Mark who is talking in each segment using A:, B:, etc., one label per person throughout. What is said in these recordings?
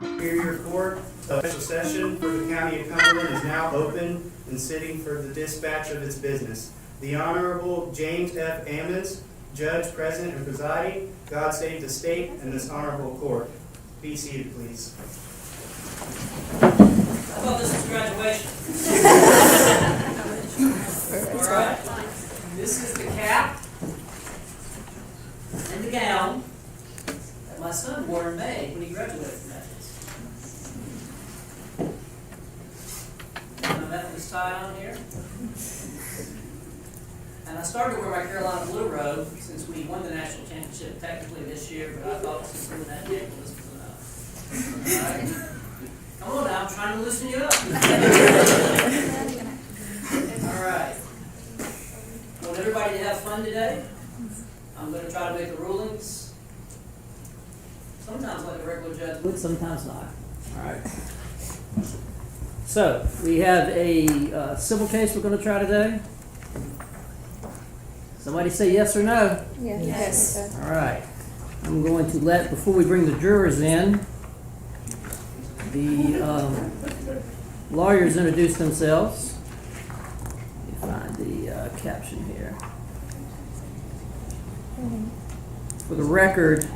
A: Superior Court, a special session for the County of Cumberland is now open and sitting for the dispatch of its business. The Honorable James F. Ammons, Judge, President, and Presiding. God save the state and this honorable court. Be seated, please.
B: I thought this was graduation. All right. This is the cap and the gown that my son wore in May when he graduated from Methodist. My Methodist tie on here. And I started to wear my Carolina blue robe since we won the national championship technically this year, but I thought since we were that ankle, this was enough. All right. Come on now, I'm trying to loosen you up. All right. I want everybody to have fun today. I'm going to try to make the rulings. Sometimes like a regular judge would, sometimes not. All right. So, we have a civil case we're going to try today. Somebody say yes or no?
C: Yes.
B: All right. I'm going to let, before we bring the jurors in, the lawyers introduce themselves. Let me find the caption here. For the record,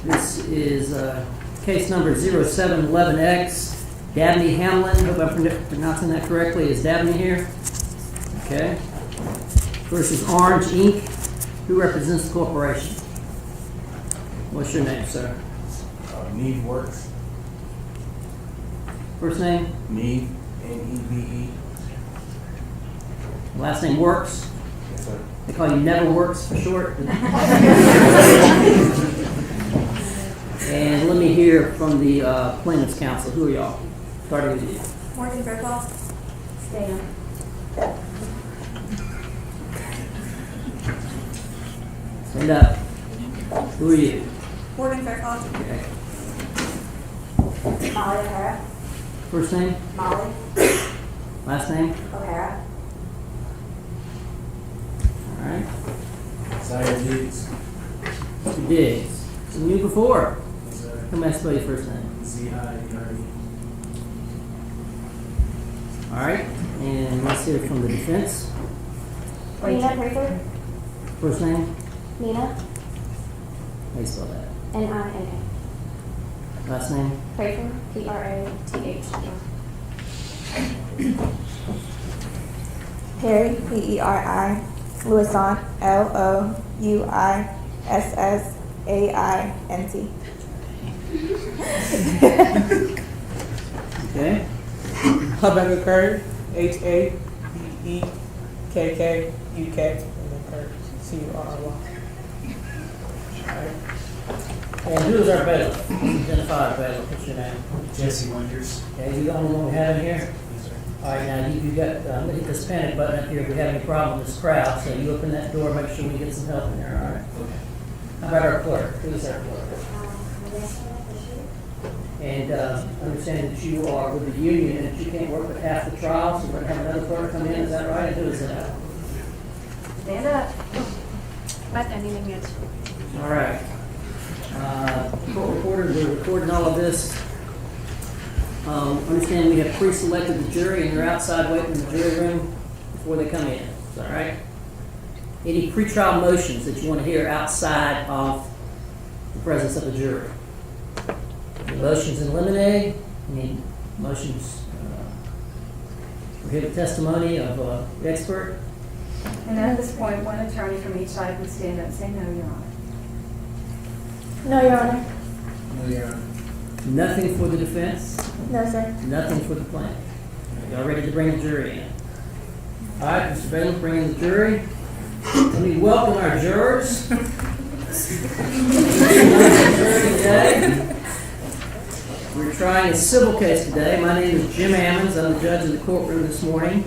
B: this is case number 0711X. Dabney Hamlin, hope I'm pronouncing that correctly. Is Dabney here? Okay. Versus Orange Inc. Who represents the corporation? What's your name, sir?
D: Neve Works.
B: First name?
D: Neve, N-E-V-E.
B: Last name Works?
D: Yes, sir.
B: They call you Never Works for short. And let me hear from the plaintiff's counsel. Who are y'all? Starting with you.
C: Morgan Faircloth. Stand.
B: Stand up. Who are you?
C: Morgan Faircloth.
B: Okay.
C: Molly O'Hara.
B: First name?
C: Molly
B: Last name?
C: O'Hara.
B: All right.
D: Ziere Diggs.
B: Mr. Diggs. Seen you before.
D: Yes, sir.
B: Come and spell your first name.
D: Z-I-E-R-E.
B: All right. And let's hear from the defense.
C: Nina Prather.
B: First name?
C: Nina.
B: How do you spell that?
C: N-I-N-A.
B: Last name?
C: Prather. P-R-A-T-H-E-R.
E: Perry, P-E-R-I, Louison, L-O-U-I-S-S-A-I-N-T.
B: Okay.
F: Habakkuk Curry, H-A-B-E-K-K-U-K, and then Curry, C-U-R-R-Y.
B: And who is our bailiff? Identify our bailiff. What's your name?
D: Jesse Winters.
B: Okay, you the only one we have in here?
D: Yes, sir.
B: All right, now you got, hit this panic button up here if we have any problem with this crowd. So you open that door, make sure we get some help in there, all right?
D: Okay.
B: How about our clerk? Who's our clerk? And understand that you are with the union and that you can't work with half the trial, so we're going to have another clerk come in, is that right? And who is that?
C: Stand up.
B: All right. Court reporter, we're recording all of this. Understand we have pre-selected the jury and you're outside waiting in the jury room before they come in. Is that right? Any pretrial motions that you want to hear outside of the presence of the jury? Any motions in limine? Any motions prohibit testimony of the expert?
G: And at this point, one attorney from each side would stand up and say, no, Your Honor.
E: No, Your Honor.
D: No, Your Honor.
B: Nothing for the defense?
E: No, sir.
B: Nothing for the plaintiff. Y'all ready to bring the jury in? All right, Mr. Bailiff, bring in the jury. Let me welcome our jurors. We're trying a civil case today. My name is Jim Ammons. I'm the judge in the courtroom this morning.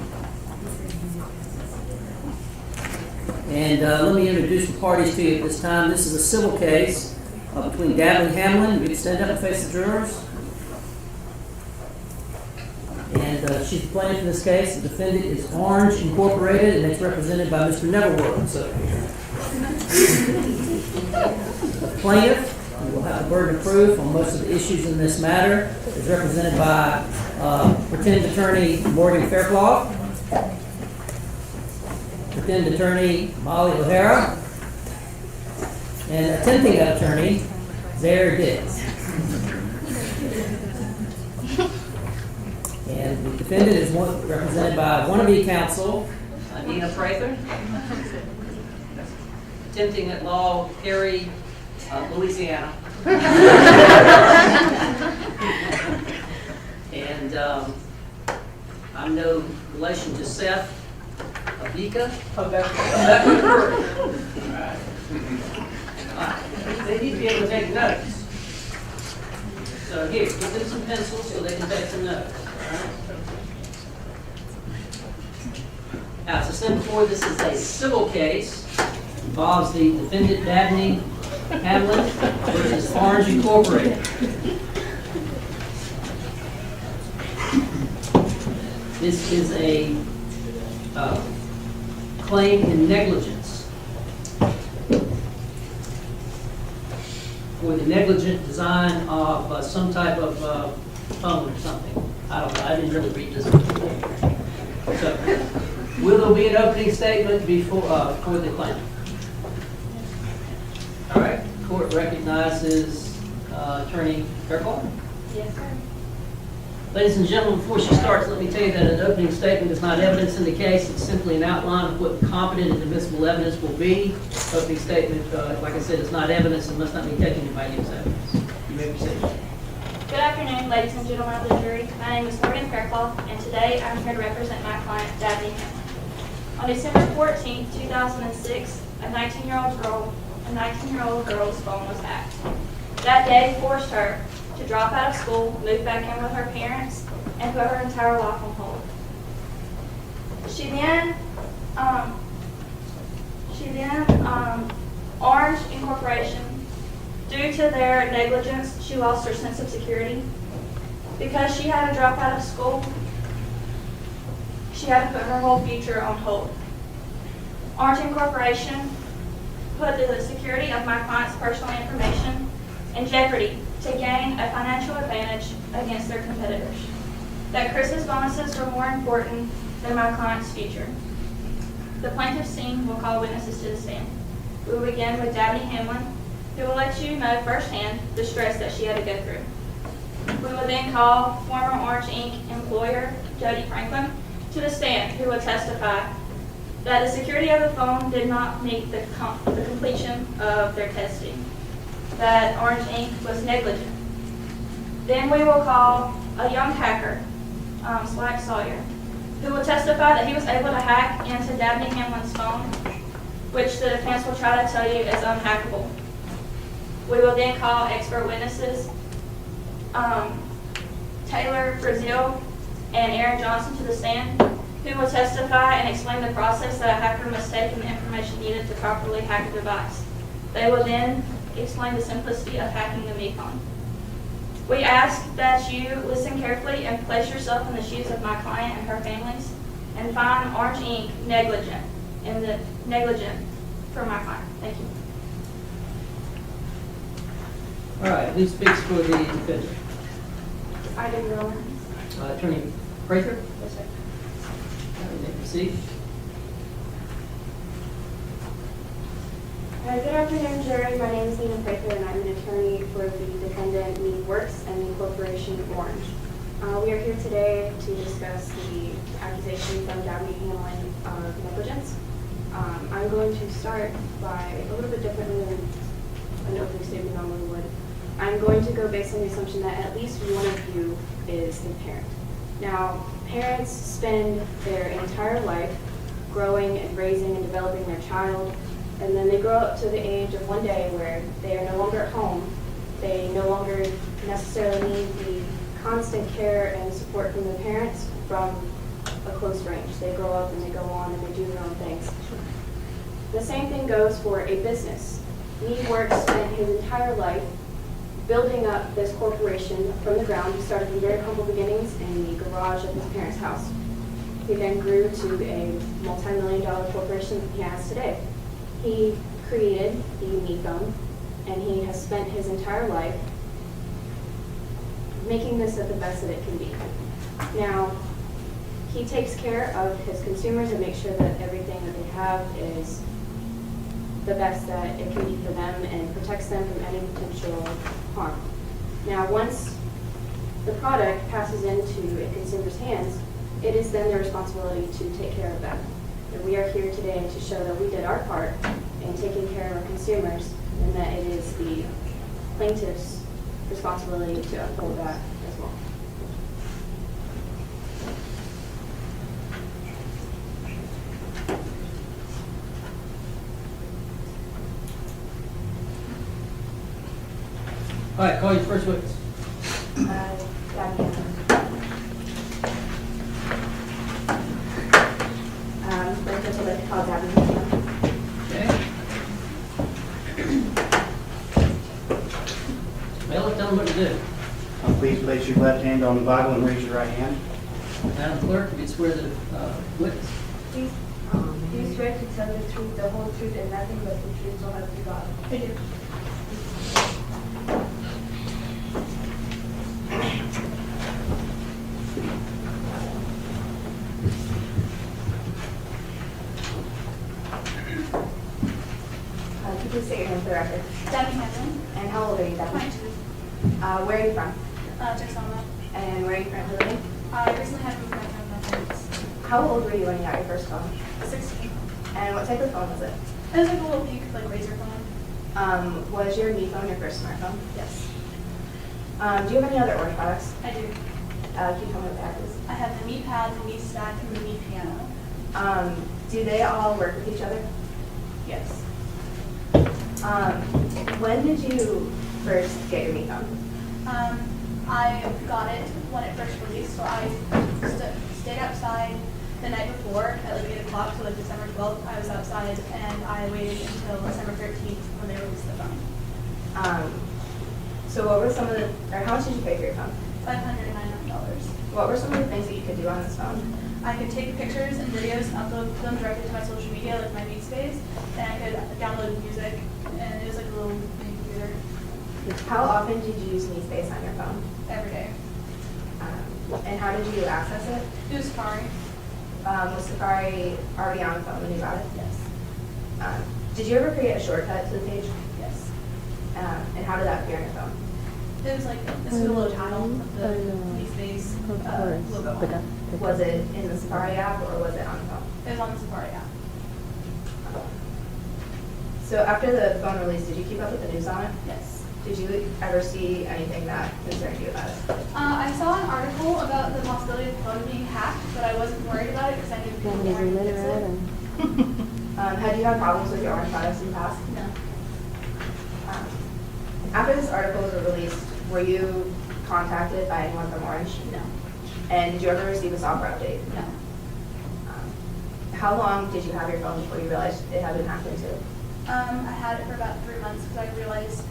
B: And let me introduce the parties to you at this time. This is a civil case between Dabney Hamlin. We can stand up and face the jurors. And she's the plaintiff in this case. The defendant is Orange Incorporated, and it's represented by Mr. Neverworld. So, the plaintiff will have the burden of proof on most of the issues in this matter, is represented by Pretend Attorney Morgan Faircloth, Pretend Attorney Molly O'Hara, and attempting that attorney, Ziere. And the defendant is represented by wannabe counsel, Nina Prather, attempting at law, Cary, Louisiana. And I'm no relation to Seth Abika. They need to be able to take notes. So here, give them some pencils so they can take some notes. Now, as I said before, this is a civil case. Involves the defendant Dabney Hamlin versus Orange Incorporated. This is a claim in negligence for the negligent design of some type of phone or something. I don't know. I didn't really read this. So, will there be an opening statement before for the claim? All right. Court recognizes Attorney Faircloth.
C: Yes, sir.
B: Ladies and gentlemen, before she starts, let me tell you that an opening statement is not evidence in the case. It's simply an outline of what competent and admissible evidence will be. Opening statement, like I said, is not evidence and must not be taken by you as evidence. You may proceed.
C: Good afternoon, ladies and gentlemen of the jury. My name is Morgan Faircloth, and today I'm here to represent my client, Dabney Hamlin. On December 14, 2006, a 19-year-old girl's phone was hacked. That day forced her to drop out of school, move back in with her parents, and put her entire life on hold. She then Orange Incorporation, due to their negligence, she lost her sense of security. Because she had to drop out of school, she had to put her whole future on hold. Orange Incorporation put the security of my client's personal information in jeopardy to gain a financial advantage against their competitors. That Chris's bonuses were more important than my client's future. The plaintiff's team will call witnesses to the stand. We will begin with Dabney Hamlin, who will let you know firsthand the stress that she had to go through. We will then call former Orange Inc. employer Jody Franklin to the stand, who will testify that the security of the phone did not meet the completion of their testing, that Orange Inc. was negligent. Then we will call a young hacker, Slack Sawyer, who will testify that he was able to hack into Dabney Hamlin's phone, which the defense will try to tell you is unhackable. We will then call expert witnesses, Taylor Brazil and Aaron Johnson, to the stand, who will testify and explain the process that a hacker must take and the information needed to properly hack a device. They will then explain the simplicity of hacking the MePhone. We ask that you listen carefully and place yourself in the shoes of my client and her families and find Orange Inc. negligent for my client. Thank you.
B: All right. Who speaks for the defendant?
C: I do, Your Honor.
B: Attorney Prather.
C: Yes, sir.
B: You may proceed.
C: Good afternoon, jury. My name is Nina Prather, and I'm an attorney for the defendant, Works and the Corporation Orange. We are here today to discuss the accusation from Dabney Hamlin of negligence. I'm going to start by a little bit differently than an opening statement normally would. I'm going to go based on the assumption that at least one of you is a parent. Now, parents spend their entire life growing and raising and developing their child, and then they grow up to the age of one day where they are no longer at home. They no longer necessarily need the constant care and support from their parents from a close range. They grow up and they go on and they do their own things. The same thing goes for a business. Works spent his entire life building up this corporation from the ground. He started from very humble beginnings in the garage of his parents' house. He then grew to a multi-million-dollar corporation that he has today. He created the MePhone. and he has spent his entire life making this at the best that it can be. Now, he takes care of his consumers and makes sure that everything that they have is the best that it can be for them and protects them from any potential harm. Now, once the product passes into a consumer's hands, it is then their responsibility to take care of them. And we are here today to show that we did our part in taking care of our consumers, and that it is the plaintiff's responsibility to uphold that as well.
B: All right, call your first witness.
C: Gabby Hammond. Plaintiff would like to call Gabby Hammond.
B: Okay. Well, tell them what to do.
A: Please place your left hand on the Bible and raise your right hand.
B: Madam Clerk, if you swear the witness.
G: Please, do you swear to tell the truth, the whole truth, and nothing but the truth, so help you God? I do.
C: Could you please state your name for the record?
G: Gabby Hammond,
C: And how old are you, Gabby?
G: 22,
C: Where are you from?
G: Texoma.
C: And where are you currently living?
G: I recently had moved back from my parents.
C: How old were you when you got your first phone?
G: 16.
C: And what type of phone was it?
G: It was like a little pink, like razor phone.
C: Was your knee phone your first smartphone?
G: Yes,
C: Do you have any other Orange products?
G: I do.
C: Can you tell me what they are, please?
G: I have the knee pad, the knee stack, and the knee piano.
C: Do they all work with each other?
G: Yes.
C: When did you first get your knee phone?
G: I got it when it first released, so I stayed outside the night before at like 8 o'clock, so like December 12th, I was outside and I waited until December 13th when they released the phone.
C: So what were some of the, or how much did you pay for your phone?
G: $599.
C: What were some of the things that you could do on this phone?
G: I could take pictures and videos and upload them directly to my social media, like my Meetspace, and I could download music, and it was like a little mini computer
C: How often did you use Meetspace on your phone?
G: every day.
C: And how did you access it?
G: It was Safari.
C: Was Safari already on the phone when you got it?
G: Yes.
C: Did you ever create a shortcut to the page?
G: Yes.
C: And how did that appear on your phone?
G: It was like this little title with the Meetspace logo on it.
C: Was it in the Safari app or was it on the phone?
G: It was on the Safari app.
C: So after the phone release, did you keep up with the news on it?
G: Yes.
C: Did you ever see anything that concerned you about it?
G: I saw an article about the possibility of the phone being hacked, but I wasn't worried about it because I knew people weren't going to fix it.
C: Had you had problems with your Orange products in the past?
G: No.
C: After this article was released, were you contacted by anyone from Orange?
G: No.
C: And did you ever receive a software update?
G: No.
C: How long did you have your phone before you realized it had been hacked into?
G: I had it for about 3 months because I realized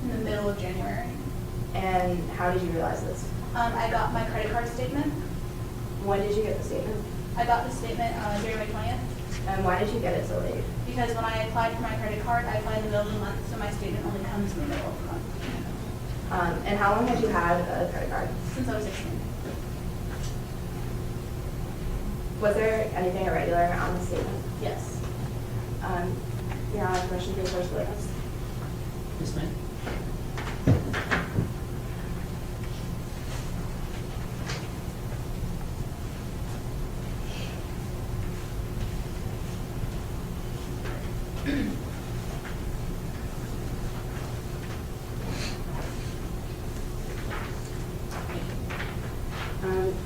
G: in the middle of January.
C: And how did you realize this?
G: I got my credit card statement.
C: When did you get the statement?
G: I got the statement January 20th
C: And why did you get it so late?
G: because when I applied for my credit card, I applied in the middle of the month, so my statement only comes in the middle of the month.
C: And how long had you had a credit card?
G: Since I was 16.
C: Was there anything irregular on the statement?
G: Yes.
C: Your Honor, permission to first witness.
B: Yes, ma'am.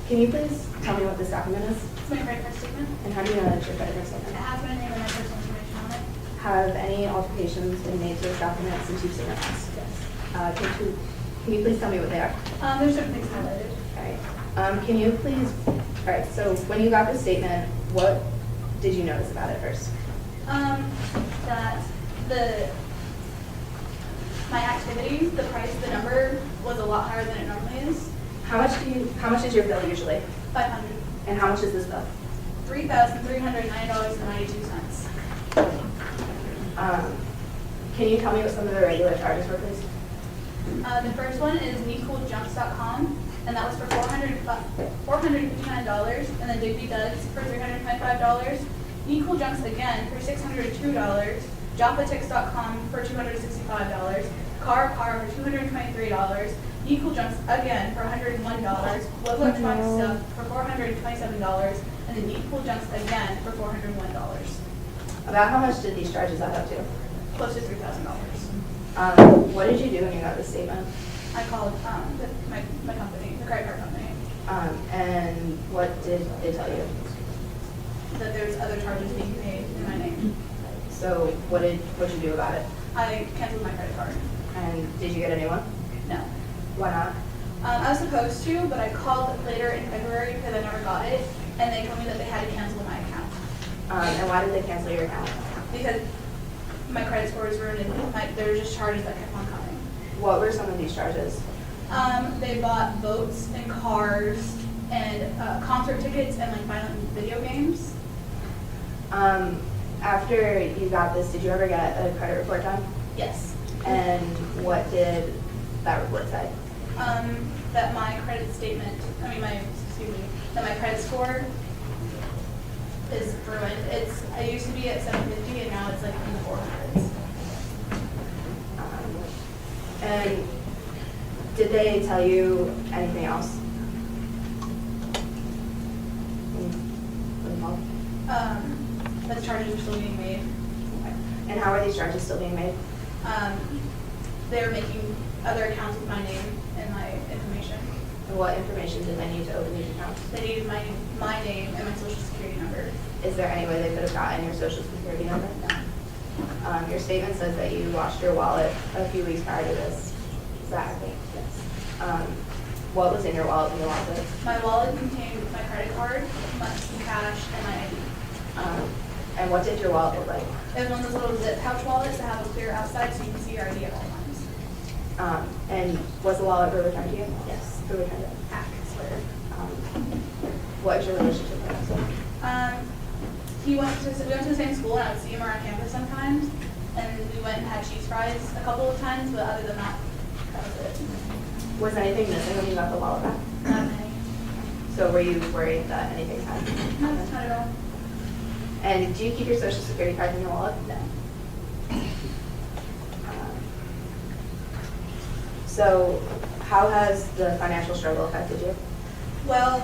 C: Can you please tell me what this document is?
G: It's my credit card statement.
C: And how do you know that it's your credit card
G: It
C: statement?
G: has my name and my personal information on it.
C: Have any alterations been made to this document since you've seen it last?
G: Yes.
C: Can you please tell me what they are?
G: There's certain things highlighted.
C: All right. Can you please, all right, so when you got this statement, what did you notice about it first?
G: That my activities, the price, the number was a lot higher than it normally is.
C: How much is your bill usually?
G: $500.
C: And how much is this bill?
G: $3,309.92.
C: Can you tell me what some of the regular charges were, please?
G: The first one is necoolJunks.com, and that was for $459, and then Digby Duds for $325, necoolJunks again for $602, JaffaTix.com for $265, Car for $223, necoolJunks again for $101, Web Electronic Stuff for $427, and then necoolJunks again for $401.
C: About how much did these charges add up to?
G: Close to $3,000.
C: What did you do when you got this statement?
G: I called my company, the credit card company,
C: And what did they tell you?
G: that there's other charges being paid in my name.
C: So what'd you do about it?
G: I canceled my credit card.
C: And did you get a new one?
G: No.
C: Why not?
G: I was supposed to, but I called later in February because I never got it, and they told me that they had to cancel my account
C: And why did they cancel your account?
G: because my credit score was ruined and there were just charges that kept on coming.
C: What were some of these charges?
G: They bought boats and cars and concert tickets and like violent video games.
C: After you got this, did you ever get a credit report done?
G: Yes.
C: And what did that report say?
G: That my credit statement, that my credit score is ruined. I used to be at 750 and now it's like in the 400s.
C: And did they tell you anything else?
G: That the charges are still being made.
C: And how are these charges still being made?
G: They're making other accounts with my name and my information.
C: And what information did they need to open these accounts?
G: They needed my name and my social security number.
C: Is there any way they could have gotten your social security number? No. Your statement says that you lost your wallet a few weeks prior to this. Is that accurate? Yes. What was in your wallet when you lost it?
G: My wallet contained my credit card, some cash, and my ID.
C: And what did your wallet look like?
G: It was one of those little zip pouch wallets that have a clear outside so you can see your ID at all times.
C: And was the wallet ever returned to you?
G: Yes.
C: Who returned it?
G: Hack, I swear.
C: What is your relationship with him?
G: We went to the same school and I would see him around campus sometimes. And we went and had cheese fries a couple of times, but other than that, that was it.
C: Was anything missing when you got the wallet back?
G: Not many.
C: So were you worried that anything had happened?
G: No, not at all.
C: And do you keep your social security card in your wallet?
G: No.
C: So how has the financial struggle affected you?
G: Well,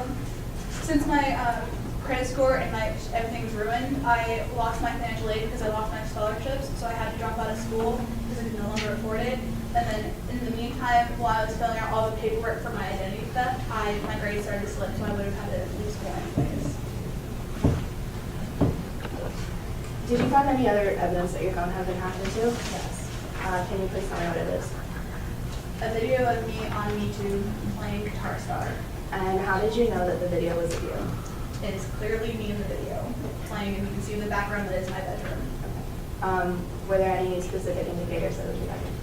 G: since my credit score and everything's ruined, I lost my financial aid because I lost my scholarships, so I had to drop out of school because I could no longer afford it. And then in the meantime, while I was filling out all the paperwork for my identity theft, my grades started to slip, so I would have had to leave school anyways.
C: Did you find any other evidence that your phone had been hacked into?
G: Yes.
C: Can you please tell me what it is?
G: A video of me on YouTube playing Guitar Star.
C: And how did you know that the video was of you?
G: It's clearly me in the video playing, and you can see in the background that it's my bedroom.
C: Were there any specific indicators that it was your bedroom?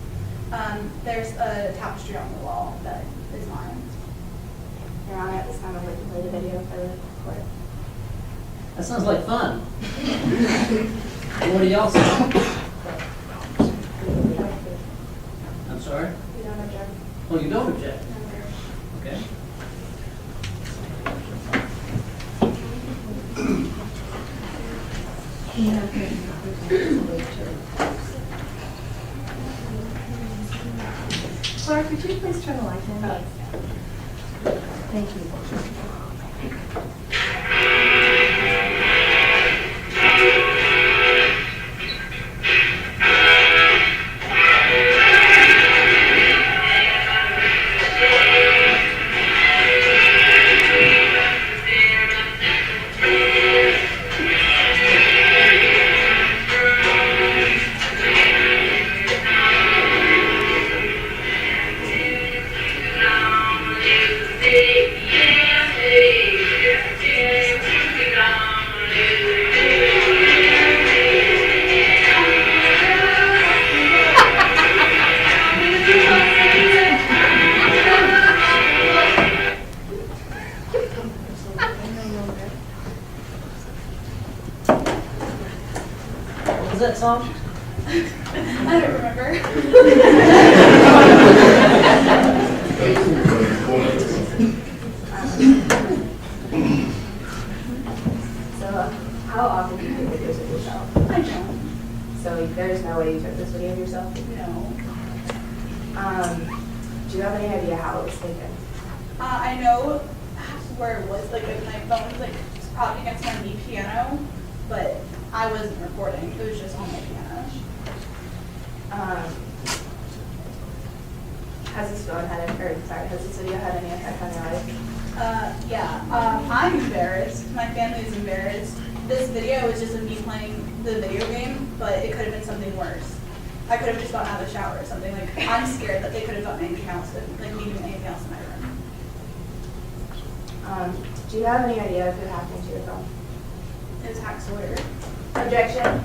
G: There's a tapestry on the wall that is mine.
C: Your Honor, at this time I'd like to play the video for the court.
B: That sounds like fun. What do y'all say? I'm sorry?
C: You don't object?
B: Oh, you don't object? Okay.
E: Clerk, could you please turn the light on? Thank you.
B: What was that song?
G: I don't remember.
C: So, how often do you take videos of yourself?
G: I don't.
C: So there's no way you took this video of yourself?
G: No.
C: Do you have any idea how it was taken?
G: I know where it was, like my phone was like propped against my knee piano, but I wasn't recording. It was just on my piano.
C: Has this video had any effect on your life?
G: Yeah. I'm embarrassed. My family is embarrassed. This video was just of me playing the video game, but it could have been something worse. I could have just gotten out of the shower or something. Like, I'm scared that they could have done anything else, like me doing anything else in my room.
C: Do you have any idea of who hacked into your phone?
G: It was hack Sawyer.
C: Objection.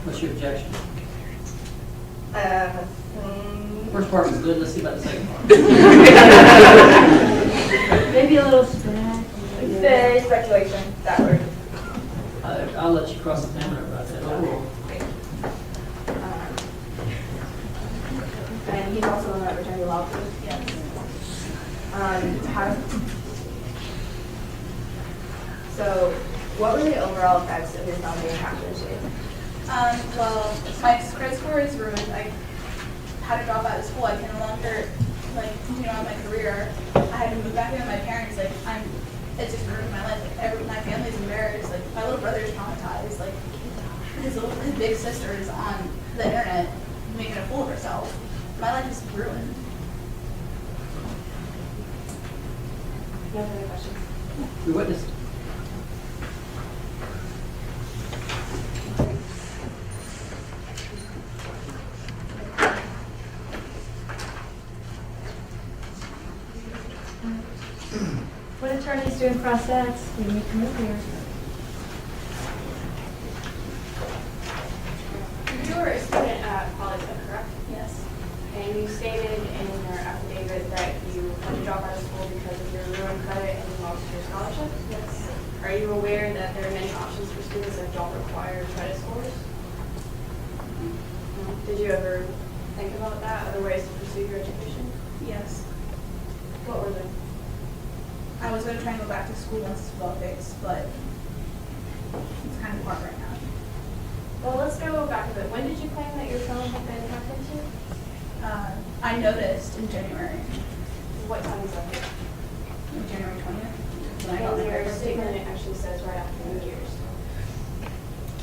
B: What's your objection?
C: Mm,
B: First part was good, let's see about the second part.
E: Maybe a little spread.
C: Very speculation, that word.
B: I'll let you cross the camera about that. Overall.
C: And he's also the one that returned your lawsuit.
G: Yes.
C: So, what were the overall effects of your phone being hacked into?
G: Well, my credit score is ruined. I had to drop out of school. I can no longer, like, continue on my career. I had to move back in with my parents. Like, it's just ruined my life. Like, my family's embarrassed. Like, my little brother's traumatized. Like, his big sister is on the internet making a fool of herself. My life is ruined.
C: No further questions?
B: We witnessed.
E: What attorneys doing process? You need to come up here.
C: You were a student at college, correct?
G: Yes.
C: And you stated in your affidavit that you had to drop out of school because of your ruined credit and you lost your scholarship?
G: Yes.
C: Are you aware that there are many options for students that don't require credit scores? Did you ever think about that, other ways to pursue your education?
G: Yes.
C: What were they?
G: I was going to try and go back to school once it's well fixed, but it's kind of hard right now.
C: Well, let's go back a bit. When did you claim that your phone had been hacked into?
G: I noticed in January,
C: What time is that?
G: January 20th. When I got my
C: And your
G: paper
C: statement it actually says right after New Year's.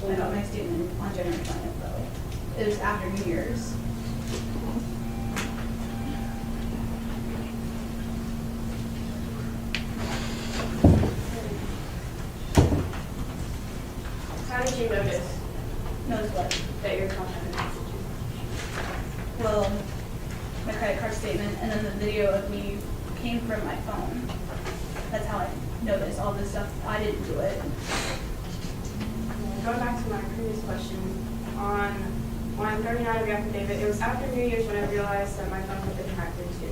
G: I got my statement on January 20th, though. It was after New Year's.
C: How did you notice
G: Notice what?
C: that your phone had been hacked into?
G: Well, my credit card statement and then the video of me came from my phone. That's how I noticed all this stuff. I didn't do it.
C: Going back to my previous question, on line 39 of your affidavit, it was after New Year's when I realized that my phone had been hacked into.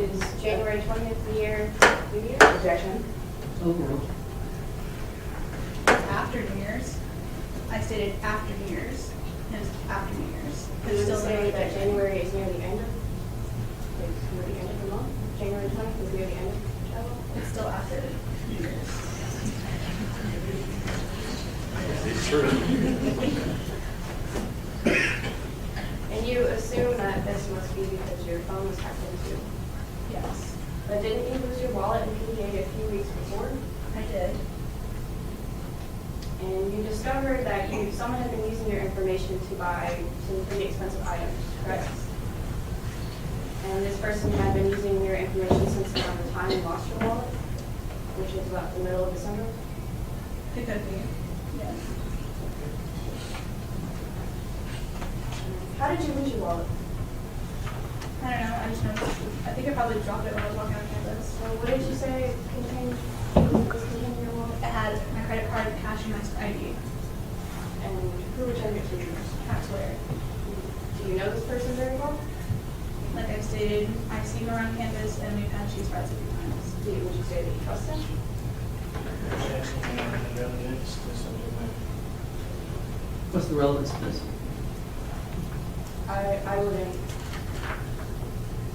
C: Is January 20th the year New Year's? Objection.
B: Overall.
G: After New Year's. I stated after New Year's. It was after New Year's.
C: It
G: It's
C: was
G: still
C: saying that
G: January.
C: January is near the end of, like, near the end of the month? January 20th is near the end of travel?
G: It's still after New Year's.
C: And you assume that this must be because your phone was hacked into.
G: Yes,
C: But didn't you lose your wallet and PDA a few weeks before?
G: I did.
C: And you discovered that someone had been using your information to buy some pretty expensive items, correct? And this person had been using your information since around the time you lost your wallet, which is about the middle of December.
G: It could be. Yes.
C: How did you lose your wallet?
G: I don't know. I just noticed. I think I probably dropped it when I was walking on campus.
C: So what did you say contained your wallet?
G: It had my credit card, cash, and my ID.
C: And who returned it to you?
G: That's where.
C: Do you know this person very well?
G: Like I stated, I've seen her on campus and we've had cheese fries a few times.
C: Would you say that you trust him?
B: What's the relevance of this?
C: I wouldn't,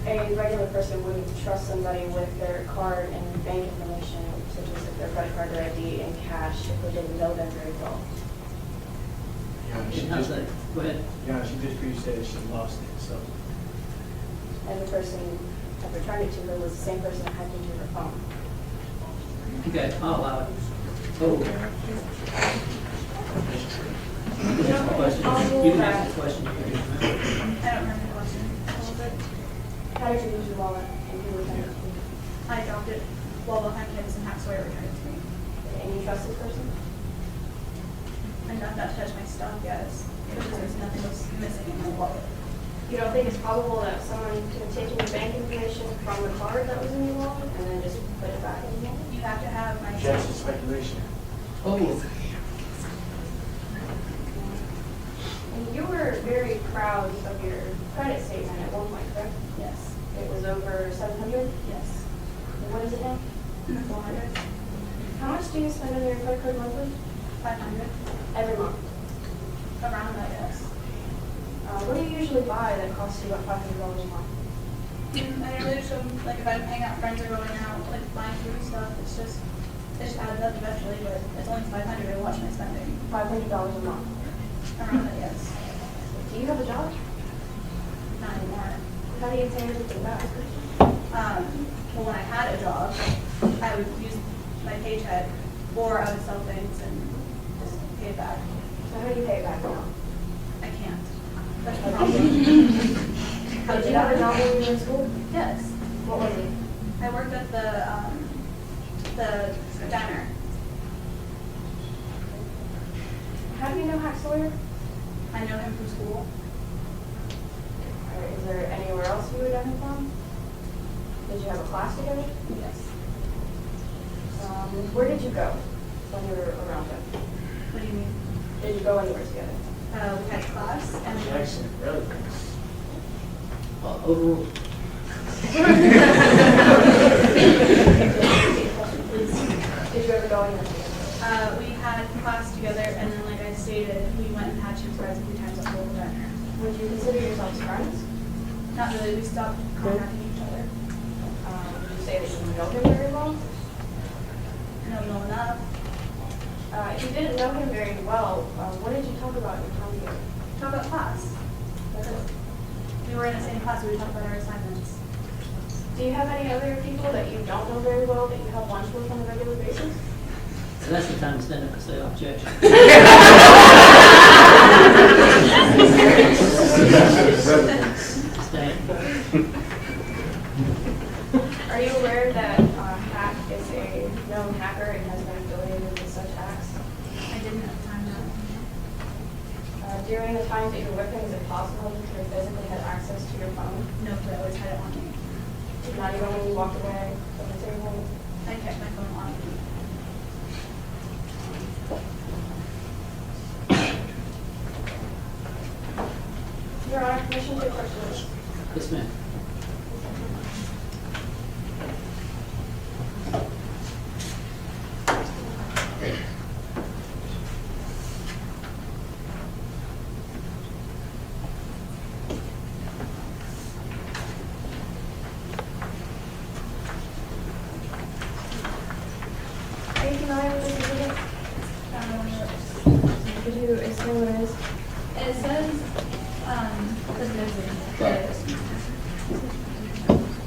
C: a regular person wouldn't trust somebody with their card and bank information, such as like their credit card or ID and cash, if they didn't know them very well.
B: And how's that? Go ahead.
D: Yeah, she just previously said she lost it, so.
C: And the person that returned it to her was the same person that hacked into her phone.
B: Okay, I'll allow it. Oh. You can ask a question. You can ask a question.
G: I don't remember the question. What was it?
C: How did you lose your wallet and who returned it to you?
G: I dropped it while behind campus and Sawyer returned it to me.
C: And you trust this person?
G: I got that to touch my stuff, yes. Because there's nothing was missing in my wallet.
C: You don't think it's probable that someone could have taken your bank information from the card that was in your wallet and then just put it back in your wallet?
G: You have to have my.
D: Just speculation.
B: Oh,
C: And you were very proud of your credit statement at one point, correct?
G: Yes.
C: It was over 700?
G: Yes.
C: And what is it now?
G: 400.
C: How much do you spend on your credit card monthly?
G: 500.
C: Every month.
G: Around that, yes.
C: What do you usually buy that costs you about $500 a month?
G: I really just, like, if I'm hanging out with friends or going out, like, buying food and stuff, it just adds up eventually, but it's only 500 I watch my spending.
C: $500 a month.
G: Around that, yes.
C: Do you have a job?
G: Not anymore.
C: How do you pay everything back?
G: Well, when I had a job, I would use my paycheck, or I would sell things and just pay it back.
C: So how do you pay it back now?
G: I can't. That's the problem.
C: Did you have a job when you were in school?
G: Yes.
C: What was it?
G: I worked at the diner.
C: How do you know Hack Sawyer?
G: I know him from school.
C: Or is there anywhere else you would know him from? Did you have a class together?
G: Yes.
C: Where did you go when you were around him?
G: What do you mean?
C: Did you go anywhere together?
G: We had class and we
D: Jackson, relevance.
B: overruled.
C: Did you ever go anywhere together?
G: we had class together, and then, like I stated, we went and had chicken fries a few times at the local diner.
C: Would you consider yourselves friends?
G: Not really. We stopped contacting each other.
C: Would you say that you know him very well?
G: No, no enough.
C: If you didn't know him very well, what did you talk about in your time together?
G: Talk about class.
C: That's it.
G: We were in the same class. We would talk about our assignments.
C: Do you have any other people that you don't know very well that you have lunch with on a regular basis?
B: So that's the time to stand up and say objection. Stand.
C: Are you aware that Hack is a known hacker and has been affiliated with such acts?
G: I didn't have time to.
C: During the times that you were with him, is it possible you could have physically had access to your phone?
G: No, but I always had it on me.
C: Not even when you walked away from the table?
G: I kept my phone on me.
C: Your Honor, permission to approach the witness.
B: Yes, ma'am.
C: Are you familiar with this exhibit? Could you explain what it is?
G: It says,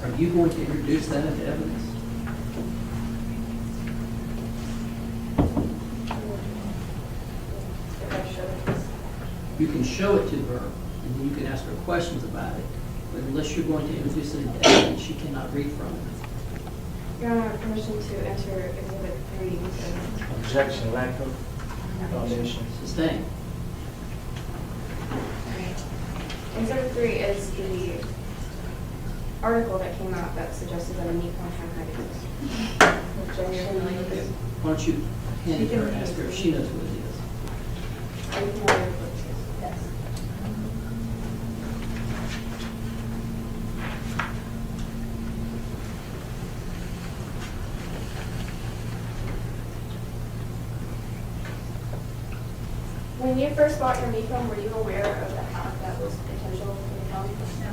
B: Are you going to introduce that into evidence?
C: If I show this.
B: You can show it to her, and then you can ask her questions about it. But unless you're going to introduce it into evidence, she cannot read from it.
C: Your Honor, permission to enter exhibit 3.
D: Objection, lack of foundation.
B: Sustained.
C: Exhibit 3 is the article that came out that suggested that a neat contract might exist. Which are you familiar with this?
B: Why don't you hand it to her and ask her if she knows what it is?
C: Are you familiar with what this is?
G: yes.
C: When you first bought your Mecom, were you aware of the hack that was potentially confidential for the phone?
G: No.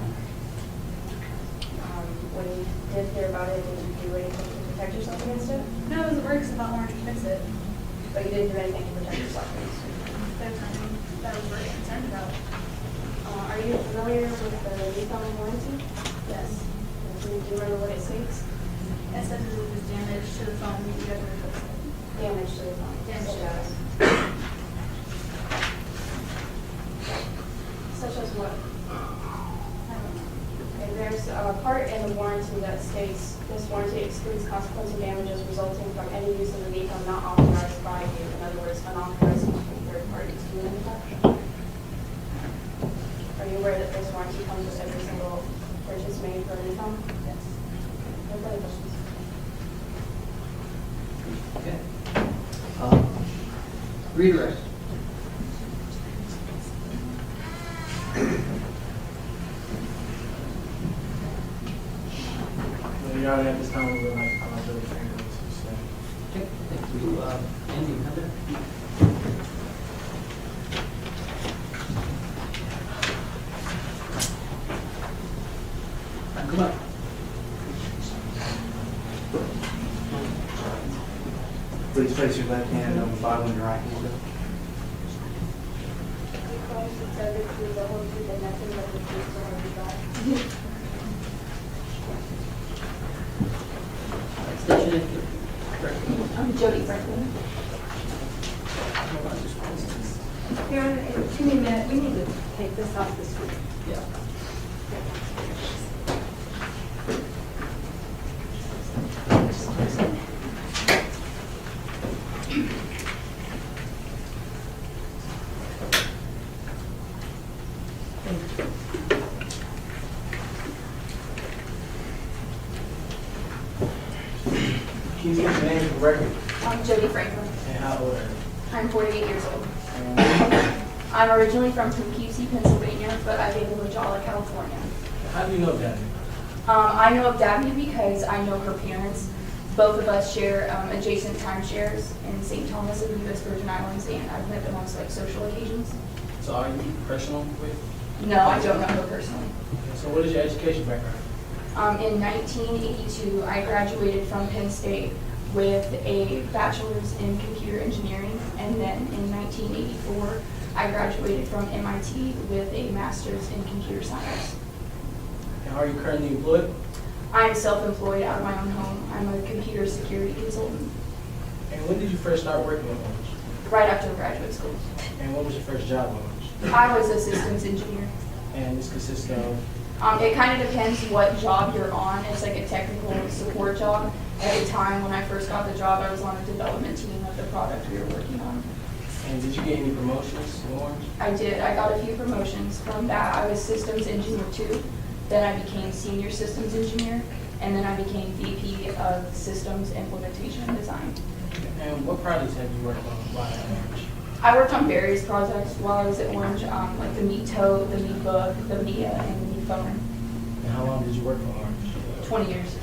C: When you did hear about it, did you do anything to protect yourself against it?
G: No, it was at work, so I thought Orange would fix it.
C: But you didn't do anything to protect yourself against it?
G: There's nothing that I was very concerned about.
C: Are you familiar with the recall warranty?
G: Yes.
C: Do you remember what it states?
G: It says it was damage to the phone, you have to replace it.
C: Damage to the phone.
G: Damage to
C: Such
G: the
C: as- Such as what?
G: I don't know.
C: Okay, there's a part in the warranty that states, this warranty excludes consequential damages resulting from any use of the vehicle not authorized by you. In other words, unauthorized use from third parties. Do you know that? Are you aware that this warranty comes with every single purchase made for a new phone?
G: Yes.
C: No further questions?
B: Okay. Redirect.
D: Well, Your Honor, at this time, we would like to call Judge Franklin to stand.
B: Okay, thank you, Andy, Heather. Come on.
H: Please place your left hand on the Bible and your right hand.
C: You promise to tell the truth, the whole truth, and nothing but the truth, so help you God?
B: Station and
E: I'm Jody Franklin. Here, give me a minute, we need to take this off the screen.
B: Yeah.
D: Can you give your name for the record
C: I'm Jody Franklin.
D: and how old are you?
C: I'm 48 years old.
D: And
C: I'm originally from Poughkeepsie, Pennsylvania, but I live in Lajala, California.
D: how do you know that?
C: I know of Dabney because I know her parents. Both of us share adjacent timeshares in St. Thomas of the U.S. Virgin Islands, and I've met them on like social occasions.
D: So are you personal with?
C: No, I don't know her personally.
D: So what is your education background?
C: In 1982, I graduated from Penn State with a bachelor's in computer engineering, and then in 1984, I graduated from MIT with a master's in computer science.
D: And are you currently employed?
C: I'm self-employed out of my own home. I'm a computer security consultant.
D: And when did you first start working with Orange?
C: Right after graduate school.
D: And what was your first job on Orange?
C: I was a systems engineer.
D: And this consists of?
C: It kind of depends what job you're on. It's like a technical support job. At the time when I first got the job, I was on a development team of the product we were working on.
D: And did you get any promotions in Orange?
C: I did. I got a few promotions. From that, I was systems engineer 2. Then I became senior systems engineer. And then I became VP of systems implementation and design.
D: And what projects have you worked on while at Orange?
C: I worked on various projects while I was at Orange, like the Meet Tote, the Meet Book, the Mia, and the Meet Phone.
D: And how long did you work for Orange?
C: 20 years.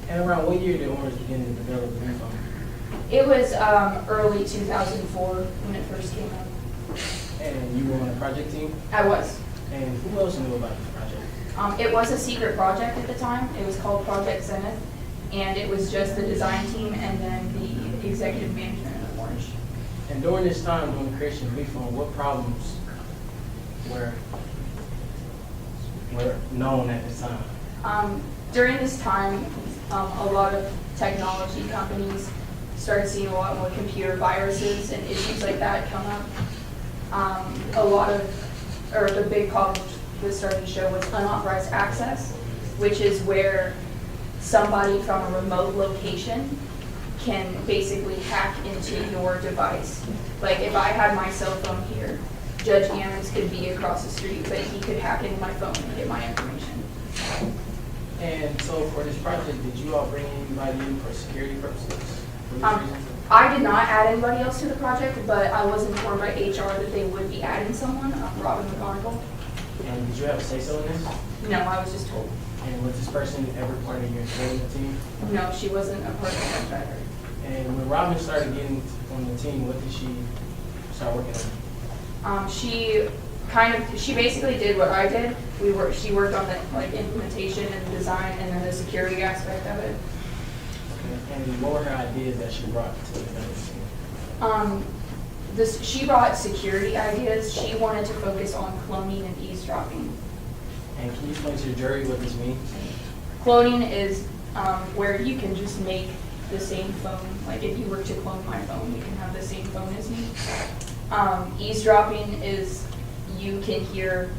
D: And around what year did Orange begin to develop the new phone?
C: It was early 2004 when it first came out.
D: And you were on a project team?
C: I was.
D: And who else knew about this project?
C: It was a secret project at the time. It was called Project Zenith, and it was just the design team and then the executive management of Orange.
D: And during this time, during the creation of the phone, what problems were known at this time?
C: During this time, a lot of technology companies started seeing a lot more computer viruses and issues like that come up. The big problem was starting to show was unauthorized access, which is where somebody from a remote location can basically hack into your device. Like if I had my cell phone here, Judge Ammons could be across the street, but he could hack into my phone and get my information.
D: And so for this project, did you all bring anybody in for security purposes? For this reason?
C: I did not add anybody else to the project, but I was informed by HR that they would be adding someone, Robin McGonigal.
D: And did you have a say-so in this?
C: No, I was just told.
D: And was this person ever part of your development team?
C: No, she wasn't a part of the contractor.
D: And when Robin started getting on the team, what did she start working on?
I: she basically did what I did. She worked on the like implementation and design and then the security aspect of it.
D: And what were her ideas that she brought to the event?
I: She brought security ideas. She wanted to focus on cloning and eavesdropping.
D: And can you explain to the jury what this means?
I: Cloning is where you can just make the same phone. Like if you were to clone my phone, you can have the same phone as me. Eavesdropping is you can hear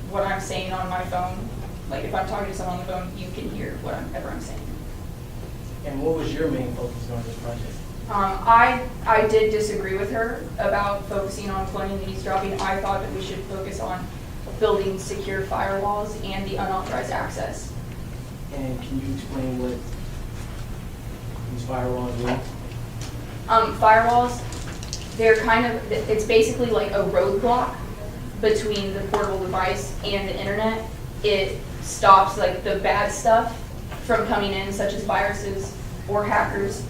I: what I'm saying on my phone. Like if I'm talking to someone on the phone, you can hear whatever I'm saying.
D: And what was your main focus on this project?
I: I did disagree with her about focusing on cloning and eavesdropping. I thought that we should focus on building secure firewalls and the unauthorized access.
D: And can you explain what these firewalls mean?
I: Firewalls, it's basically like a roadblock between the portable device and the internet. It stops like the bad stuff from coming in, such as viruses or hackers,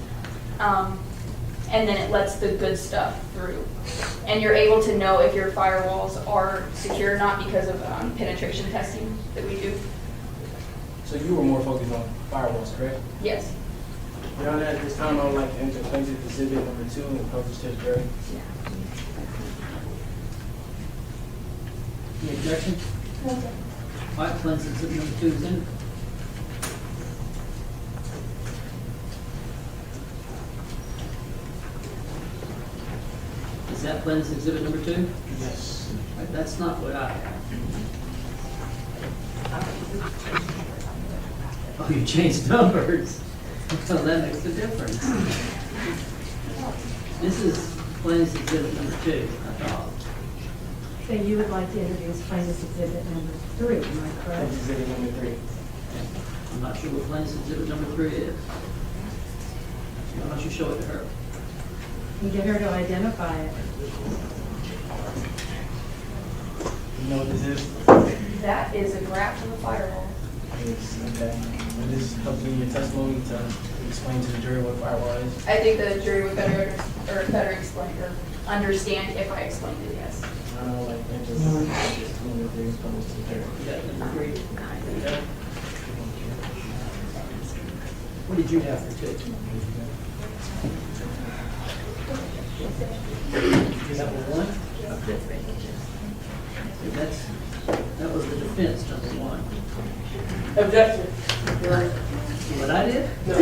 I: and then it lets the good stuff through. And you're able to know if your firewalls are secure, not because of penetration testing that we do.
D: So you were more focused on firewalls, correct?
I: Yes.
D: Your Honor, at this time, I would like to enter plaintiff exhibit number 2 and pose this to the jury.
B: Any objection?
G: No, sir.
B: All right, plaintiff exhibit number 2 is in. Is that plaintiff's exhibit number 2?
D: Yes.
B: All right, that's not what I have. Oh, you changed numbers. So that makes a difference. This is plaintiff's exhibit number 2, I thought.
E: So you would like to introduce plaintiff's exhibit number 3, am I correct?
D: Plaintiff exhibit number 3.
B: I'm not sure what plaintiff's exhibit number 3 is. Why don't you show it to her?
E: You get her to identify it.
D: You know what this is?
I: That is a graph of a firewall.
D: Yes, okay. Will this help you in your testimony to explain to the jury what firewall is?
I: I think the jury would better explain or understand if I explained it, yes.
D: I don't know, like, plaintiff number 3 explain this to the jury.
B: You got number 3? Okay. What did you have for 2? You have a 1? That was the defense, number 1.
F: Objection.
B: What I did?
F: No.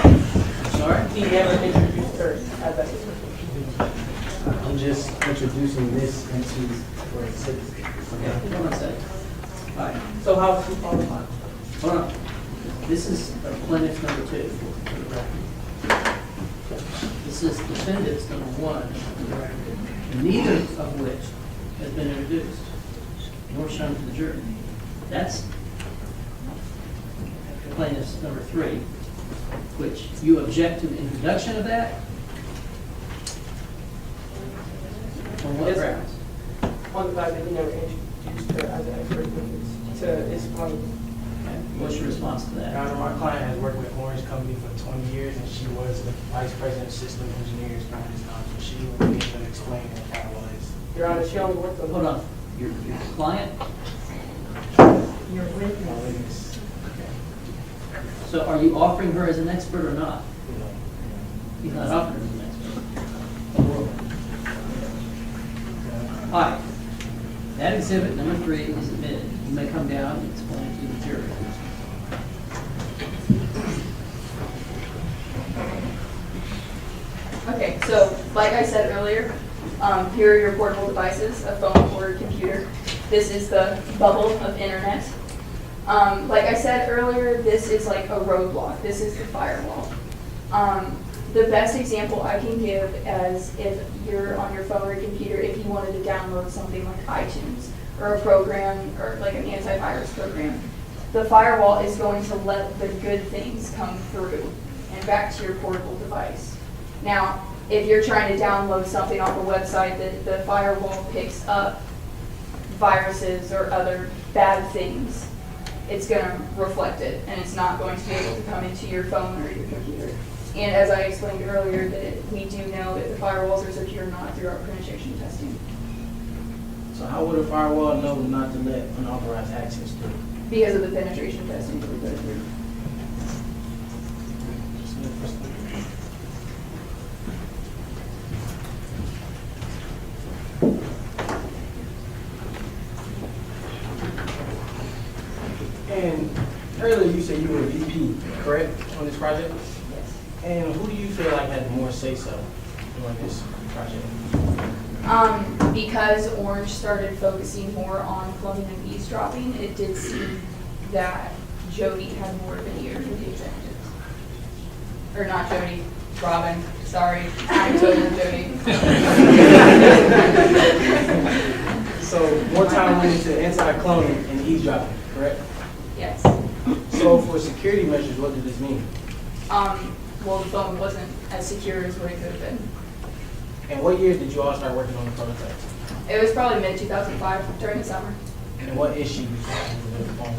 B: I'm sorry?
F: He never introduced her as that expert.
H: I'm just introducing this into for exhibit.
B: Okay, hold on a second. All right,
F: So how is she qualified?
B: hold on. This is plaintiff number 2 for the record. This is defendant's number 1 for the record. Neither of which has been introduced nor shown to the jury. That's plaintiff's number 3, which you object to the introduction of that? On what
F: Yes.
B: grounds?
F: On the fact that he never introduced her as an expert witness to his claim.
B: Okay, what's your response to
D: Your
B: that?
D: Honor, my client has worked with Orange Company for 20 years, and she was the vice president of system engineers during this time, so she will be able to explain what firewall is.
F: Your Honor, she only worked on.
B: Hold on, your client?
E: Your
D: My
E: witness.
D: witness,
B: So are you offering her as an expert or not?
D: you know,
B: He's not offering her as an expert. All right, that exhibit number 3 is admitted. You may come down and explain to the jury.
I: Okay, so like I said earlier, here are your portable devices, a phone or a computer. This is the bubble of internet. Like I said earlier, this is like a roadblock. This is the firewall. The best example I can give is if you're on your phone or computer, if you wanted to download something like iTunes or a program or like an antivirus program, the firewall is going to let the good things come through and back to your portable device. Now, if you're trying to download something off a website that the firewall picks up viruses or other bad things, it's going to reflect it and it's not going to be able to come into your phone or your computer. And as I explained earlier, that we do know if the firewalls are secure or not through our penetration testing.
D: So how would a firewall know not to let unauthorized access through?
I: Because of the penetration testing that we go through.
D: And earlier you said you were a VP, correct, on this project?
I: Yes.
D: And who do you feel like had more say-so during this project?
I: Because Orange started focusing more on cloning and eavesdropping, it did seem that Jody had more of an ear for the executives. Or not Jody, Robin, sorry, I'm totally Jody.
D: So more time went into anti-cloning and eavesdropping, correct?
I: Yes.
D: So for security measures, what did this mean?
I: Well, the phone wasn't as secure as what it could have been.
D: And what year did you all start working on the prototype?
I: It was probably mid-2005 during the summer.
D: And what issues did the phone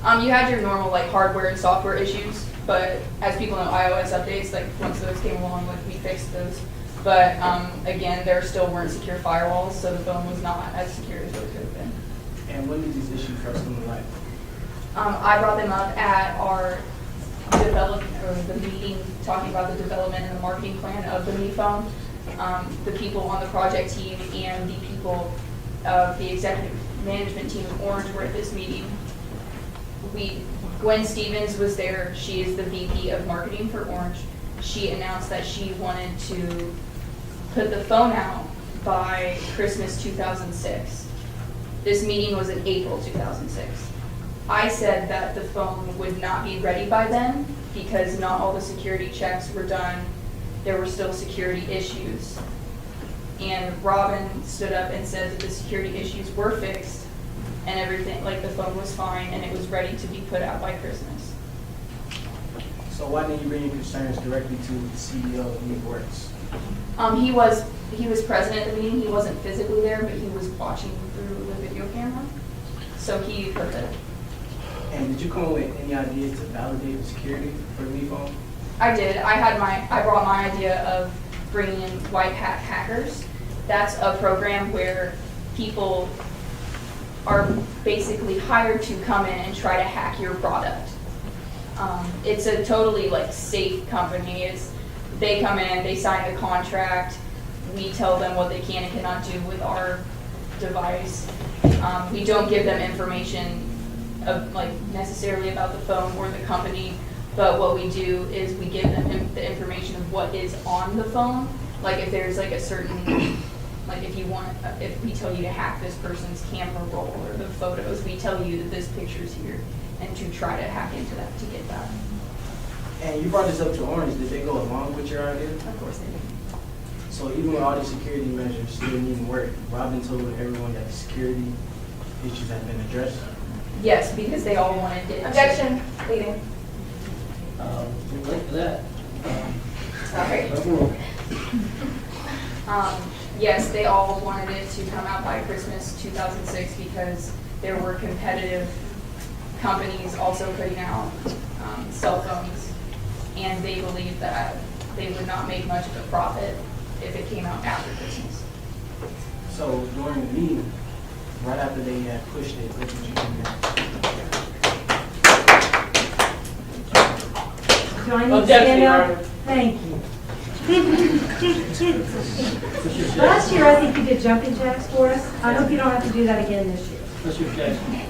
D: have?
I: You had your normal like hardware and software issues, but as people know, iOS updates, like once those came along, like we fixed those. But again, there still weren't secure firewalls, so the phone was not as secure as what it could have been.
D: And when did these issues first come to light?
I: I brought them up at our development, or the meeting, talking about the development and the marketing plan of the Me Phone. The people on the project team and the people of the executive management team of Orange were at this meeting. Gwen Stevens was there. She is the VP of marketing for Orange. She announced that she wanted to put the phone out by Christmas 2006. This meeting was in April 2006. I said that the phone would not be ready by then because not all the security checks were done. There were still security issues. And Robin stood up and said that the security issues were fixed and everything, like the phone was fine and it was ready to be put out by Christmas.
D: So why didn't you bring your concerns directly to the CEO of MeWorks?
I: He was present at the meeting. He wasn't physically there, but he was watching through the video camera. So he heard it.
D: And did you come up with any ideas to validate the security for the Me Phone?
I: I did. I brought my idea of bringing in white hat hackers. That's a program where people are basically hired to come in and try to hack your product. It's a totally like safe company. They come in, they sign the contract. We tell them what they can and cannot do with our device. We don't give them information of like necessarily about the phone or the company. But what we do is we give them the information of what is on the phone. Like if there's like a certain, like if we tell you to hack this person's camera roll or the photos, we tell you that this picture's here and to try to hack into that to get that.
D: And you brought this up to Orange. Did they go along with your idea?
I: Of course they do.
D: So even with all these security measures still needing work, Robin told everyone that the security issues have been addressed?
I: Yes, because they all wanted it.
G: Objection, leading.
B: Link to that.
I: Sorry. Yes, they all wanted it to come out by Christmas 2006 because there were competitive companies also putting out cell phones, and they believed that they would not make much of a profit if it came out after Christmas.
D: So during the meeting, right after they had pushed it, what did you do?
E: Do I need to
F: Objection,
E: stand
F: Your
E: up?
F: Honor.
E: Thank you. Last year, I think you did jumping jacks for us. I hope you don't have to do that again this year.
B: What's your objection?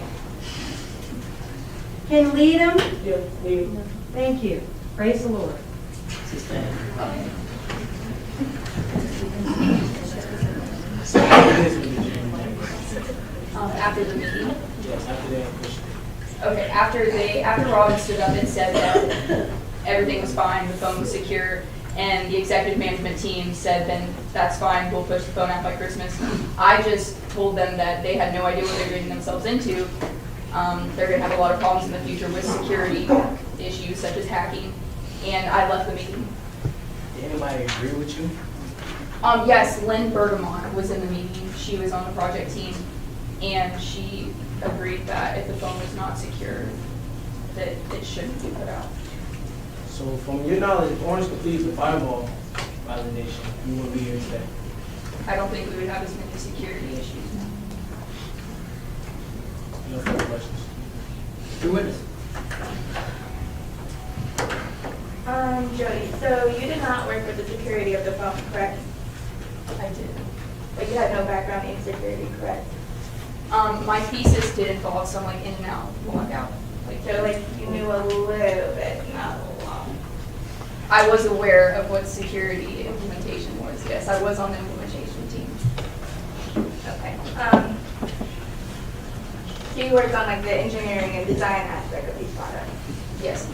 E: Can you lead them?
F: Yeah, leave.
E: Thank you. Praise the Lord.
B: Sustain.
D: So after this, what did you do?
I: After the meeting.
D: Yes, after they had pushed it.
I: Okay, after Robin stood up and said that everything was fine, the phone was secure, and the executive management team said, then that's fine, we'll push the phone out by Christmas. I just told them that they had no idea what they're getting themselves into. They're gonna have a lot of problems in the future with security issues such as hacking, and I left the meeting.
D: Did anybody agree with you?
I: Yes, Lynn Bergamot was in the meeting. She was on the project team, and she agreed that if the phone was not secure, that it shouldn't be put out.
D: So from your knowledge, if Orange completes the firewall validation, you will be here today.
I: I don't think we would have as many security issues now.
D: No further questions.
B: Your witness.
J: Jody, so you did not work with the security of the phone, correct?
I: I did.
J: But you had no background in security, correct?
I: My thesis did involve some like in and out, log out.
J: So like you knew a little bit, not a lot.
I: I was aware of what security implementation was. Yes, I was on the implementation team.
J: Okay. So you worked on like the engineering and design aspect of these products.
I: Yes.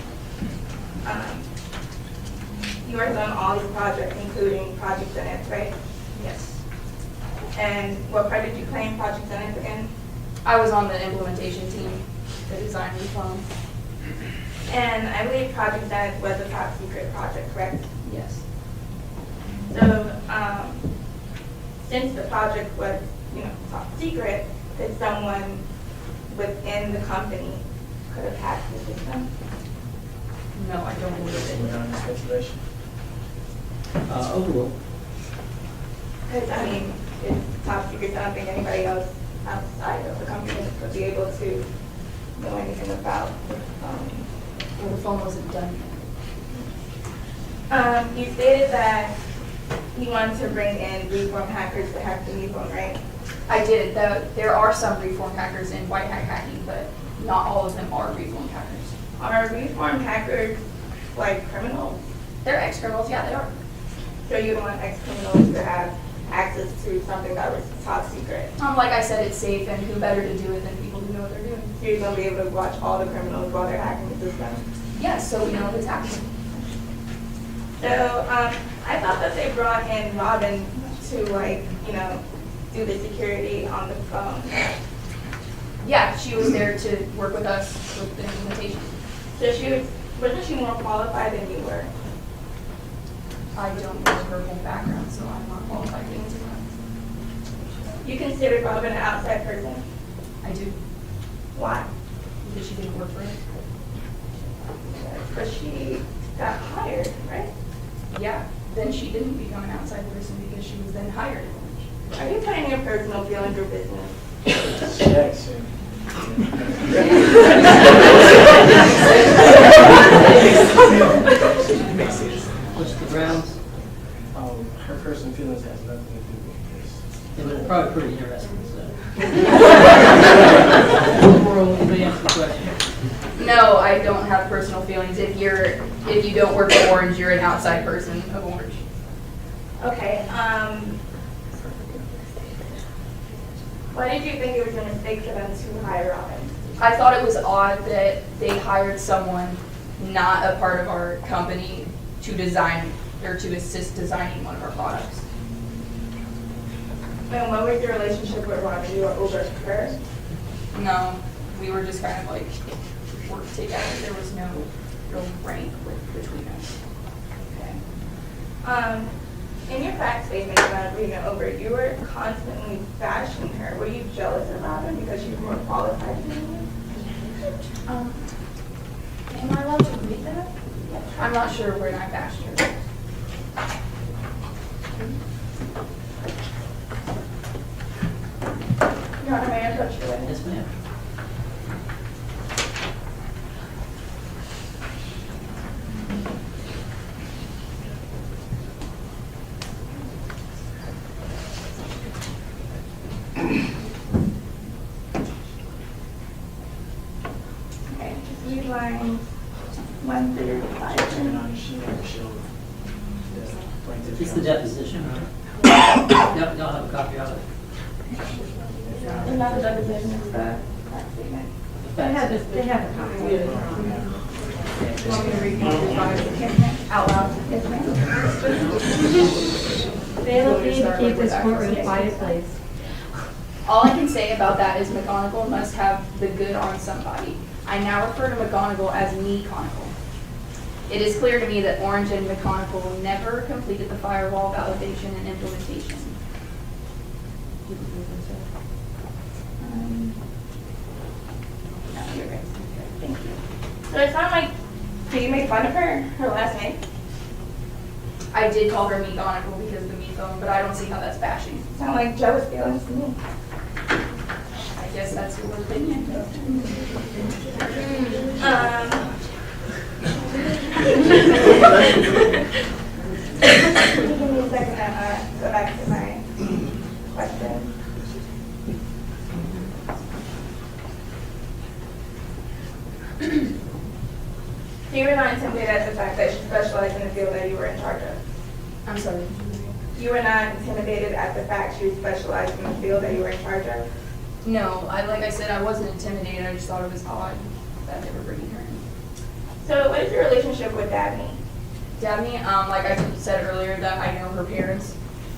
J: You worked on all these projects, including Project Zenith, right?
I: Yes.
J: And what part did you claim Project Zenith again?
I: I was on the implementation team, the design phone.
J: And I believe Project Zenith was a top secret project, correct?
I: Yes.
J: So, since the project was, top secret, could someone within the company could have hacked the system?
I: No, I don't believe it.
D: Without any speculation.
B: Overruled.
J: Because, it's top secret, so I don't think anybody else outside of the company would be able to know anything about the phone.
I: Well, the phone wasn't done yet.
J: You stated that you wanted to bring in reform hackers to hack the new phone, right?
I: I did. There are some reform hackers in white hat hacking, but not all of them are reform hackers.
J: Are reform hackers like criminals?
I: They're ex-criminals, yeah, they are.
J: So you don't want ex-criminals to have access to something that was top secret?
I: Like I said, it's safe, and who better to do it than people who know what they're doing?
J: So you're going to be able to watch all the criminals while they're hacking the system?
I: Yes, so we know what's happening.
J: So I thought that they brought in Robin to do the security on the phone.
I: Yeah, she was there to work with us with the implementation.
J: So wasn't she more qualified than you were?
I: I don't know her whole background, so I'm not qualified to answer that.
J: You consider Robin an outside person?
I: I do,
J: Why?
I: because she didn't work for it.
J: Because she got hired, right?
I: Yeah, then she didn't become an outside person because she was then hired.
J: Are you putting your personal feelings or business?
D: Yes. Makes sense.
B: What's the grounds?
D: Her personal feelings has nothing to do with this.
B: It was probably pretty interesting, so. Overall, anybody answer the question?
I: No, I don't have personal feelings. If you don't work for Orange, you're an outside person of Orange.
J: Okay, why did you think it was a mistake for them to hire Robin?
I: I thought it was odd that they hired someone not a part of our company to design or to assist designing one of our products.
J: And what was your relationship with Robin? You were over her?
I: No, we were just kind of like work together. There was no real rank between us.
J: Okay. In your fact statement about reading it over, you were constantly bashing her. Were you jealous of Robin because she was more qualified than you?
I: Am I allowed to read that? I'm not sure when I bashed her.
J: Your Honor, may I approach the witness?
B: Yes, ma'am.
J: Okay, read lines 1 through 5.
D: She never showed
B: It's the deposition, right? Yep, y'all have a copy of it.
J: And not the deposition, it's the fact statement.
E: They have a copy.
J: Want me to read these advice out loud? Yes, ma'am.
E: Bailiff, we need to keep this courtroom quiet, please.
I: All I can say about that is McGonagall must have the good on somebody. I now refer to McGonagall as me-Conical. It is clear to me that Orange and McGonagall never completed the firewall validation and implementation.
J: No, you're good. Thank you. So it sounds like Do you make fun of her last name?
I: I did call her McGonagall because of the me phone, but I don't see how that's bashing.
J: Sound like jealous feelings to me.
I: I guess that's your opinion.
J: Give me a second to go back to my question. So you were not intimidated at the fact that she specialized in the field that you were in charge of?
I: I'm sorry.
J: You were not intimidated at the fact she specialized in the field that you were in charge of?
I: No, like I said, I wasn't intimidated. I just thought it was odd that they were bringing her in.
J: So what is your relationship with Dabney?
I: Dabney, like I said earlier, that I know her parents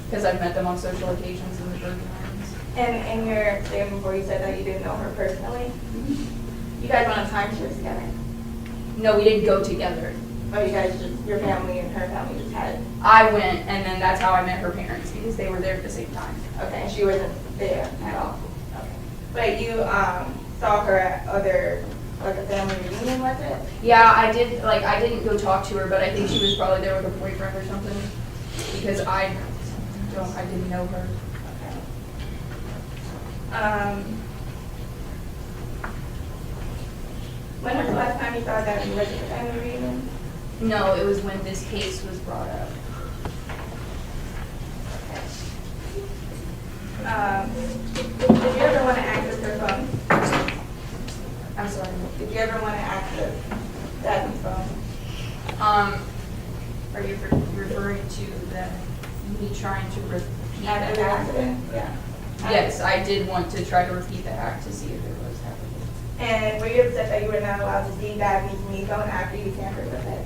I: because I've met them on social occasions in the Virgin Islands.
J: And in your statement before, you said that you didn't know her personally? You guys went on timeshare together?
I: No, we didn't go together.
J: Oh, you guys just, your family and her family just had,
I: I went, and then that's how I met her parents because they were there at the same time.
J: okay, and she wasn't there at all? Okay. But you saw her at other, like a family reunion, was it?
I: Yeah, I did. Like I didn't go talk to her, but I think she was probably there with a boyfriend or something because I didn't know her.
J: Okay. When was the last time you saw that you were at the family reunion?
I: No, it was when this case was brought up.
J: Did you ever want to access her phone?
I: I'm sorry.
J: Did you ever want to access Dabney's phone?
I: Are you referring to me trying to repeat
J: After
I: the
J: the
I: act?
J: accident? Yeah.
I: Yes, I did want to try to repeat the act to see if it was happening.
J: And were you upset that you were not allowed to see Dabney's knee phone after you tampered with it?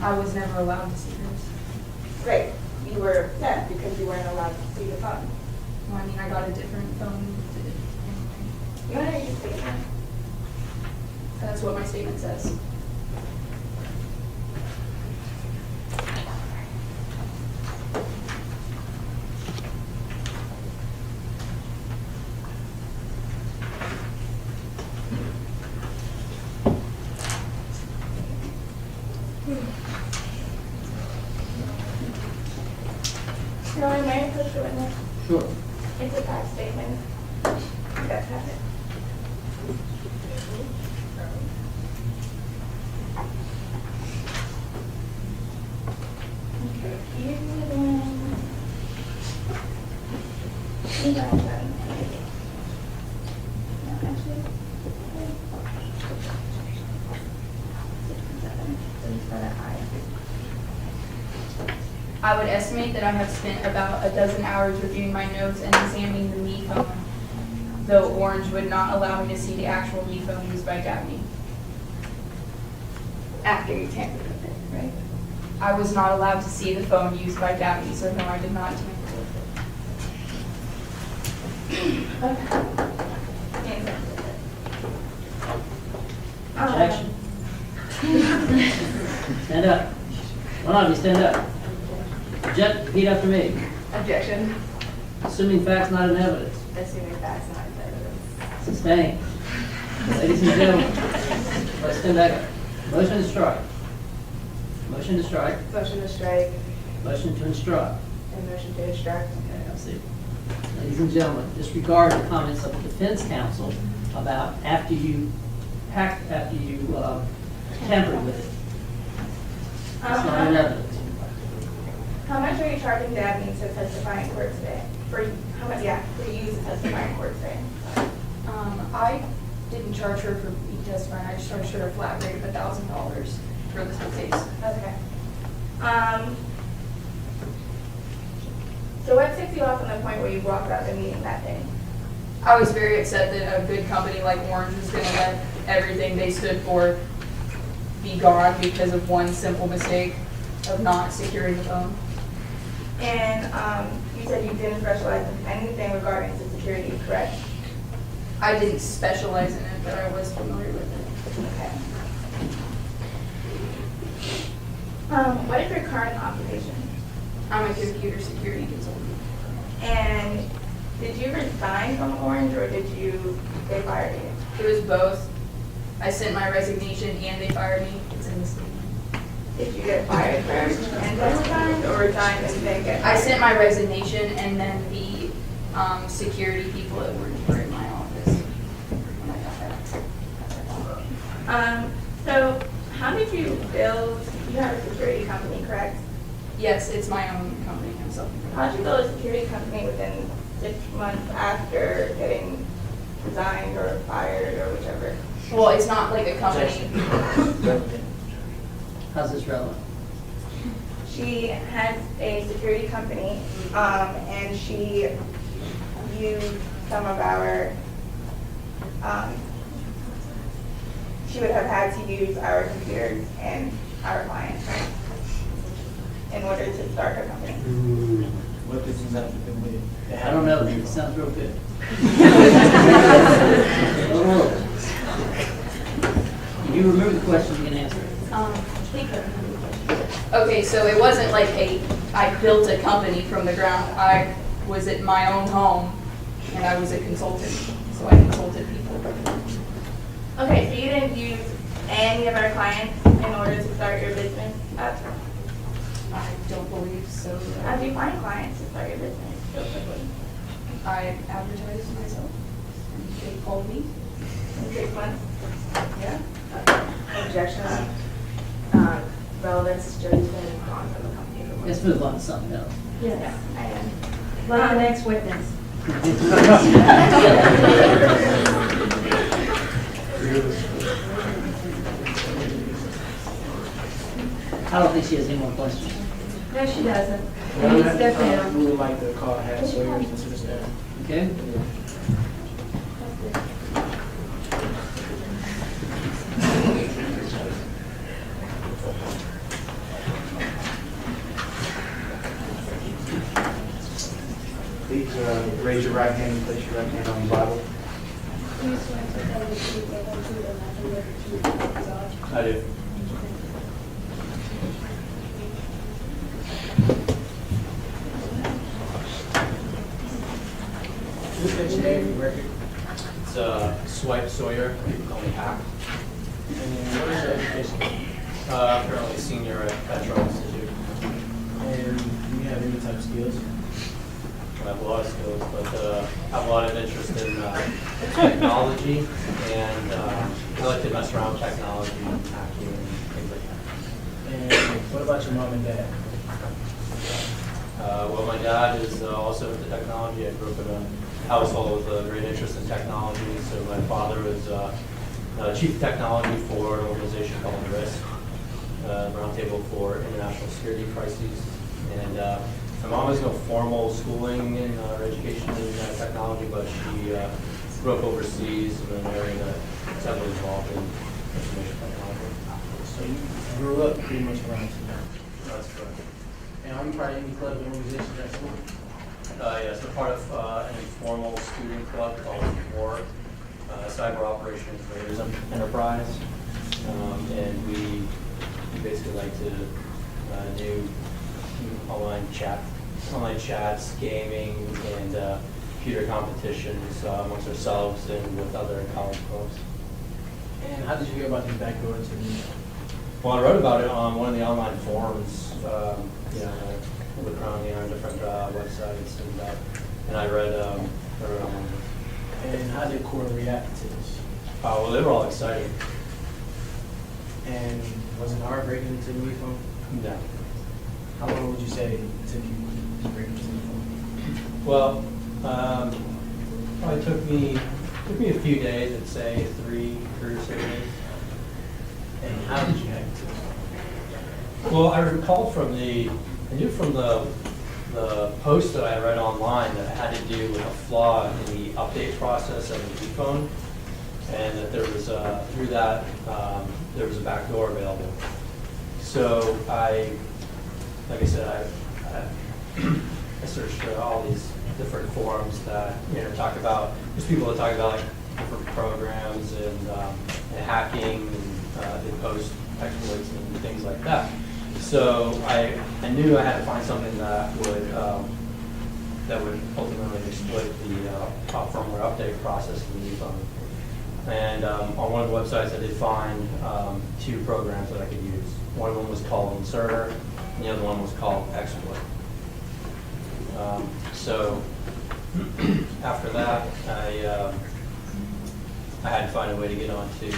I: I was never allowed to see hers.
J: Great. You were upset because you weren't allowed to see the phone.
I: Well, I mean, I got a different phone.
J: You want to read your statement?
I: That's what my statement says.
J: No, may I push you in there?
B: Sure.
J: It's a fact statement. You guys have it. Okay, you guys have it. No, actually. 67. So you start at I.
I: I would estimate that I have spent about a dozen hours reviewing my notes and examining the me phone, though Orange would not allow me to see the actual me phone used by Dabney.
J: After you tampered with it, right?
I: I was not allowed to see the phone used by Dabney, so no, I did not tamper with it.
J: Okay.
B: Objection. Stand up. One of you stand up. Object, repeat after me.
J: Objection.
B: Assuming facts not in evidence.
J: Assuming facts not in evidence.
B: Sustained. Ladies and gentlemen, let's stand back. Motion to strike. Motion to strike.
J: Motion to strike
B: Motion to instruct.
J: and motion to instruct.
B: Okay, I see. Ladies and gentlemen, disregard the comments of the defense counsel about after you tampered with it. It's not in evidence.
J: How much are you charging Dabney to testify in court today? For you to testify in court today.
I: I didn't charge her for testifying. I just charged her a flat rate of $1,000 for this whole case.
J: Okay. So what tipped you off on the point where you walked out the meeting that day?
I: I was very upset that a good company like Orange was going to let everything they stood for be gone because of one simple mistake of not securing the phone.
J: And you said you didn't specialize in anything regarding to security, correct?
I: I didn't specialize in it, but I was familiar with it.
J: Okay. What is your current occupation?
I: I'm a computer security consultant.
J: And did you resign from Orange or did they fire you?
I: It was both. I sent my resignation and they fired me. It's in the statement.
J: Did you get fired first and then resigned, or resigned and then get
I: I
J: fired?
I: sent my resignation and then the security people that were in my office. When I got that.
J: So how did you build, you have a security company, correct?
I: Yes, it's my own company. I'm self.
J: How did you build a security company within 6 months after getting resigned or fired or whichever?
I: Well, it's not like a company.
B: How's this relevant?
J: She has a security company, and she used some of our, she would have had to use our computers and our clients, right? In order to start her company.
D: What does this have to do with?
B: I don't know, it sounds real good. If you remember the question, you can answer it.
I: Okay, so it wasn't like I built a company from the ground. I was at my own home and I was a consultant. So I consulted people.
J: Okay, so you didn't use any of our clients in order to start your business up?
I: I don't believe so.
J: How do you find clients to start your business so quickly?
I: I advertised myself. And they called me.
J: In 6 months?
I: Yeah.
K: Objection. Relevance, Jody's been gone from the company for
B: Let's move on to something else.
J: Yes, I am.
E: Like the next witness.
B: I don't think she has any more questions.
E: No, she doesn't. And you step down.
D: We would like to call Hat Sawyers into the stand.
B: Okay?
H: Please raise your right hand and place your right hand on the Bible.
A: I do.
D: Who's that your name for the record?
L: It's Swipe Sawyer, people call me Hack.
D: And what is your education?
L: Currently senior at Vecellio Institute.
D: And do you have any type of skills?
L: I have a lot of skills, but I have a lot of interest in technology, and I like to mess around with technology and hacking and things like that.
D: And what about your mom and dad?
L: Well, my dad is also into technology. I grew up in a household with a great interest in technology. So my father was chief of technology for an organization called RISC, Roundtable for International Security Crises. And my mom has no formal schooling in or education in technology, but she grew up overseas in an area that's heavily involved in information technology.
D: So you grew up pretty much around here.
L: That's correct.
D: And are you part of any club or organizations at school?
L: Yes, we're part of an informal student club called WAR, Cyber Operations Raiders Enterprise, and we basically like to do online chats, gaming, and computer competitions amongst ourselves and with other college clubs.
D: And how did you hear about this backdoor to me?
L: Well, I wrote about it on one of the online forums. Look around different websites, and I read.
D: And how did Core react to this?
L: Well, they were all excited.
D: And was it hard breaking into the new phone?
L: No.
D: How long would you say it took you to break into the phone?
L: Well, it took me a few days. I'd say 3 or 6 days.
D: And how did you hack into it?
L: Well, I recalled from the post that I read online that had to do with a flaw in the update process of the phone, and that there was through that there was a backdoor available. So I searched all these different forums that talk about just people that talk about like different programs and hacking and they post exploits and things like that. So I knew I had to find something that would ultimately exploit the firmware update process of the new phone. And on one of the websites, I did find 2 programs that I could use. One of them was called Inserter, and the other one was called Exploit. So after that, I had to find a way to get onto.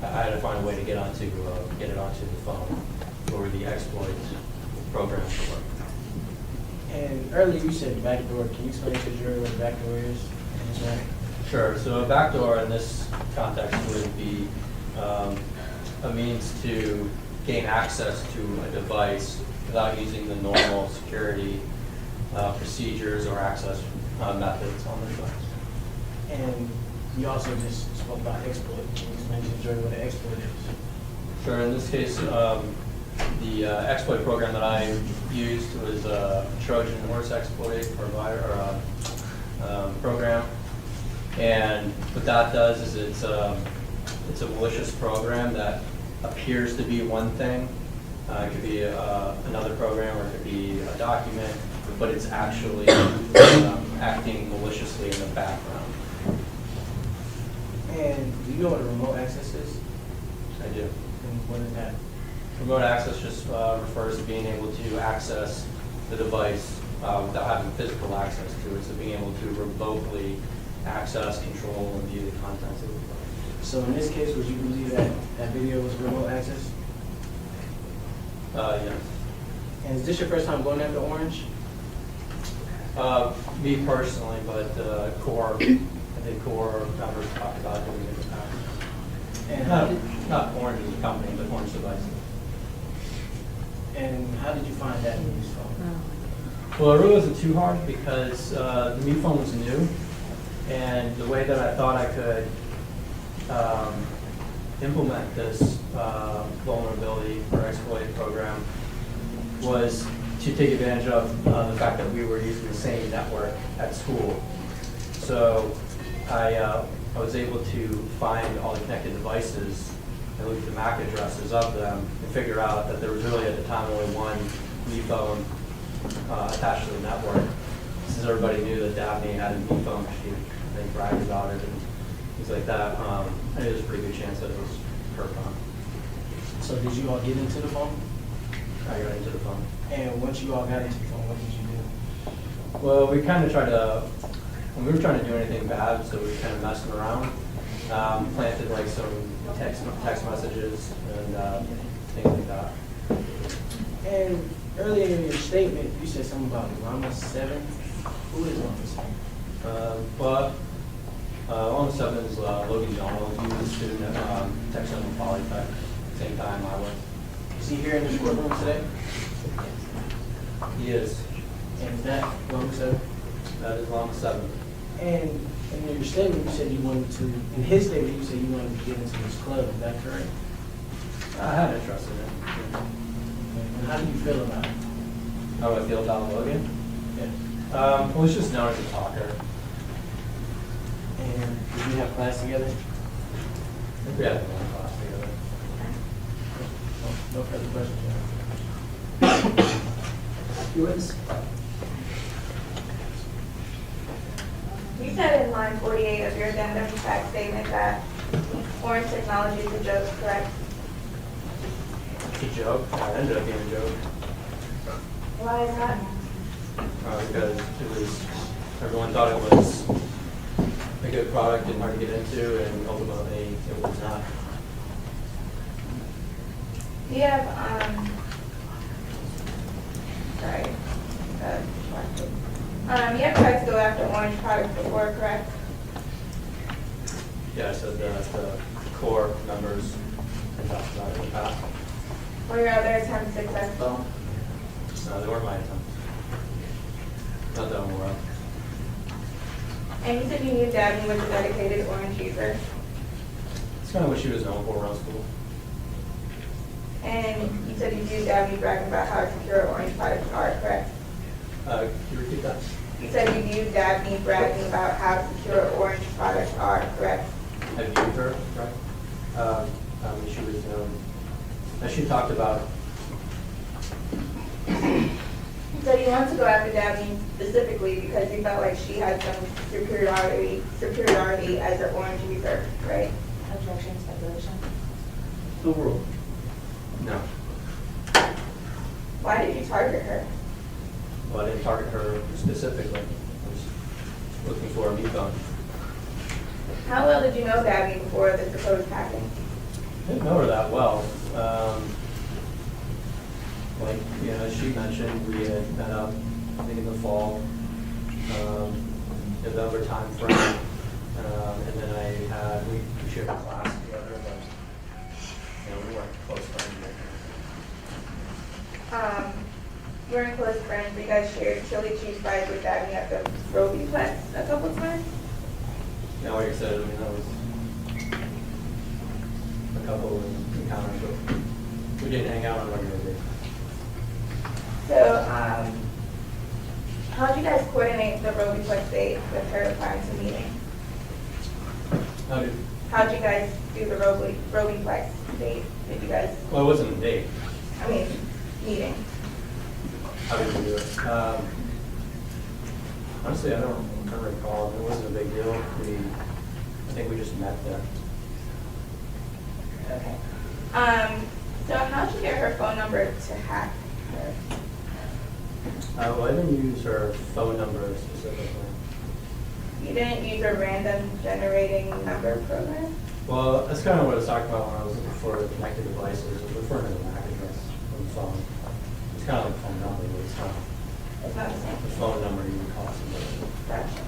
L: I had to find a way to get it onto the phone for the exploit program to work.
D: And earlier you said backdoor. Can you explain to the jury what a backdoor is?
L: Sure. So a backdoor in this context would be a means to gain access to a device without using the normal security procedures or access methods on the device.
D: And you also just spoke about exploit. Can you explain to the jury what an exploit is?
L: Sure. In this case, the exploit program that I used was a Trojan horse exploit provider or program. And what that does is it's a malicious program that appears to be one thing. It could be another program, or it could be a document, but it's actually acting maliciously in the background.
D: And do you know what a remote access is?
L: I do.
D: And what is that?
L: Remote access just refers to being able to access the device without having physical access to it, so being able to remotely access, control, and view the contents of the device.
D: So in this case, would you believe that that video was remote access?
L: Yes.
D: And is this your first time going after Orange?
L: Me personally, but I think core members talked about doing it in the past. And not Orange as a company, but Orange devices.
D: And how did you find that news phone?
L: Well, it really wasn't too hard because the new phone was new, and the way that I thought I could implement this vulnerability or exploit program was to take advantage of the fact that we were using the same network at school. So I was able to find all the connected devices and look at the MAC addresses of them and figure out that there was really at the time only one Wii phone attached to the network. Since everybody knew that Daphne had a Wii phone, she I think bragged about it and things like that. I think there's a pretty good chance that it was her phone.
D: So did you all get into the phone?
L: I got into the phone.
D: And once you all got into the phone, what did you do?
L: Well, we kind of tried to, when we were trying to do anything bad, so we were kind of messing around. Planted like some text messages and things like that.
D: And earlier in your statement, you said something about Llama 7. Who is Llama 7?
L: Llama 7 is Logan Donald. He was a student at Texas Polytech. Same time I was.
D: Is he here in this courtroom today?
L: He is.
D: And is that Llama 7?
L: That is Llama 7.
D: And in your statement, you said you wanted to, in his statement, you said you wanted to get into this club. Is that correct?
L: I had interest in it.
D: And how do you feel about it?
L: How do I feel about Logan?
D: Yeah.
L: Well, he's just known as a talker.
D: And did you have class together?
L: I think we had one class together.
D: No further questions.
B: You witness?
J: You said in line 48 of your addendum fact statement that Orange Technology is a joke, correct?
L: It's a joke. It ended up being a joke.
J: Why is that?
L: Because it was, everyone thought it was a good product and hard to get into, and ultimately it was not.
J: You have, you have tried to go after Orange products before, correct?
L: Yeah, I said that the core members had talked about it in the past.
J: Were your other attempts successful?
L: No, they weren't my attempts. Not that I'm aware of.
J: And you said you knew Dabney was a dedicated Orange user.
L: It's kind of what she was known for around school.
J: And you said you knew Dabney bragging about how secure Orange products are, correct?
L: Can you repeat that?
J: You said you viewed Dabney bragging about how secure Orange products are, correct?
L: I viewed her, right? She was known, as she talked about.
J: So So you want to go after Dabney specifically because you felt like she had some superiority as an orange user, right?
K: Objection, speculation.
L: Overall. No.
J: Why did you target her?
L: Well, I didn't target her specifically. I was looking for a meat phone.
J: How well did you know Dabney before the supposed hacking?
L: I didn't know her that well. Like, you know, as she mentioned, we had met up, I think in the fall, November time frame. And then we shared a class together, but, you know, we weren't close friends yet.
J: You weren't close friends, but you guys shared chili cheese fries with Dabney at the Robiplex a couple times?
L: Yeah, like I said, I mean, that was a couple of encounters, but we didn't hang out on a regular basis.
J: So, how did you guys coordinate the Robiplex date with her applying to meeting?
L: How did,
J: How did you guys do the Robiplex date? Did you guys,
L: well, it wasn't a date.
J: I mean, meeting?
L: How did we do it? Honestly, I don't recall. It wasn't a big deal. I think we just met there.
J: Okay. So how did you get her phone number to hack her?
L: Well, I didn't use her phone number specifically.
J: You didn't use a random generating number program?
L: Well, that's kind of what I was talking about when I was looking for connected devices. I was referring to the MAC address on the phone. It's kind of like a phone number, but it's not
J: It's not the same.
L: the phone number you would call somebody.
J: Gotcha.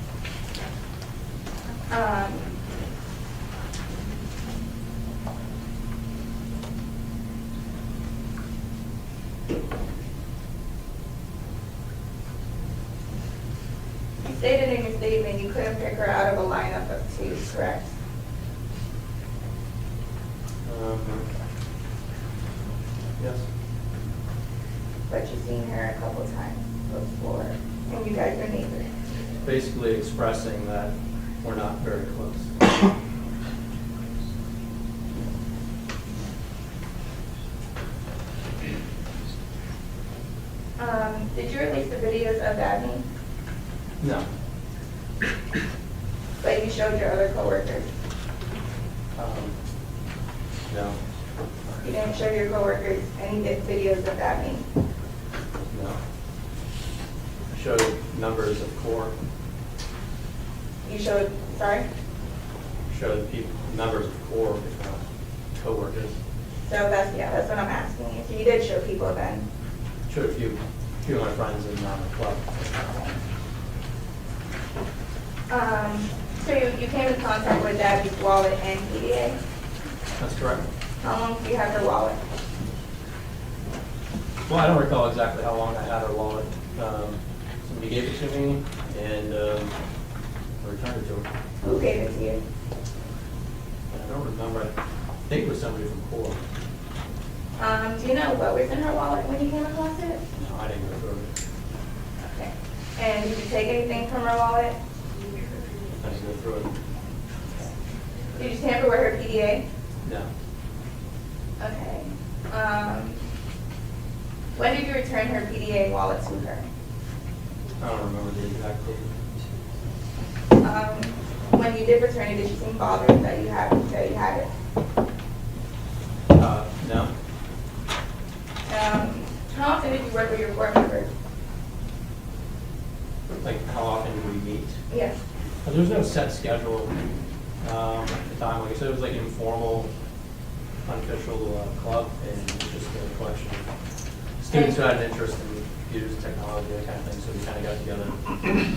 J: You stated in your statement you couldn't pick her out of a lineup of two, correct?
L: Yes.
J: But you've seen her a couple times before, and you guys are neighbors.
L: Basically expressing that we're not very close.
J: Did you release the videos of Dabney?
L: No.
J: But you showed your other coworkers?
L: No.
J: You didn't show your coworkers any videos of Dabney?
L: No. I showed numbers of core.
J: You showed, sorry?
L: Showed numbers of core coworkers.
J: So that's what I'm asking you. So you did show people then?
L: Showed a few of my friends in the club.
J: So you came in contact with Dabney's wallet and PDA?
L: That's correct.
J: How long do you have her wallet?
L: Well, I don't recall exactly how long I had her wallet. Somebody gave it to me, and I returned it to her.
J: Who gave it to you?
L: I don't remember. I think it was somebody from Core.
J: Do you know what was in her wallet when you came across it?
L: No, I didn't go through it.
J: Okay. And did you take anything from her wallet?
L: I didn't go through it.
J: Did you tamper with her PDA?
L: No.
J: Okay. When did you return her PDA wallet to her?
L: I don't remember the exact date.
J: When you did return it, did she seem bothered that you had it?
L: No.
J: How often did you work with your board members?
L: Like, how often do we meet?
J: Yes.
L: There was no set schedule at the time. Like I said, it was like informal, unofficial club, and it was just a collection of students who had an interest in computers and technology, that kind of thing. So we kind of got together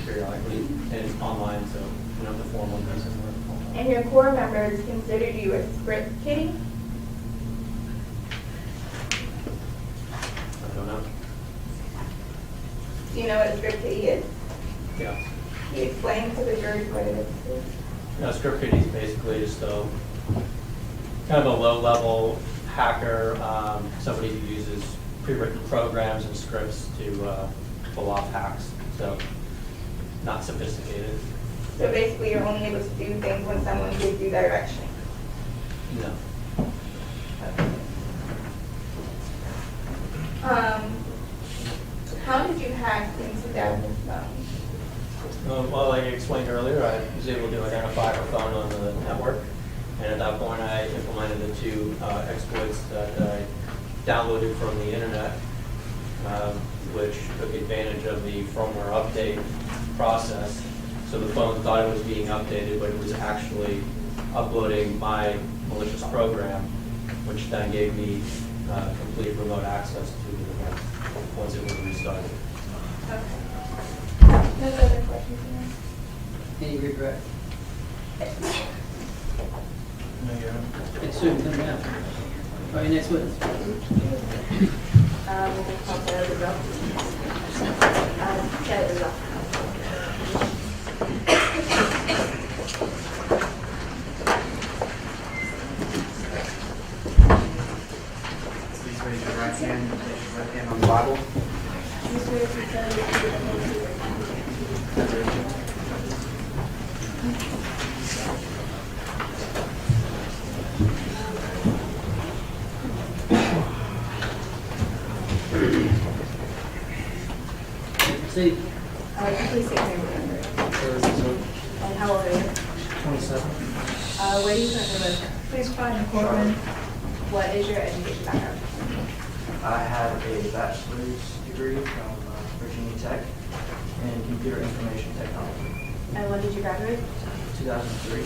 L: periodically, and it's online, so we don't have to formal business work.
J: And your core members considered you a script kiddie?
L: I don't know.
J: Do you know what a script kiddie is?
L: Yeah.
J: Can you explain to the jury what it is?
L: Script kiddie is basically just a kind of a low-level hacker, somebody who uses pre-written programs and scripts to pull off hacks. So, not sophisticated.
J: So basically, you're only able to do things when someone gives you direction.
L: No.
J: How did you hack into that phone?
L: Well, like I explained earlier, I was able to identify a phone on the network, and at that point I implemented the two exploits that I downloaded from the internet, which took advantage of the firmware update process. So the phone thought it was being updated, but it was actually uploading my malicious program, which then gave me complete remote access to the device once it was restarted.
J: Okay. No further questions?
B: Any regret?
L: No, Your Honor.
B: It's soon, come down. All right, next witness.
H: Please raise your right hand and place your left hand on the Bible.
B: Proceed.
K: Please state your name and number. And how old are you?
H: 27.
K: Where do you currently live?
E: Please find the courtroom.
K: What is your education background?
H: I have a bachelor's degree from Virginia Tech in computer information technology.
K: And when did you graduate?
H: 2003.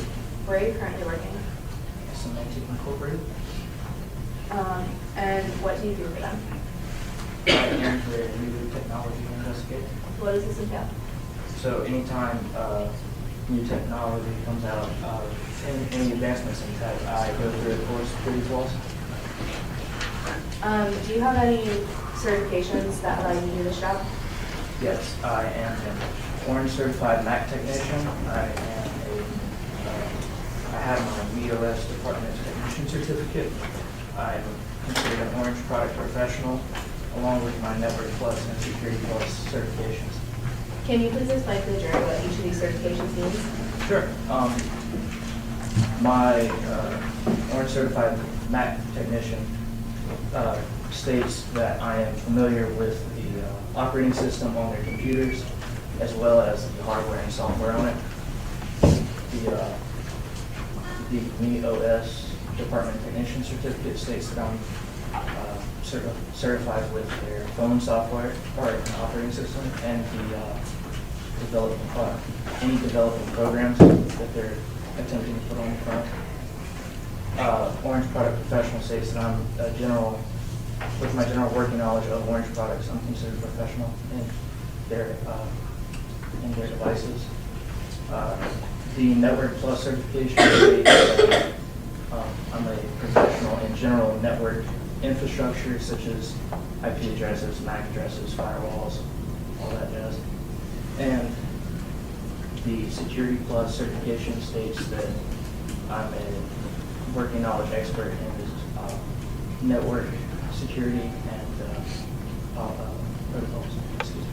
K: Where are you currently working?
H: Semantic Incorporated.
K: And what do you do for them?
H: I am the new technology investigator.
K: What does this entail?
H: So anytime new technology comes out, any advancements in tech, I go through a course security course.
K: Do you have any certifications that allow you to do this job?
H: Yes, I am an Orange Certified Mac Technician. I have my MEOS Department Technician Certificate. I'm considered an Orange Product Professional, along with my Network Plus and Security Plus certifications.
K: Can you please explain to the jury what each of these certifications means?
H: Sure. My Orange Certified Mac Technician states that I am familiar with the operating system on their computers, as well as the hardware and software on it. The MEOS Department Technician Certificate states that I'm certified with their phone software or operating system and the developing programs that they're attempting to put on the front. Orange Product Professional states that I'm with my general working knowledge of Orange products, I'm considered professional in their devices. The Network Plus certification states that I'm a professional in general network infrastructure such as IP addresses, MAC addresses, firewalls, all that jazz. And the Security Plus certification states that I'm a working knowledge expert in network security and protocols. Excuse me.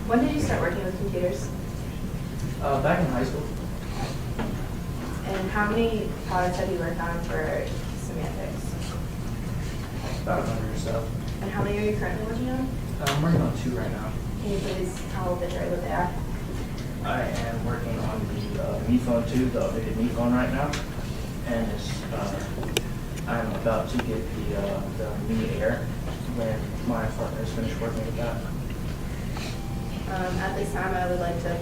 K: When did you start working with computers?
H: Back in high school.
K: And how many products have you worked on for semantics?
H: About 100 or so.
K: And how many are you currently working on?
H: I'm working on 2 right now.
K: Can you please tell the jury what they are?
H: I am working on the Mi Phone 2, the updated Mi Phone right now, and I'm about to get the Mi Air when my partner is finished working with that.
K: At this time, I would like to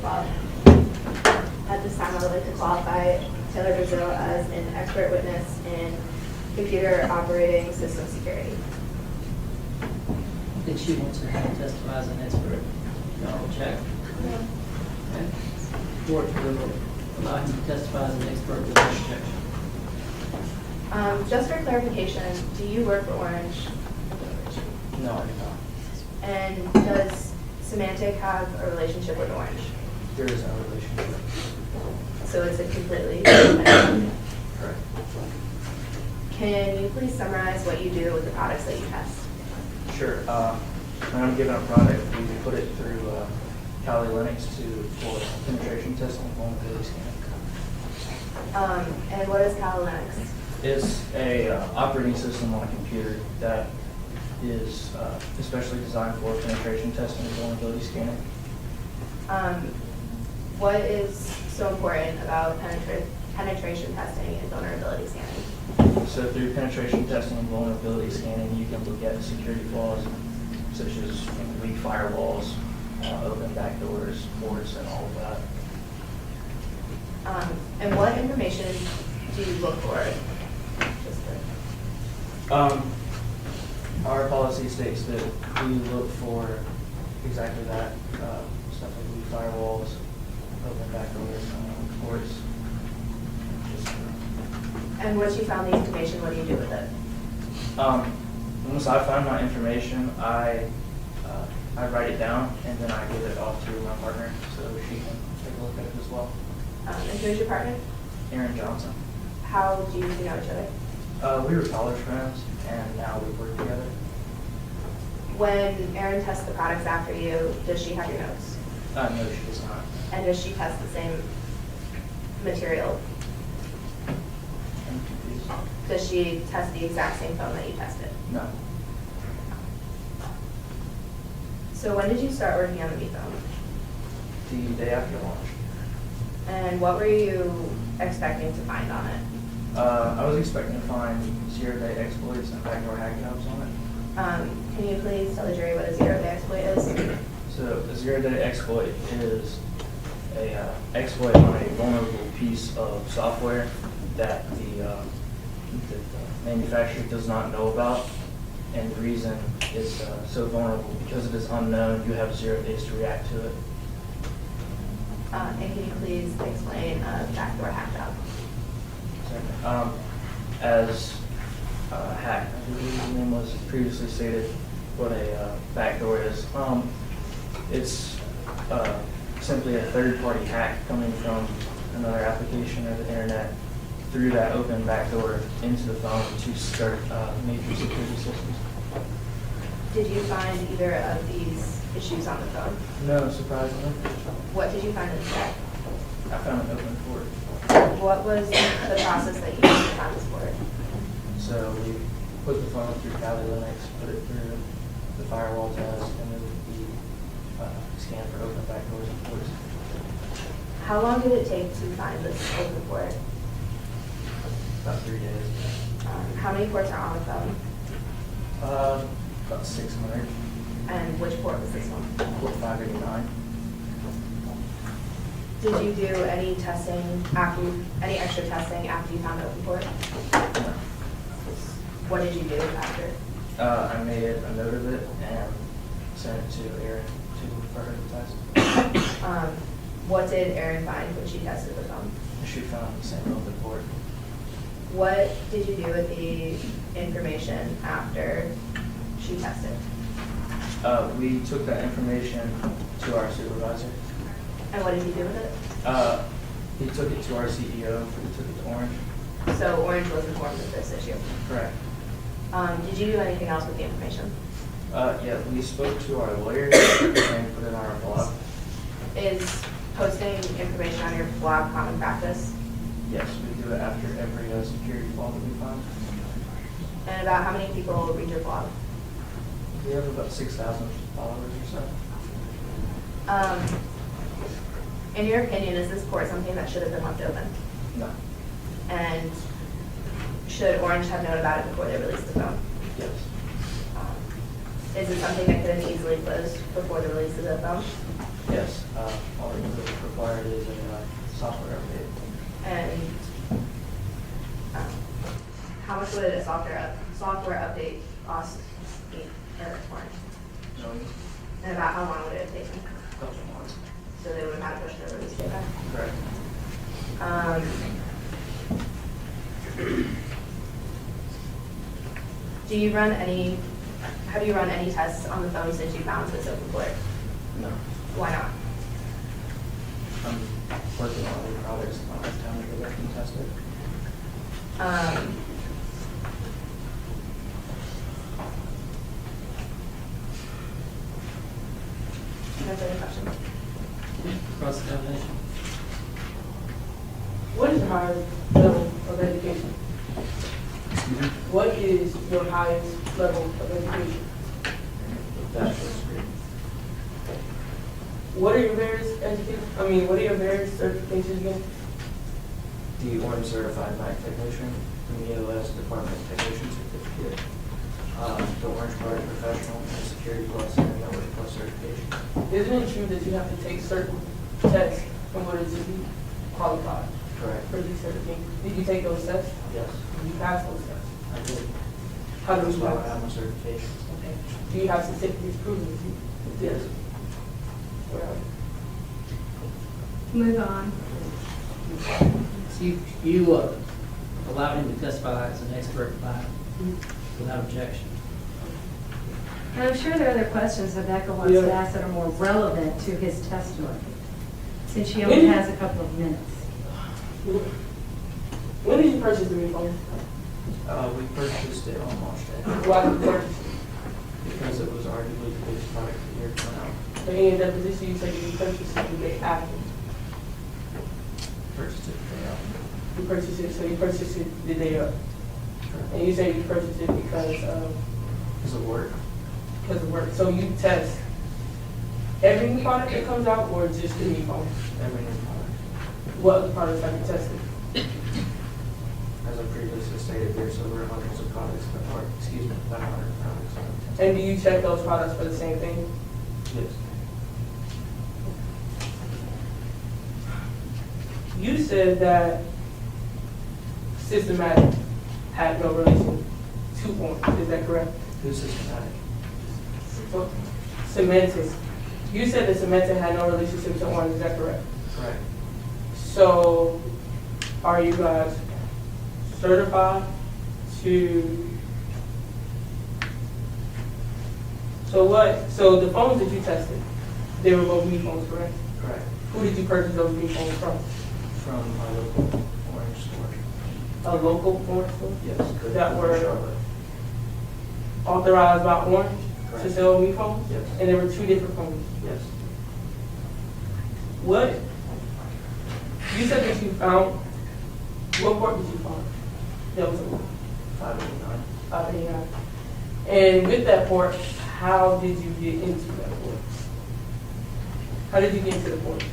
K: qualify Taylor Brazil as an expert witness in computer operating system security.
B: I think she wants to have testify as an expert. Y'all will check. Okay. Court will allow him to testify as an expert without objection.
K: Just for clarification, do you work for Orange?
H: No, I do not.
K: And does Symantec have a relationship with Orange?
H: There is no relationship.
K: So it's a completely different company.
H: Correct.
K: Can you please summarize what you do with the products that you test?
H: Sure. When I'm given a product, we put it through Kali Linux for penetration testing and vulnerability scanning.
K: And what is Cal Linux?
H: It's a operating system on a computer that is especially designed for penetration testing and vulnerability scanning.
K: What is so important about penetration testing and vulnerability scanning?
H: So through penetration testing and vulnerability scanning, you can look at security flaws such as weak firewalls, open backdoors, ports, and all of that.
K: And what information do you look for?
H: Our policy states that we look for exactly that, stuff like weak firewalls, open backdoors, ports.
K: And once you found the information, what do you do with it?
H: Once I find my information, I write it down and then I give it off to my partner so she can take a look at it as well.
K: And who's your partner?
H: Aaron Johnson.
K: How do you know each other?
H: We were college friends and now we work together.
K: When Erin tests the products after you, does she have your notes?
H: No, she does not.
K: And does she test the same material?
H: I'm confused.
K: Does she test the exact same phone that you tested?
H: No.
K: So when did you start working on the B phone?
H: The day after launch.
K: And what were you expecting to find on it?
H: I was expecting to find zero-day exploits and backdoor hack jobs on it.
K: Can you please tell the jury what a zero-day exploit is?
H: So a zero-day exploit is a exploit on a vulnerable piece of software that the manufacturer does not know about. And the reason it's so vulnerable, because it is unknown, you have 0 days to react to it.
K: And can you please explain a backdoor hack job?
H: As hack, I believe the name was previously stated, what a backdoor is. It's simply a third-party hack coming from another application or the internet through that open backdoor into the phone to start major security systems.
K: Did you find either of these issues on the phone?
H: No, surprisingly.
K: What did you find instead?
H: I found an open port.
K: What was the process that you used to find this port?
H: So we put the phone through Kali Linux, put it through the firewall test, and then we scan for open backdoors and ports.
K: How long did it take to find this open port?
H: About 3 days.
K: How many ports are on the phone?
H: About 600.
K: And which port was this one?
H: Port 589.
K: Did you do any testing any extra testing after you found the open port?
H: No.
K: What did you do after?
H: I made a note of it and sent it to Erin for her to test.
K: What did Erin find when she tested the phone?
H: She found the same open port.
K: What did you do with the information after she tested?
H: We took that information to our supervisor.
K: And what did he do with it?
H: He took it to our CEO. He took it to Orange.
K: So Orange was informed of this issue.
H: Correct.
K: Did you do anything else with the information?
H: Yeah, we spoke to our lawyer and put it on our blog.
K: Is posting information on your blog common practice?
H: Yes, we do it after every security flaw that we find.
K: And about how many people read your blog?
H: We have about 6,000 followers or so.
K: In your opinion, is this port something that should have been left open?
H: No.
K: And should Orange have known about it before they released the phone?
H: Yes.
K: Is it something that could have easily closed before the release of the phone?
H: Yes. All it really required is a software update.
K: And how much would a software update cost Orange? And about how long would it have taken?
H: A couple months.
K: So they would have had to push their release date back?
H: Correct.
K: Have you run any tests on the phone since you found this open port?
H: No.
K: Why not?
H: I'm working on new products. I don't have time to go back and test it.
K: No further questions?
B: Cross-examination.
F: What is your highest level of education?
H: Excuse me?
F: What is your highest level of education?
H: Bachelor's degree.
F: What are your various what are your various certifications again?
H: The Orange Certified Night Technician, the EOS Department Technician Certificate, the Orange Card Professional, and Security Plus, and Network Plus certification.
F: Isn't it true that you have to take certain tests in order to be qualified
H: Correct.
F: for these certifications? Did you take those tests?
H: Yes,
F: Did you pass those tests?
H: I did.
F: How do
H: That's
F: you
H: why I
F: pass?
H: have my certification.
F: Okay. Do you have certificates proving that you did?
H: Yes.
F: Well,
E: Move on.
B: So you allowed him to testify as an expert without objection.
E: And I'm sure there are other questions that Becca wants to ask that are more relevant to his testimony, since she only has a couple of minutes.
F: when did you purchase the new phone?
H: We purchased it on launch day
F: Why did you purchase it?
H: because it was arguably the biggest product of the year coming out.
F: In any deposition, you said you purchased it the day after.
H: Purchased it the day out.
F: You purchased it, so you purchased it the day of. And you say you purchased it because of
H: work.
F: Because of work. So you test every new product that comes out, or just the new phone?
H: Every new product.
F: What other products have you tested?
H: As I previously stated, there's over hundreds of products, about 100 products.
F: And do you check those products for the same thing?
H: Yes.
F: You said that Systematic had no relation to Orange. Is that correct?
H: Who's systematic?
F: So, Symantec. You said that Symantec had no relationship to Orange. Is that correct?
H: Correct.
F: So, are you guys certified to? So the phones that you tested, they were both new phones, correct?
H: Correct.
F: Who did you purchase those new phones from?
H: From my local Orange store.
F: A local Orange store?
H: Yes.
F: That were
H: Charlotte.
F: authorized by Orange to
H: Correct.
F: sell new phones?
H: Yes.
F: And there were two different phones.
H: Yes.
F: What? You said that you found, what port did you find? That was open.
H: 589.
F: 589. And with that port, how did you get into that port? How did you get into the port?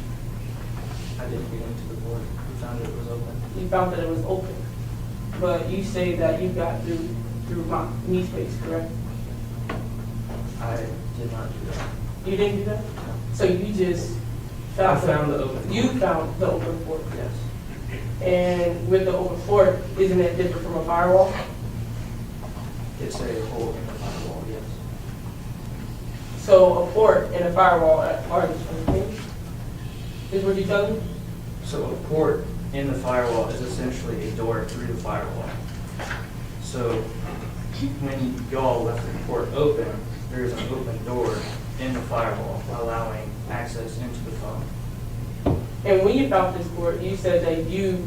H: I didn't get into the board. We found it was open.
F: You found that it was open, but you say that you got through my knee space, correct?
H: I did not do that.
F: You didn't do that?
H: No.
F: So you just
H: I found the open
F: You
H: port.
F: found the open port.
H: Yes.
F: And with the open port, isn't it different from a firewall?
H: It's a hole in the firewall, yes.
F: So a port and a firewall are the same thing? Is what you're telling me?
H: So a port in the firewall is essentially a door through the firewall. So when y'all left the port open, there's an open door in the firewall allowing access into the phone.
F: And when you found this port, you said that you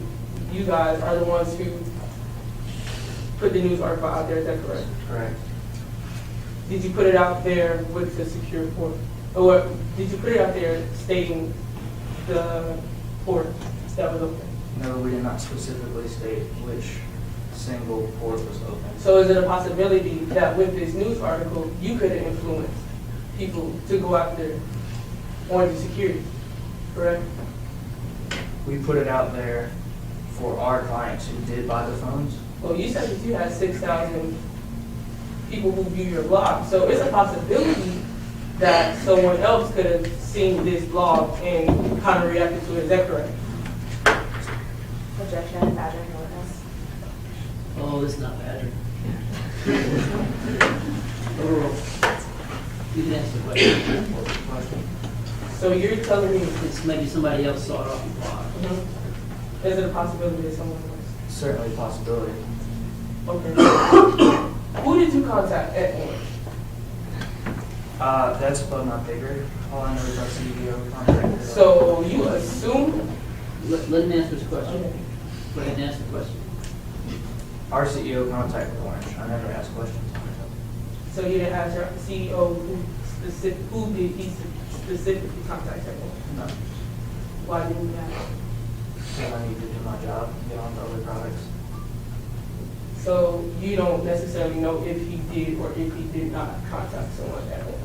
F: guys are the ones who put the news article out there, is that correct?
H: Correct.
F: Did you put it out there with the secure port? Or did you put it out there stating the port that was open?
H: No, we did not specifically state which single port was open.
F: So is it a possibility that with this news article, you could have influenced people to go after Orange security, correct?
H: We put it out there for our clients who did buy the phones.
F: Well, you said that you had 6,000 people who view your blog. So it's a possibility that someone else could have seen this blog and kind of reacted to it. Is that correct?
K: Objection, Badger, no witness.
B: Oh, this is not badger. Overruled. You can answer the question.
F: So you're telling me,
B: It's maybe somebody else saw it off your blog.
F: is it a possibility that someone else?
H: Certainly a possibility.
F: Okay. Who did you contact at Orange?
H: That's above my pay grade. All I know is our CEO contacted us.
F: So you assume?
B: Let him answer his question. Let him answer the question.
H: Our CEO contacted Orange. I never asked questions.
F: So you didn't ask your CEO who did he specifically contact at Orange?
H: No.
F: Why didn't you ask?
H: Because I need to do my job, get on to other products.
F: So you don't necessarily know if he did or if he did not contact someone at Orange.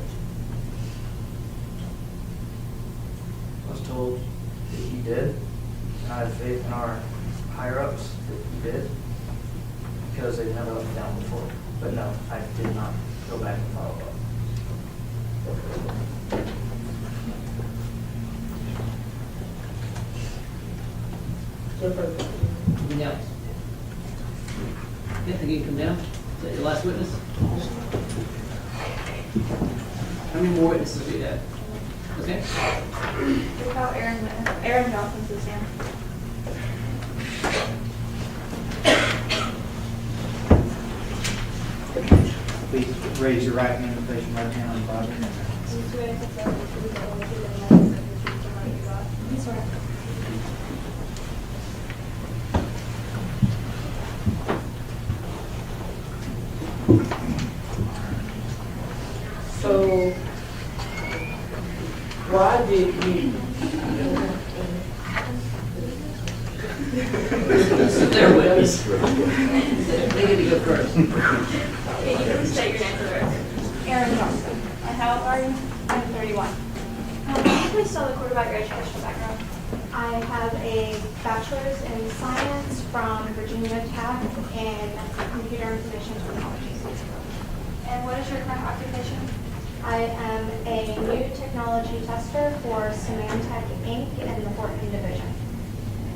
H: I was told that he did, and I have faith in our higher-ups that he did, because they've never let me down before. But no, I did not go back and follow up.
B: Anything else? Okay, think you can come down. Is that your last witness? How many more witnesses do you have? Okay?
G: We call Aaron Johnson to stand.
M: Please raise your right hand and place your right hand on the Bible.
F: So why did you?
B: Their witness. They get to go first.
G: Can you please state your name for the record? Aaron Johnson. And how old are you? I'm 31. Can you please tell the court about your educational background? I have a bachelor's in science from Virginia Tech in computer information technology. And what is your current occupation? I am a new technology tester for Symantec Inc. in the Horton Division.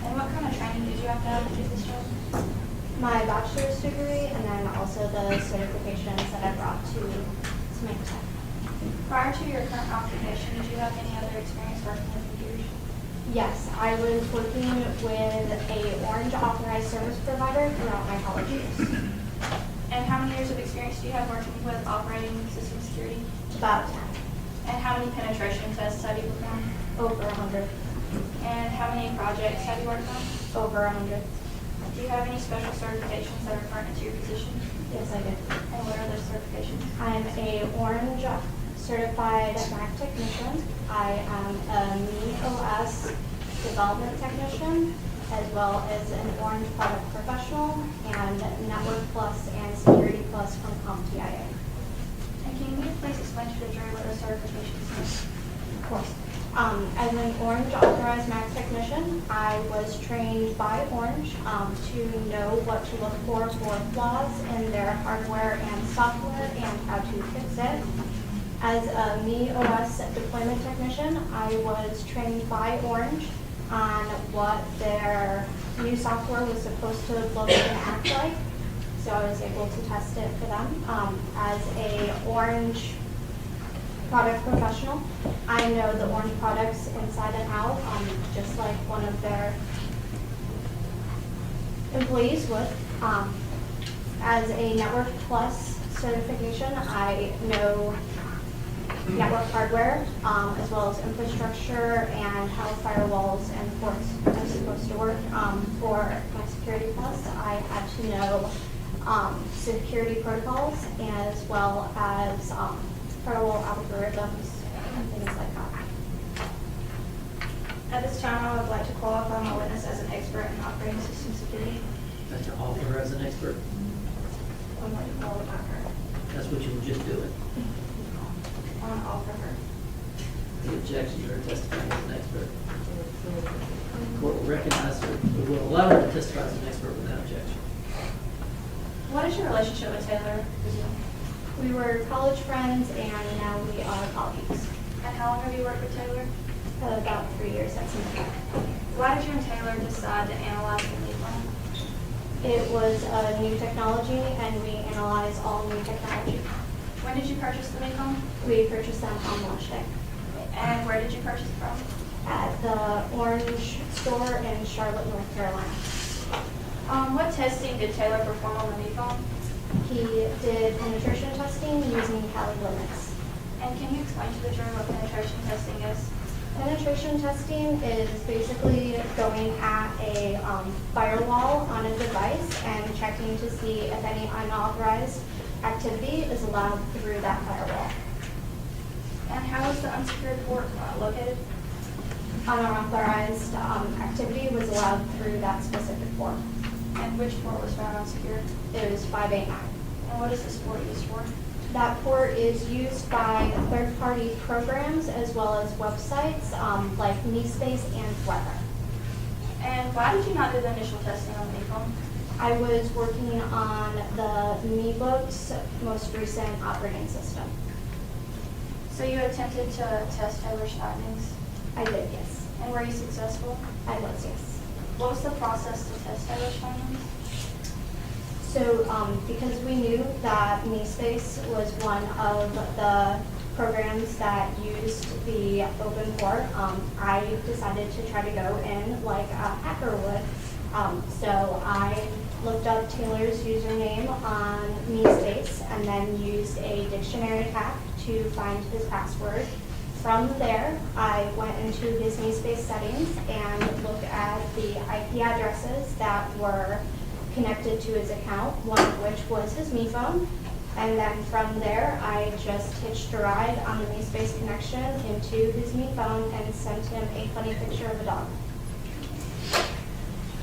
G: And what kind of training did you have to have to do this job? My bachelor's degree and then also the certifications that I brought to Symantec. Prior to your current occupation, did you have any other experience working with computers? Yes, I was working with a Orange authorized service provider throughout my college years. And how many years of experience do you have working with operating system security? About 10. And how many penetration tests have you performed? Over 100. And how many projects have you worked on? Over 100. Do you have any special certifications that are pertinent to your position? Yes, I do. And what are those certifications? I'm a Orange certified Mac technician. I am a MeOS development technician, as well as an Orange product professional and Network Plus and Security Plus from CompTIA. And can you please explain to the jury what those certifications mean? Of course. As an Orange authorized Mac technician, I was trained by Orange to know what to look for flaws in their hardware and software and how to fix it. As a MeOS deployment technician, I was trained by Orange on what their new software was supposed to look and act like. So I was able to test it for them. As a Orange product professional, I know the Orange products inside and out, just like one of their employees would. As a Network Plus certification, I know network hardware, as well as infrastructure and how firewalls and ports are supposed to work. For my Security Plus, I had to know security protocols as well as firewall algorithms and things like that. At this time, I would like to qualify my witness as an expert in operating system security.
B: That's to offer her as an expert.
G: I'm going to qualify her.
B: That's what you were just doing.
G: I want to offer her.
B: The objection to her testifying as an expert. The court will recognize her, we will allow her to testify as an expert without objection.
G: What is your relationship with Taylor? We were college friends and now we are colleagues. And how long have you worked with Taylor? About 3 years at Symantec. Why did you and Taylor decide to analyze the lead line? It was a new technology and we analyze all new technology. When did you purchase the Mecom? We purchased them on launch day. And where did you purchase it from? At the Orange store in Charlotte, North Carolina. What testing did Taylor perform on the Mecom? He did penetration testing using Kali Linux. And can you explain to the jury what penetration testing is? Penetration testing is basically going at a firewall on a device and checking to see if any unauthorized activity is allowed through that firewall. And how is the unsecured port located? Unauthorized activity was allowed through that specific port. And which port was found unsecure?
C: It was 589.
G: And what is this port used for?
C: That port is used by third-party programs as well as websites like MeSpace and Weather.
G: And why did you not do the initial testing on the phone?
C: I was working on the MeBook's most recent operating system.
G: So you attempted to test Taylor's findings?
C: I did, yes.
G: And were you successful?
C: I was, yes.
G: What was the process to test Taylor's findings?
C: So because we knew that MeSpace was one of the programs that used the open port, I decided to try to go in like a hacker would. So I looked up Taylor's username on MeSpace and then used a dictionary attack to find his password. From there, I went into his MeSpace settings and looked at the IP addresses that were connected to his account, one of which was his Me phone. And then from there, I just hitched a ride on the MeSpace connection into his Me phone and sent him a funny picture of a dog.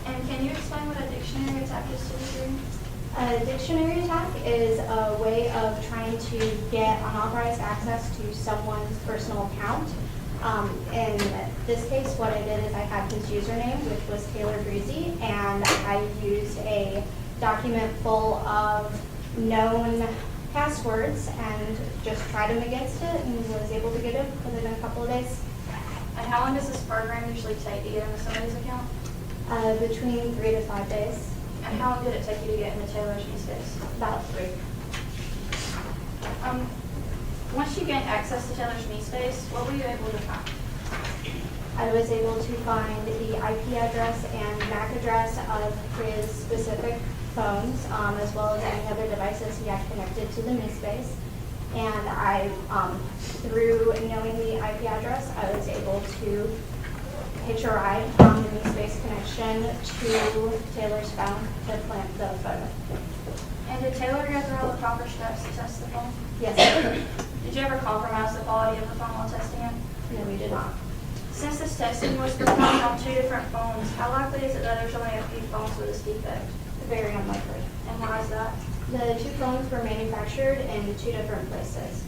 G: And can you explain what a dictionary attack is to the jury?
C: A dictionary attack is a way of trying to get unauthorized access to someone's personal account. In this case, what I did is I had his username, which was Taylor Breezy, and I used a document full of known passwords and just tried him against it and was able to get him within a couple of days.
G: And how long does this program usually take to get into somebody's account?
C: Between 3 to 5 days.
G: And how long did it take you to get into Taylor's MeSpace?
C: About 3.
G: Once you gained access to Taylor's MeSpace, what were you able to find?
C: I was able to find the IP address and MAC address of his specific phones, as well as any other devices he had connected to the MeSpace. And I, through knowing the IP address, I was able to hitch a ride from the MeSpace connection to Taylor's phone to plant the photo.
G: And did Taylor go through all the proper steps to test the phone?
C: Yes, I did.
G: Did you ever compromise the quality of the phone while testing it?
C: No, we did not.
G: Since this testing was performed on 2 different phones, how likely is it that there's only a few phones with this defect?
C: Very unlikely.
G: And why is that?
C: The 2 phones were manufactured in 2 different places.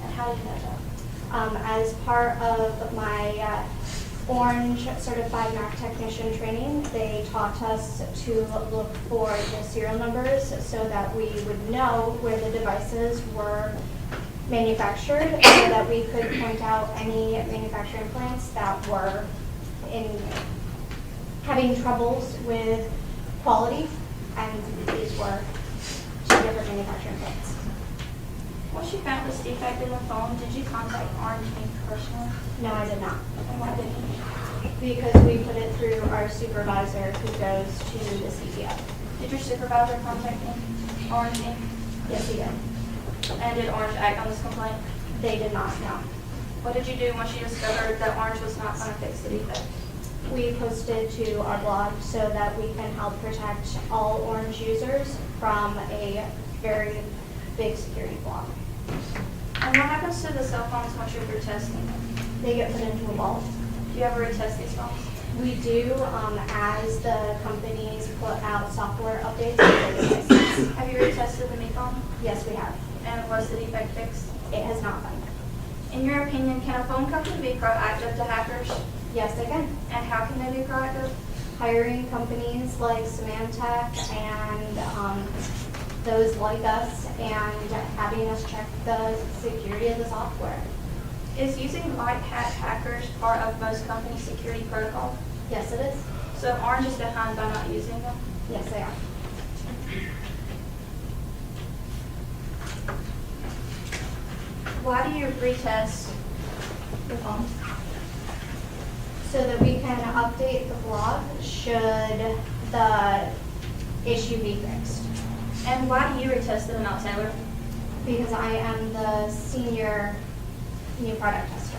G: And how did you know that?
C: As part of my Orange Certified Mac Technician training, they taught us to look for the serial numbers so that we would know where the devices were manufactured so that we could point out any manufacturing plants that were having troubles with quality, and these were 2 different manufacturing plants.
G: Once you found this defect in the phone, did you contact Orange Inc. personally?
C: No, I did not.
G: And why didn't you?
C: Because we put it through our supervisor who goes to the CTO.
G: Did your supervisor contact Orange Inc.?
C: Yes, he did.
G: And did Orange act on this complaint?
C: They did not, no.
G: What did you do once you discovered that Orange was not going to fix the defect?
C: We posted to our blog so that we can help protect all Orange users from a very big security flaw.
G: And what happens to the cell phones once you're through testing them?
C: They get put into a vault.
G: Do you ever retest these phones?
C: We do, as the companies put out software updates. Devices.
G: Have you retested the Me phone?
C: Yes, we have.
G: And was the defect fixed?
C: It has not been.
G: In your opinion, can a phone company be proactive to hackers?
C: Yes, they can.
G: And how can they be proactive?
C: Hiring companies like Symantec and those like us, and having us check the security of the software.
G: Is using white hat hackers part of most company security protocol?
C: Yes, it is.
G: So Orange is behind by not using them?
C: Yes, they are.
G: Why do you retest the phone?
C: So that we can update the blog should the issue be fixed.
G: And why do you retest them and not Taylor?
C: Because I am the senior new product tester.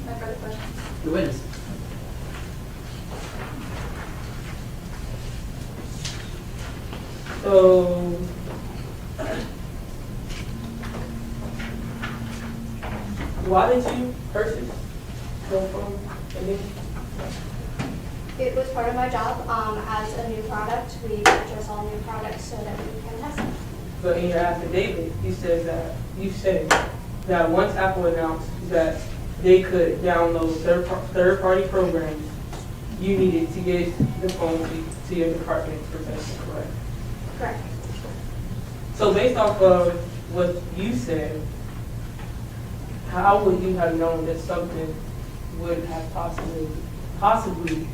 G: No further questions.
B: The witness.
F: So, why did you purchase the phone?
C: It was part of my job. As a new product, we purchase all new products so that we can test them.
F: But in your affidavit, you said that once Apple announced that they could download third-party programs, you needed to get the phone to your department for testing, correct?
C: Correct.
F: So based off of what you said, how would you have known that something would have possibly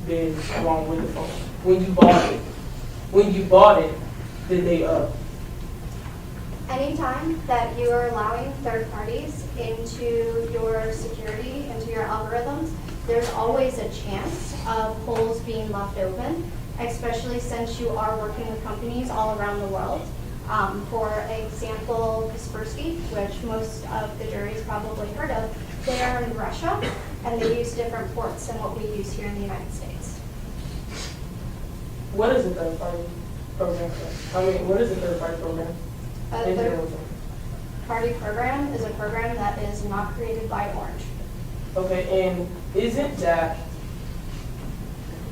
F: been wrong with the phone when you bought it? When you bought it the day of?
C: Anytime that you are allowing third parties into your security, into your algorithms, there's always a chance of holes being left open, especially since you are working with companies all around the world. For example, Kaspersky, which most of the jury's probably heard of, they are in Russia, and they use different ports than what we use here in the United States.
F: What is a third-party program? What is a third-party program?
C: A third-party program is a program that is not created by Orange.
F: Okay, and isn't that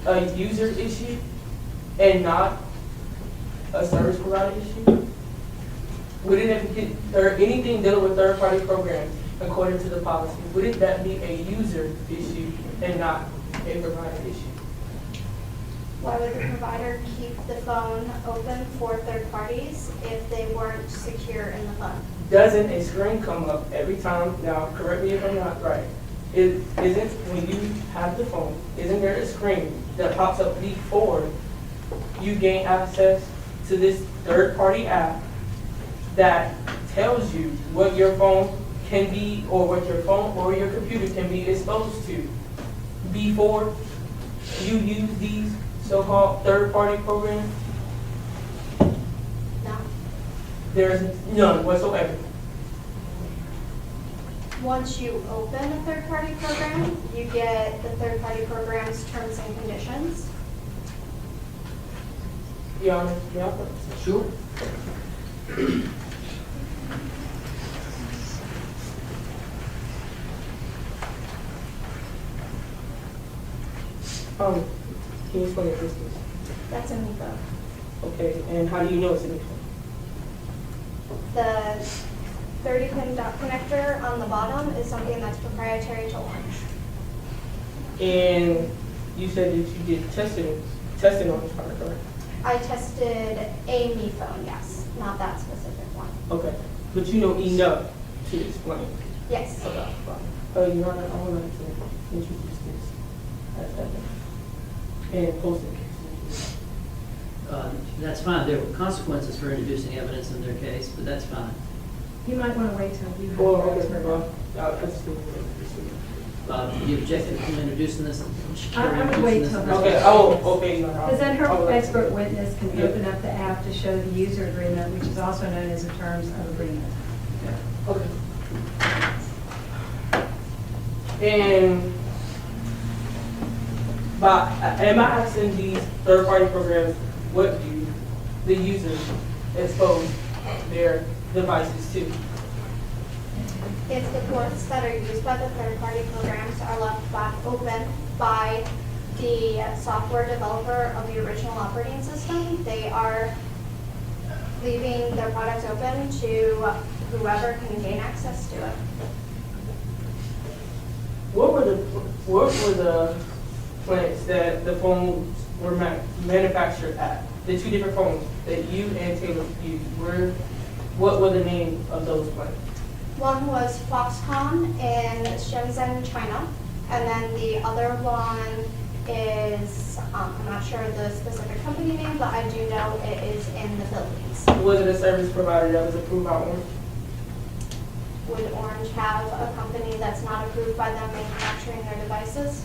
F: a user issue and not a service provider issue? Wouldn't it be, or anything dealing with third-party programs, according to the policy, wouldn't that be a user issue and not a provider issue?
C: Why would the provider keep the phone open for third parties if they weren't secure in the phone?
F: Doesn't a screen come up every time? Now, correct me if I'm not right. Isn't, when you have the phone, isn't there a screen that pops up before you gain access to this third-party app that tells you what your phone can be, or what your phone or your computer can be exposed to before you use these so-called third-party programs?
C: No.
F: There's none whatsoever.
C: Once you open a third-party program, you get the third-party program's terms and conditions.
F: Your Honor, yeah?
B: Sure.
F: Can you explain it, please?
C: That's a new phone.
F: Okay, and how do you know it's a new phone?
C: The 30-pin dot connector on the bottom is something that's proprietary to Orange.
F: And you said that you did testing on this product, correct?
C: I tested a Mi phone, yes, not that specific one.
F: Okay, but you know enough to explain.
C: Yes.
F: Okay, fine. Your Honor, I would like to introduce this as evidence and post it.
B: That's fine. There were consequences for introducing evidence in their case, but that's fine.
E: You might want to wait till you have
F: Well,
E: your
F: okay,
E: expert.
F: well, that's the
B: You objected to introducing this?
E: I would wait till her.
F: Okay, okay, Your Honor.
E: Because then
F: I would
E: her
F: like
E: expert
F: to-
E: witness can
F: Yeah.
E: open up the app to show the user agreement, which is also known as the terms of agreement.
F: Okay. And am I asking these third-party programs what do the users expose their devices to?
C: If the ports that are used by the third-party programs are left back open by the software developer of the original operating system, they are leaving their products open to whoever can gain access to it.
F: What were the plants that the phones were manufactured at? The two different phones that you and Taylor used, what were the name of those plants?
C: One was Foxconn in Shenzhen, China, and then the other one is, I'm not sure the specific company name, but I do know it is in the Philippines.
F: Was it a service provider that was approved by Orange?
C: Would Orange have a company that's not approved by them manufacturing their devices?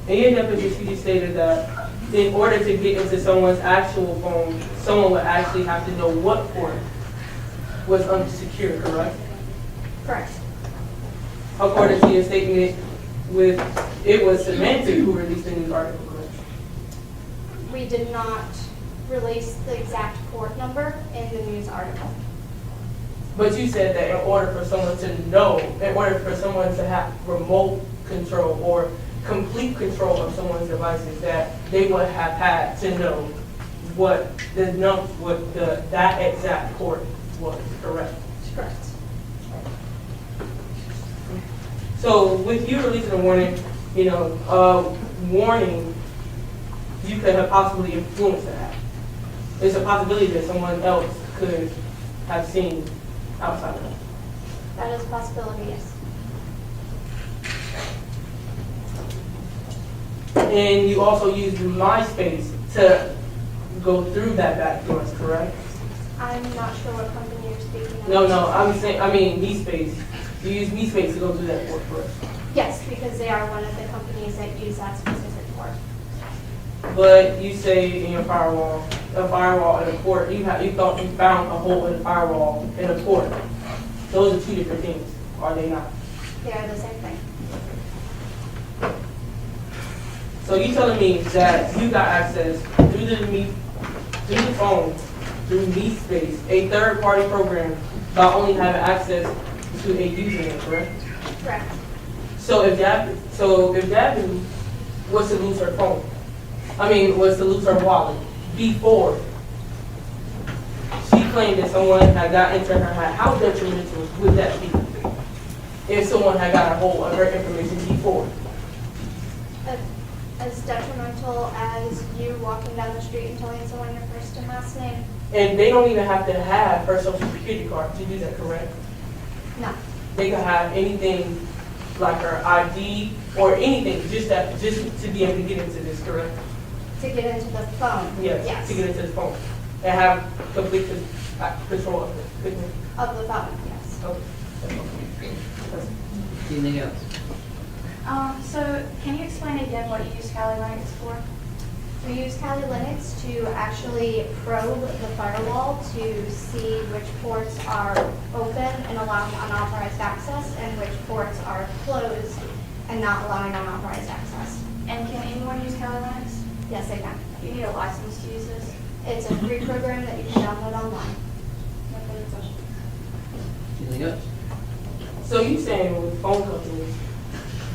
F: In your deposition, you stated that in order to get into someone's actual phone, someone would actually have to know what port was unsecure, correct?
C: Correct.
F: According to your statement, it was Semantic who released the news article, correct?
C: We did not release the exact port number in the news article.
F: But you said that in order for someone to know, in order for someone to have remote control or complete control of someone's devices, that they would have had to know what that exact port was, correct?
C: Correct.
F: So with you releasing a warning, warning, you could have possibly influenced that. There's a possibility that someone else could have seen outside of that.
C: That is a possibility, yes.
F: And you also used MySpace to go through that back doors, correct?
C: I'm not sure what company you're speaking of.
F: No, MeSpace. You use MeSpace to go through that port, correct?
C: Yes, because they are one of the companies that use that specific port.
F: But you say in your firewall, a firewall and a port, you thought you found a hole in the firewall and a port. Those are two different things, are they not?
C: They are the same thing.
F: So you telling me that you got access through the phone, through MeSpace, a third-party program, by only having access to a username, correct?
C: Correct.
F: So if Gabby was to lose her phone, was to lose her wallet before she claimed that someone had got into her house, how detrimental would that be if someone had got a hold of her information before?
C: As detrimental as you walking down the street and telling someone your first and last name?
F: And they don't even have to have her social security card to do that, correct?
C: No.
F: They could have anything like her ID or anything, just to be able to get into this, correct?
C: To get into the phone?
F: Yes. To get into the phone and have complete control of it. Couldn't it?
C: Of the phone, yes.
F: Okay.
B: Anything else?
C: So can you explain again what you use Kali Linux for? We use Kali Linux to actually probe the firewall to see which ports are open and allowing unauthorized access and which ports are closed and not allowing unauthorized access.
G: And can anyone use Kali Linux?
C: Yes, they can.
G: Do you need a license to use this?
C: It's a free program that you can download online.
G: No further questions.
B: Anything else?
F: So you saying with phone companies,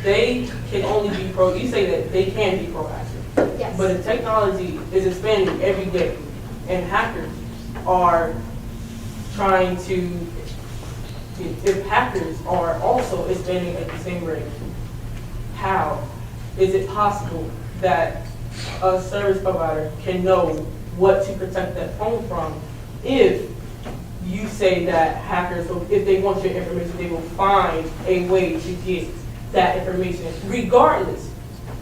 F: they can only be you say that they can be proactive.
C: Yes.
F: But the technology is expanding every day, and hackers are trying to, if hackers are also expanding at the same rate, how is it possible that a service provider can know what to protect that phone from if you say that hackers, if they want your information, they will find a way to get that information, regardless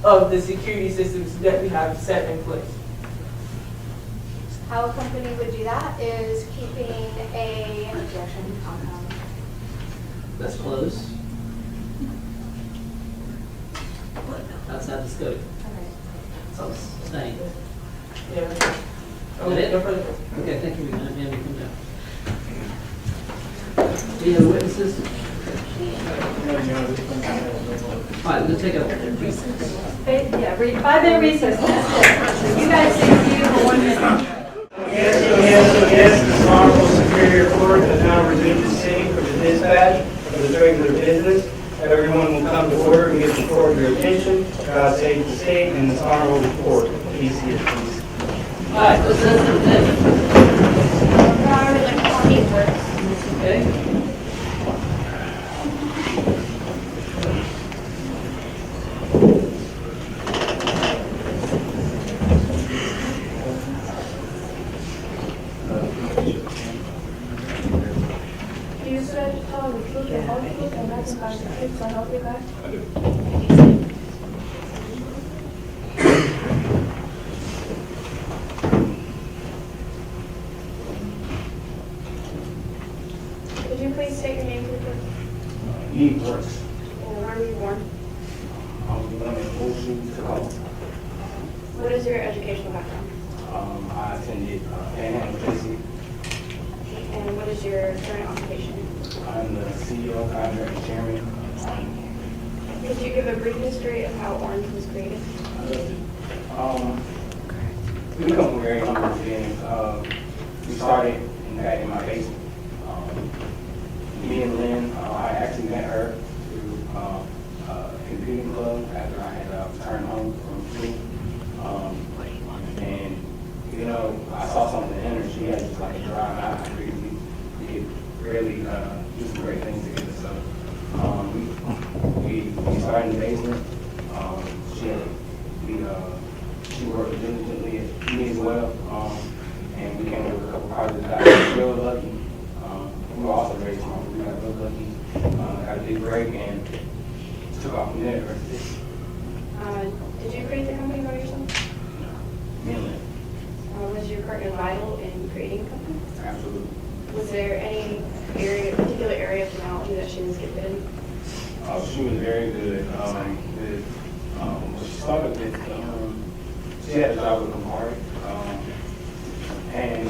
F: of the security systems that we have set in place?
C: How a company would do that is keeping a
B: That's close. Outside the scope. It's all staying.
F: Yeah.
B: That it?
F: No further.
B: Okay, thank you. Ma'am, you come down. Any other witnesses? All right, let's take a recess.
E: Yeah, 5-minute recess. That's it. You guys stay here for 1 minute.
A: Yes, the Honorable Superior Court has now resumed the sitting for the dispatch of the regular business. Everyone will come to order and give the court your attention. God save the state and this honorable court. Please here, please.
B: All right, let's listen to Okay.
G: Do you swear to tell the truth, the whole truth, and nothing but the truth, so help you God? I do. Could you please state your name for the court?
N: He works.
G: And where were you born?
N: I'm in Ocean, Chicago.
G: What is your educational background?
N: I attended Panhandle JC.
G: And what is your current occupation?
N: I'm the CEO, contract chairman.
G: Could you give a brief history of how Orange was created?
N: We come from very humble beginnings. We started back in my basement. Me and Lynn, I actually met her through a computing club after I had really well, and we came up with a couple projects that got real lucky. We were also very small, but we got real lucky, got a big break, and took off from there.
C: Did you create the company by yourself?
N: Mainly.
C: Was your partner vital in creating the company?
N: Absolutely.
C: Was there any particular area of technology that she was gifted in?
N: She was very good. She started with, she had a job with Kamari, and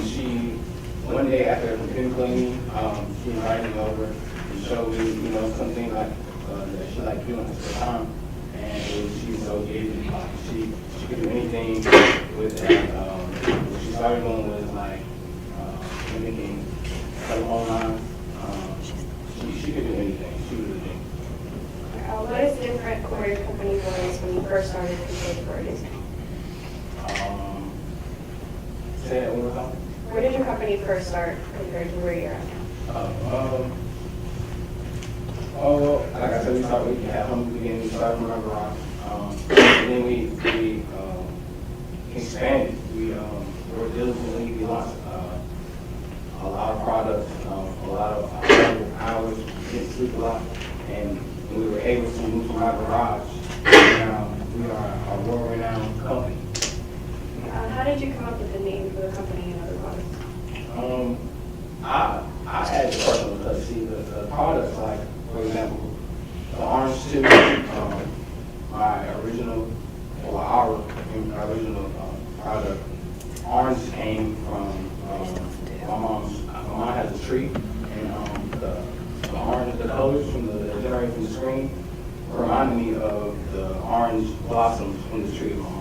N: one day after a computer cleaning, she invited me over and showed me, some things like that she liked doing at the time, and she was so gifted. She could do anything with that. What she started doing was like mimicking telephone lines. She could do anything. She was a genius.
C: What is different from where your company was when you first started compared to where it is now?
N: Say that one more time.
C: Where did your company first start compared to where you're at now?
N: Like I said, we had humble beginnings. We started from our garage. And then we expanded. We worked diligently. We launched a lot of products, a lot of hours, didn't sleep a lot, and we were able to move from our garage. And we are a world-renowned company.
C: How did you come up with the name for the company and other products?
N: I had a personal touch. See, the products, like, for example, the orange tube, our original product, orange came from my mom has a tree, and the orange, the colors from the generated from the screen reminded me of the orange blossoms from the tree of my mom.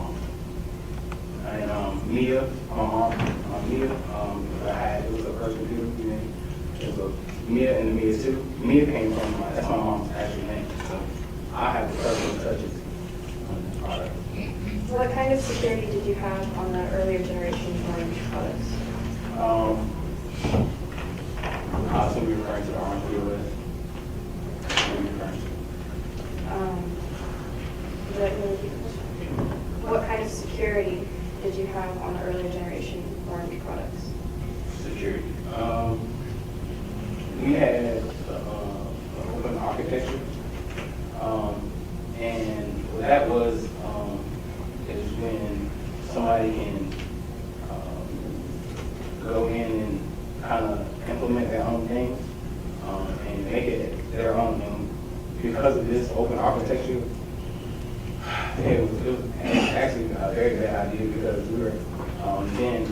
N: And Mia, my mom, it was her first computer. It was a Mia and the Mia 2. Mia came from, that's my mom's actual name. So I have the personal touches on this product.
C: What kind of security did you have on the earlier generation orange products?
N: I assume you're referring to the orange POS.
C: What kind of security did you have on the earlier generation orange products?
N: Security. We had open architecture, and what that was is when somebody can go in and kind of implement their own things and make it their own. And because of this open architecture, it was actually a very bad idea because we were then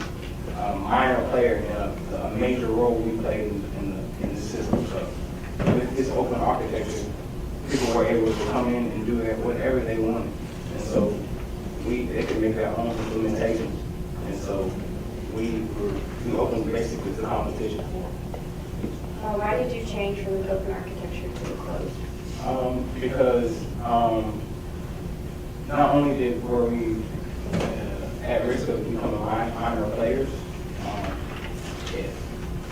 N: a minor player in a major role we played in the system. So with this open architecture, people were able to come in and do whatever they wanted. And so they could make their own implementation. And so we opened basically the competition for them.
C: Why did you change from the open architecture to the closed?
N: Because not only were we at risk of becoming minor players,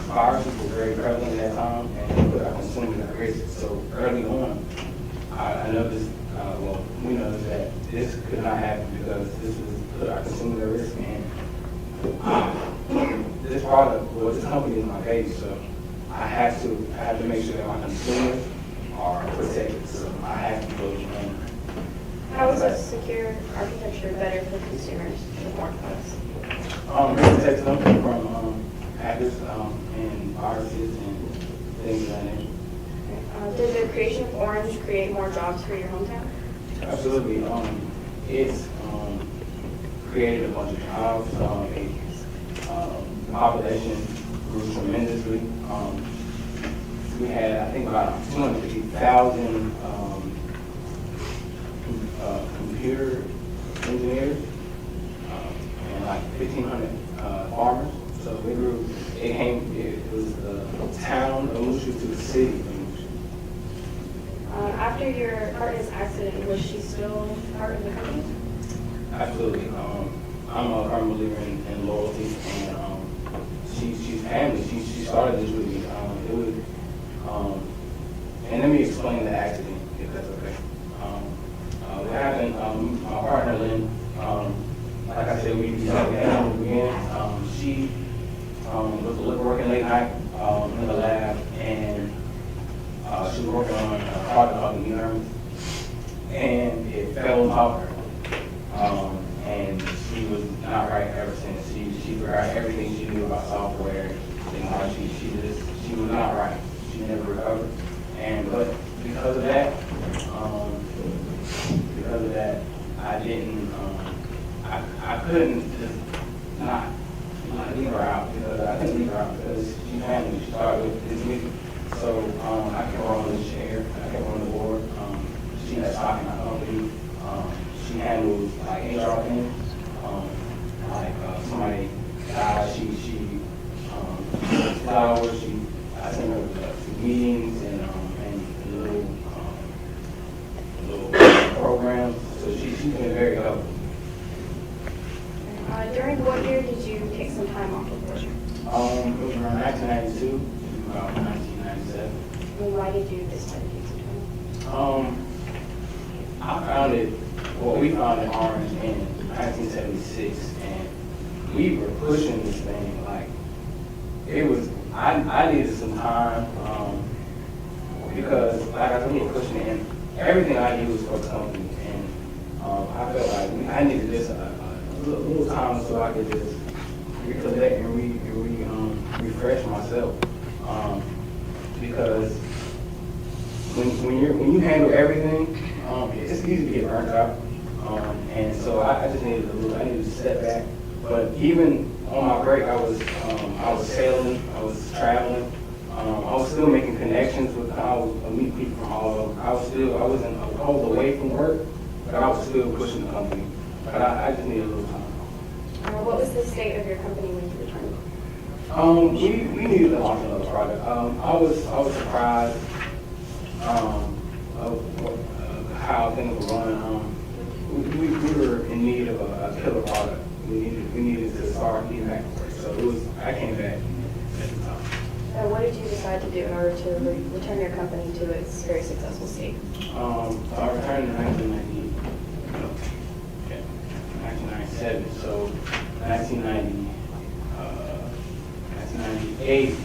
N: viruses were very prevalent at that time, and they put our consumers at risk. So early on, I noticed, we noticed that this could not happen because this would put our consumers at risk. And this product, this company is my baby, so I have to make sure that my consumers are protected. So I have to go to them.
C: How is a secure architecture better for consumers with more products?
N: It protects them from hackers and viruses and things of that nature.
C: Did the creation of Orange create more jobs for your hometown?
N: Absolutely. It's created a bunch of jobs. The population grew tremendously. We had, I think, about 250,000 computer engineers and like 1,500 farmers. So we grew. It was the town of Mushu to the city of Mushu.
C: After your partner's accident, was she still part of the company?
N: Absolutely. I'm a firm believer in loyalty, and she's family. She started this with me. And let me explain the accident, if that's okay. What happened? My partner Lynn, like I said, we had in the beginning. working late night in the lab, and she was working on a project called the Jurors, and it fell on top of her. And she was not right ever since. She forgot everything she knew about software. She was not right. She never recovered. But because of that, I didn't. I couldn't just not leave her out, because I couldn't leave her out because she family. She started with this week. So I kept her on the chair. I kept her on the board. She had stock in my company. She handles like HR things. Like somebody died, she flowers. I sent her to meetings and little programs. So she's been very helpful.
C: During what year did you take some time off of work?
N: It was around 1992 to about 1997.
C: And why did you decide to take some time?
N: We found it orange in 1976, and we were pushing this thing like it was. I needed some time because, like I said, we were pushing it, and everything I did was for the company, and I felt like I needed this a little time so I could just recollect and refresh myself, because when you handle everything, it's easy to get burnt out. And so I just needed I needed to step back. But even on my break, I was sailing, I was traveling, I was still making connections with, I was meeting people from all over. I was away from work, but I was still pushing the company. But I just needed a little time.
C: What was the state of your company when you returned?
N: We needed to launch another product. I was surprised of how things were running. We were in need of a killer product. We needed to start getting back to work. So I came back at the time.
C: What did you decide to do in order to return your company to its very successful state?
N: I returned in 1997. So 1998,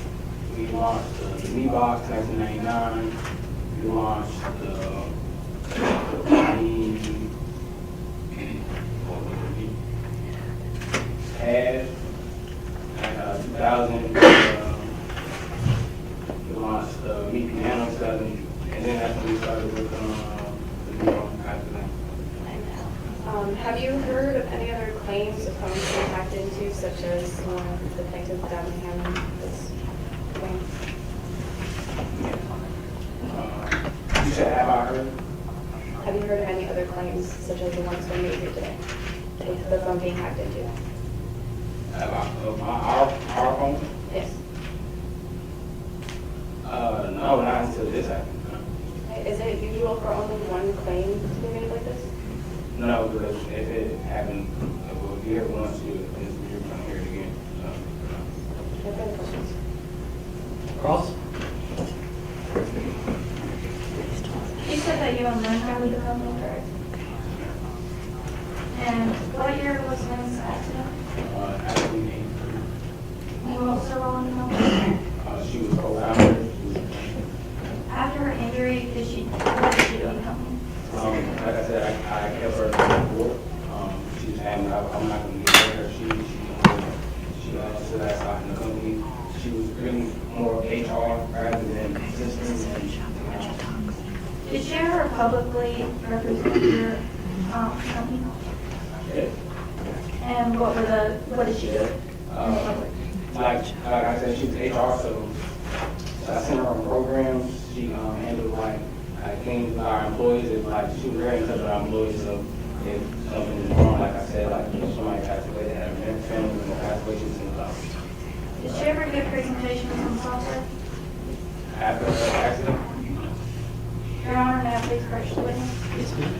N: we launched the Me Box. 1999, we launched the Pad. 2000, we launched the Me Piano 2000, and then that's when we started working on the new one after that.
C: Have you heard of any other claims of phones being hacked into, such as the plaintiff Dabney Hammond was claimed?
N: You said, have I heard?
C: Have you heard of any other claims, such as the ones we made here today? The phone being hacked into?
N: Our phone?
C: Yes.
N: No, not until this happened.
C: Is it usual for only one claim to be made like this?
N: No, because if it happened, we'll hear it once, you're going to hear it again.
C: No further questions?
B: Cross?
J: You said that you and Lynn founded the company, correct? And what year was Lynn's accident?
N: 1983.
J: You were also role in the company?
N: She was co-founder.
J: After her injury, what did she do in the company?
N: Like I said, I kept her on board. She was having, I'm not going to get her. She still had stock in the company. She was really more HR rather than systems.
J: Did she ever publicly represent your company?
N: Yeah.
J: And what did she do in public?
N: Like I said, she was HR, so I sent her on programs. She handled like things with our employees. She was very in touch with our employees. So if something is wrong, like I said, like if somebody passed away, they had a family member passed away, she was in the office.
J: Did she ever give presentations on software?
N: After the accident?
J: Your Honor, may I please correct the witness?
B: Yes, ma'am.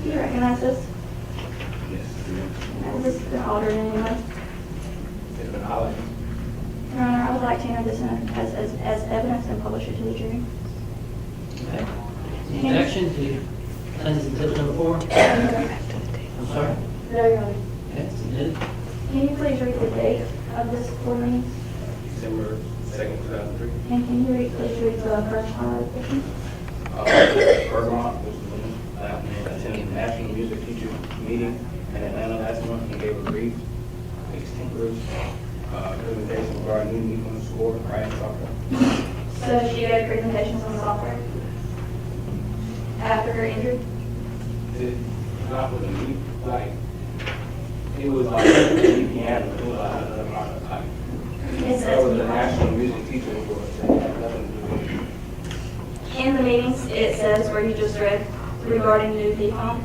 J: Do you recognize this?
N: Yes.
J: Has this been altered in any way? would like to enter this in as evidence and publish it to the jury.
B: Okay. Any objection to Plaintiff's Exhibit number 4? I'm sorry?
J: No, Your Honor.
B: Okay, submitted.
J: Can you please read the date of this board meeting?
N: December 2nd, 2003.
J: And can you please read the first highlighted portion?
N: Bergamot was attended the National Music Teachers Meeting in Atlanta last month and gave a brief, extemporaneous presentation regarding new uniform score, writing software.
J: So she gave presentations on software after her injury?
N: It not with a knee, like, it was like a piano, it was like another product, like, that was the National Music Teachers Award, so it had nothing to do with it.
J: In the meetings, it says where you just read regarding new DPOM.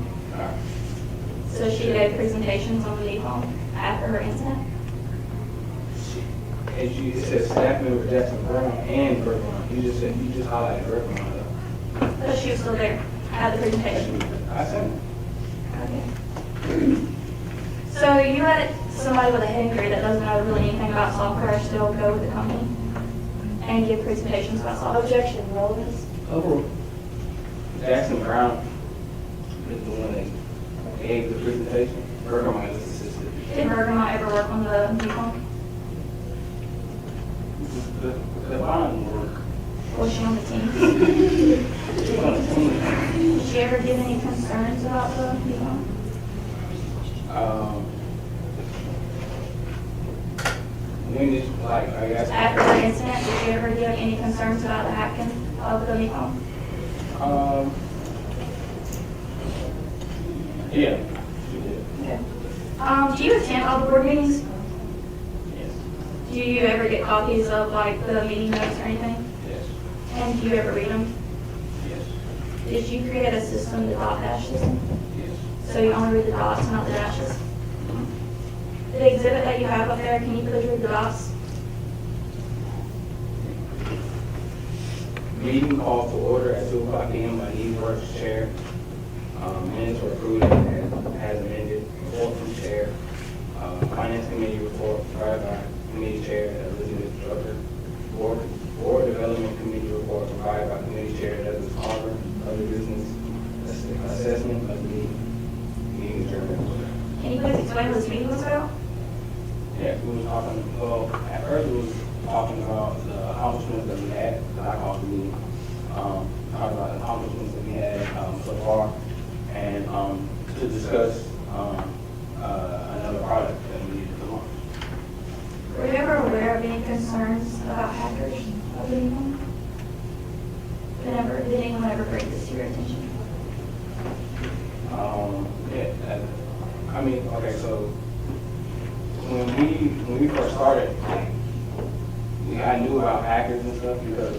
J: So she gave presentations on the DPOM after her incident?
N: And it says staff member Jackson Brown and Bergamot. You just highlighted Bergamot though.
J: But she was still there at the presentation?
N: I said.
J: Okay. So you let somebody with a head injury that doesn't know really anything about software still go with the company and give presentations about software? Objection, relevance.
B: Overruled.
N: Jackson Brown is the one that gave the presentation. Bergamot is assistant.
J: Did Bergamot ever work on the DPOM?
N: The bond work.
J: Was she on the team? Did she ever give any concerns about the DPOM?
N: When did, like, I guess.
J: After the incident, did you ever give any concerns about the hacking of the DPOM?
N: Yeah, she did.
J: Okay. Do you attend all the board meetings?
N: Yes.
J: Do you ever get copies of like the meeting notes or anything?
N: Yes.
J: And do you ever read them?
N: Yes.
J: Did you create a system, the dot dash system?
N: Yes.
J: So you only read the dots, not the dashes? The exhibit that you have up there, can you please read the dots?
N: Meeting called to order at 2:00 p.m. by Eve Works Chair. Minutes were approved as amended. Report from Chair. Finance Committee report provided by Committee Chair Elizabeth Drucker. Board Development Committee report provided by Committee Chair Douglas Carver. Other business assessment of the meeting adjourned.
J: Can you please explain what this meeting was about?
N: Yeah, we was talking, well, at first we was talking about the accomplishments that we had, that I called the meeting. Talking about the accomplishments that we had so far, and to discuss another product that we needed to launch.
J: Were you ever aware of any concerns about hackers of the DPOM? Did anyone ever bring this to your attention?
N: Yeah, I mean, okay, so when we first started, I knew about hackers and stuff because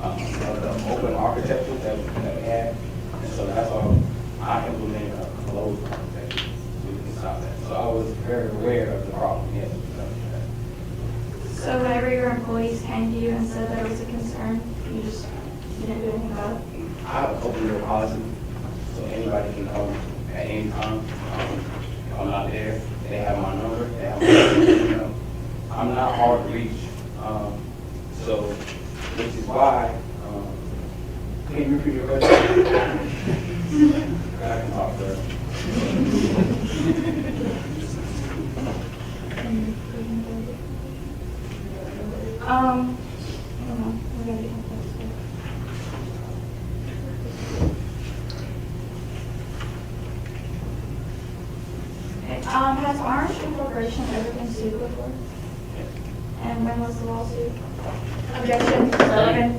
N: of the open architecture that we had, and so that's why I implemented a closed architecture so we can stop that. So I was very aware of the problem. Yes.
J: So whenever your employees came to you and said that it was a concern, you just didn't do anything about it?
N: I have an open door policy, so anybody can call me at any time. If I'm not there, they have my number, they have my email. I'm not hard to reach, so, which is why, can you repeat your question? I can talk first.
J: Has Orange Incorporation ever been sued before? And when was the lawsuit? Objection. Sullivan.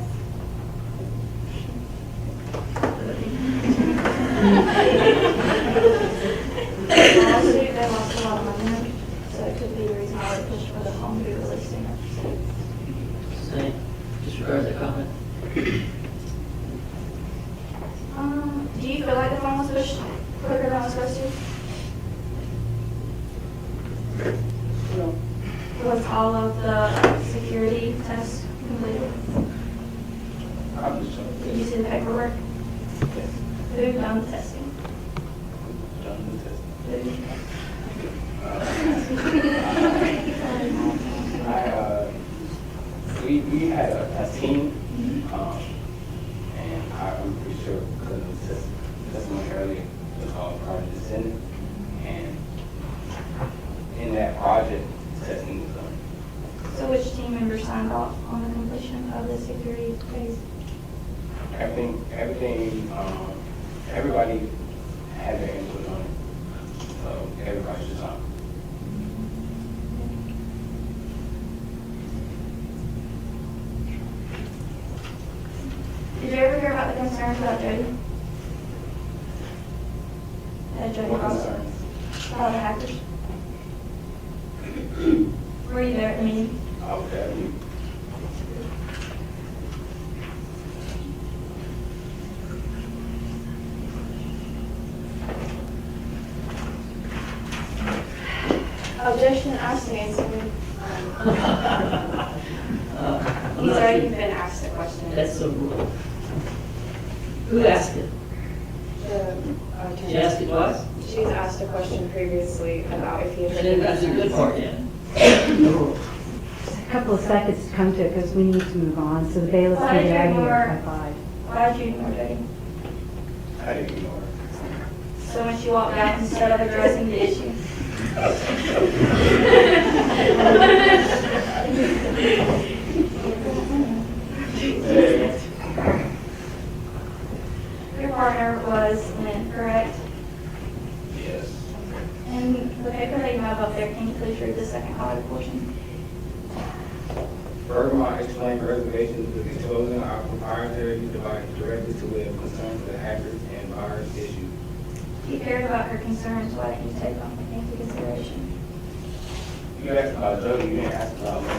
J: The lawsuit, they lost a lot of money, so it could be the reason why they pushed for the home to be released in it.
B: Same. Disregard that comment.
J: Do you feel like the phone was pushed quicker than it was supposed to?
N: No.
J: Was all of the security tests completed?
N: I'm just trying to
J: Did you see the paperwork?
N: Yes.
J: Who done the testing?
N: Done the testing.
J: Who?
N: we had a team, and I'm pretty sure because of the testimony earlier, was all project descendant, and in that project, testing was done.
J: So which team member signed off on the completion of the security phase?
N: Everybody had their input on it, so everybody should sign.
J: Did you ever hear about the concerns about Jody? Jody
N: What
J: Ross?
N: concerns?
J: About the hackers? Were you there at the meeting?
N: Okay.
C: Objection, asked and answered. He's already been asked a question.
B: That's the rule. Who asked it? She asked it twice?
C: She's asked a question previously about if he
B: I didn't, that's a good part yet.
E: A couple of seconds to come to it because we need to move on, so the bailiffs
J: Why
E: can
J: did
E: get out
J: you
E: of here
J: ignore-
E: by 5.
J: Why did you ignore Jody?
N: I didn't ignore her.
J: So when she walked out instead of addressing the issue? Your partner was Lynn, correct?
N: Yes.
J: And the paper that you have up there, can you please read the second highlighted portion?
N: Furthermore, I explained reservations with exposing our proprietary device directly to web concerns that hackers and virus issues.
J: You cared about her concerns, why didn't you take them into consideration?
N: You asked about Jody, you didn't ask about me.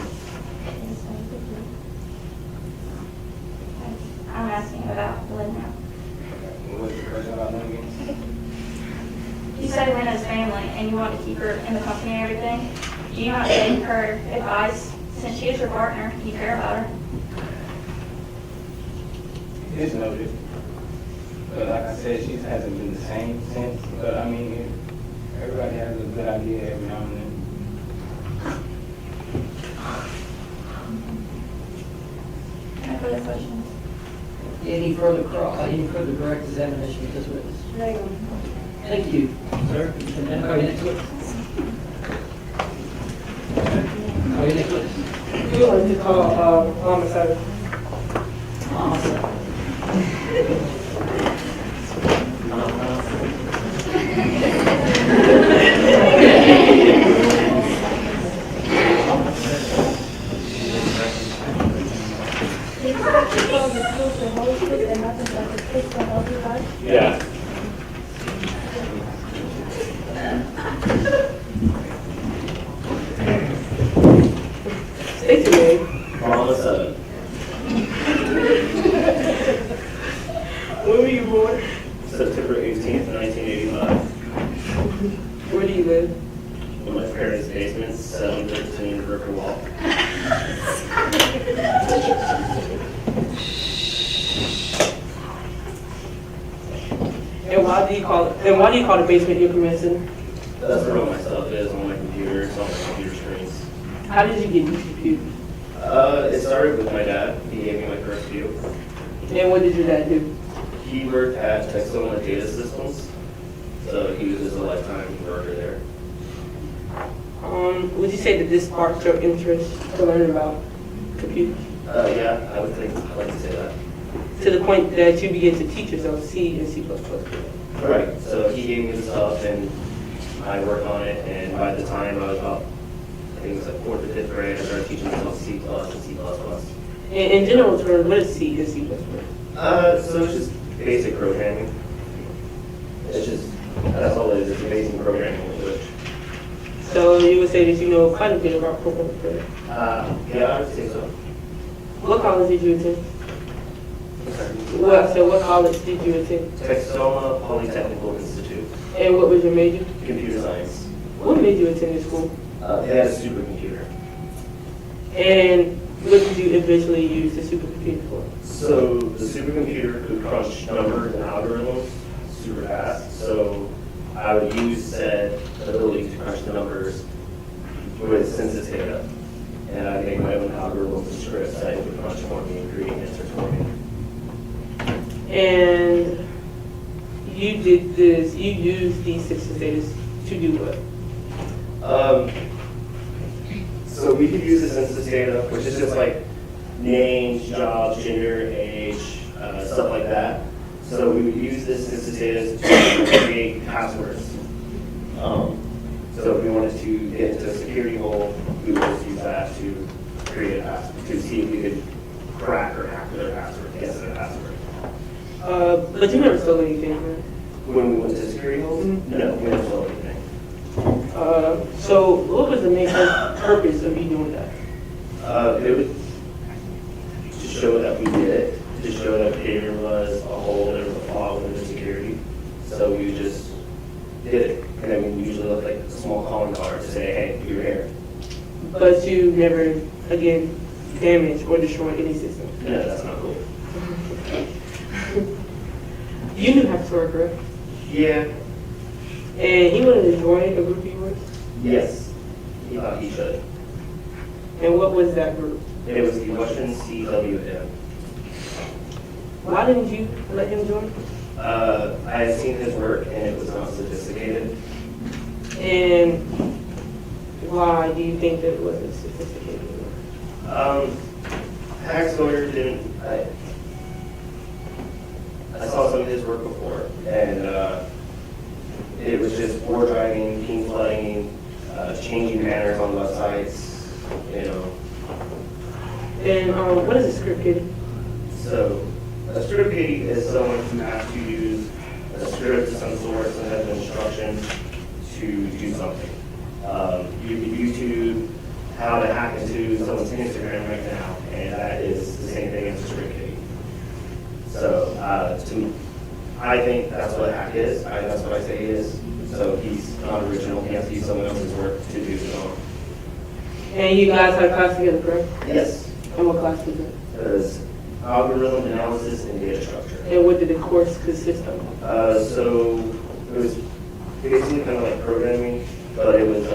J: I'm asking about Lynn now.
N: What was the question about me again?
J: You said Lynn is family and you want to keep her in the company and everything. Do you not take her advice? Since she is your partner, you care about her.
N: It's noted. But like I said, she hasn't been the same since. But I mean, everybody has a good idea every now and then.
J: Any further questions?
B: Any further direct examination of this witness?
C: No.
B: Thank you, sir. And are you next witness? Are you next witness?
F: We wanted to call homicide.
L: Yeah.
F: State your name.
L: Homicide.
F: When were you born?
L: September 18th, 1985.
F: Where do you live?
L: In my parents' basement, 713 River Walk.
F: And why do you call the basement your command center?
L: That's where all my stuff is on my computer. It's on my computer screens.
F: How did you get these computers?
L: It started with my dad. He gave me my first few.
F: And what did your dad do?
L: He worked at Vecellio Data Systems, so he was just a lifetime worker there.
F: Would you say that this sparked your interest to learn about computers?
L: Yeah, I would like to say that.
F: To the point that you began to teach yourself C and C++.
L: Right. So he gave me the stuff, and I worked on it. And by the time I was about, I think it was like 4th or 5th grade, I started teaching myself C++ and C++.
F: In general terms, what is C and C++?
L: So it's just basic programming. It's just, that's all it is. It's a basic programming language.
F: So you would say that you know quite a bit about programming.
L: Yeah, I would say so.
F: What college did you attend? What college did you attend?
L: Vecellio Polytechnical Institute.
F: And what was your major?
L: Computer science.
F: What made you attend this school?
L: They had a supercomputer.
F: And what did you eventually use the supercomputer for?
L: So the supercomputer could crunch numbers and algorithms super fast. So I would use said ability to crunch the numbers with census data. And I'd make my own algorithms and scripts that
F: you did this, you used these system data to do what?
O: So we could use the census data, which is just like names, jobs, gender, age, stuff like that. So we would use this census data to create passwords. So if we wanted to get into a security hole, we would just use that to create a password, to see if we could crack or hack their password, guess their password.
F: But you never stole anything, right?
O: When we went to security holes? No, we never stole anything.
F: So what was the main purpose of you doing that?
O: It was to show that we did it, to show that there was a hole, there was a flaw within the security. So we just did it. And then we usually look like a small calling card to say, hey, you're here.
F: But you never, again, damaged or destroyed any system?
O: No, that's not cool.
F: You knew Hacksaw, correct?
O: Yeah.
F: And he wanted to join a group of yours?
O: Yes. He thought he should.
F: And what was that group?
O: It was the Western CWM.
F: Why didn't you let him join?
O: I had seen his work and it was not sophisticated.
F: And why do you think that it wasn't sophisticated?
O: Hacksaw didn't. I saw some of his work before, and it was just war driving, ping flooding, changing banners on websites, you know.
F: And what is a script kiddie?
O: So, a script kiddie is someone who has to use a script of some sort, some type of instruction to do something. You can YouTube how to hack into someone's Instagram right now, and that is the same thing as a script kiddie. So, I think that's what a hack is. That's what I say he is. So he's not original. He has to use someone else's work to do his own.
F: And you guys had a class together, correct?
O: Yes.
F: And what class was it?
O: It was algorithm analysis and data structure.
F: And what did the course consist of?
O: So it was basically kind of like programming, but it was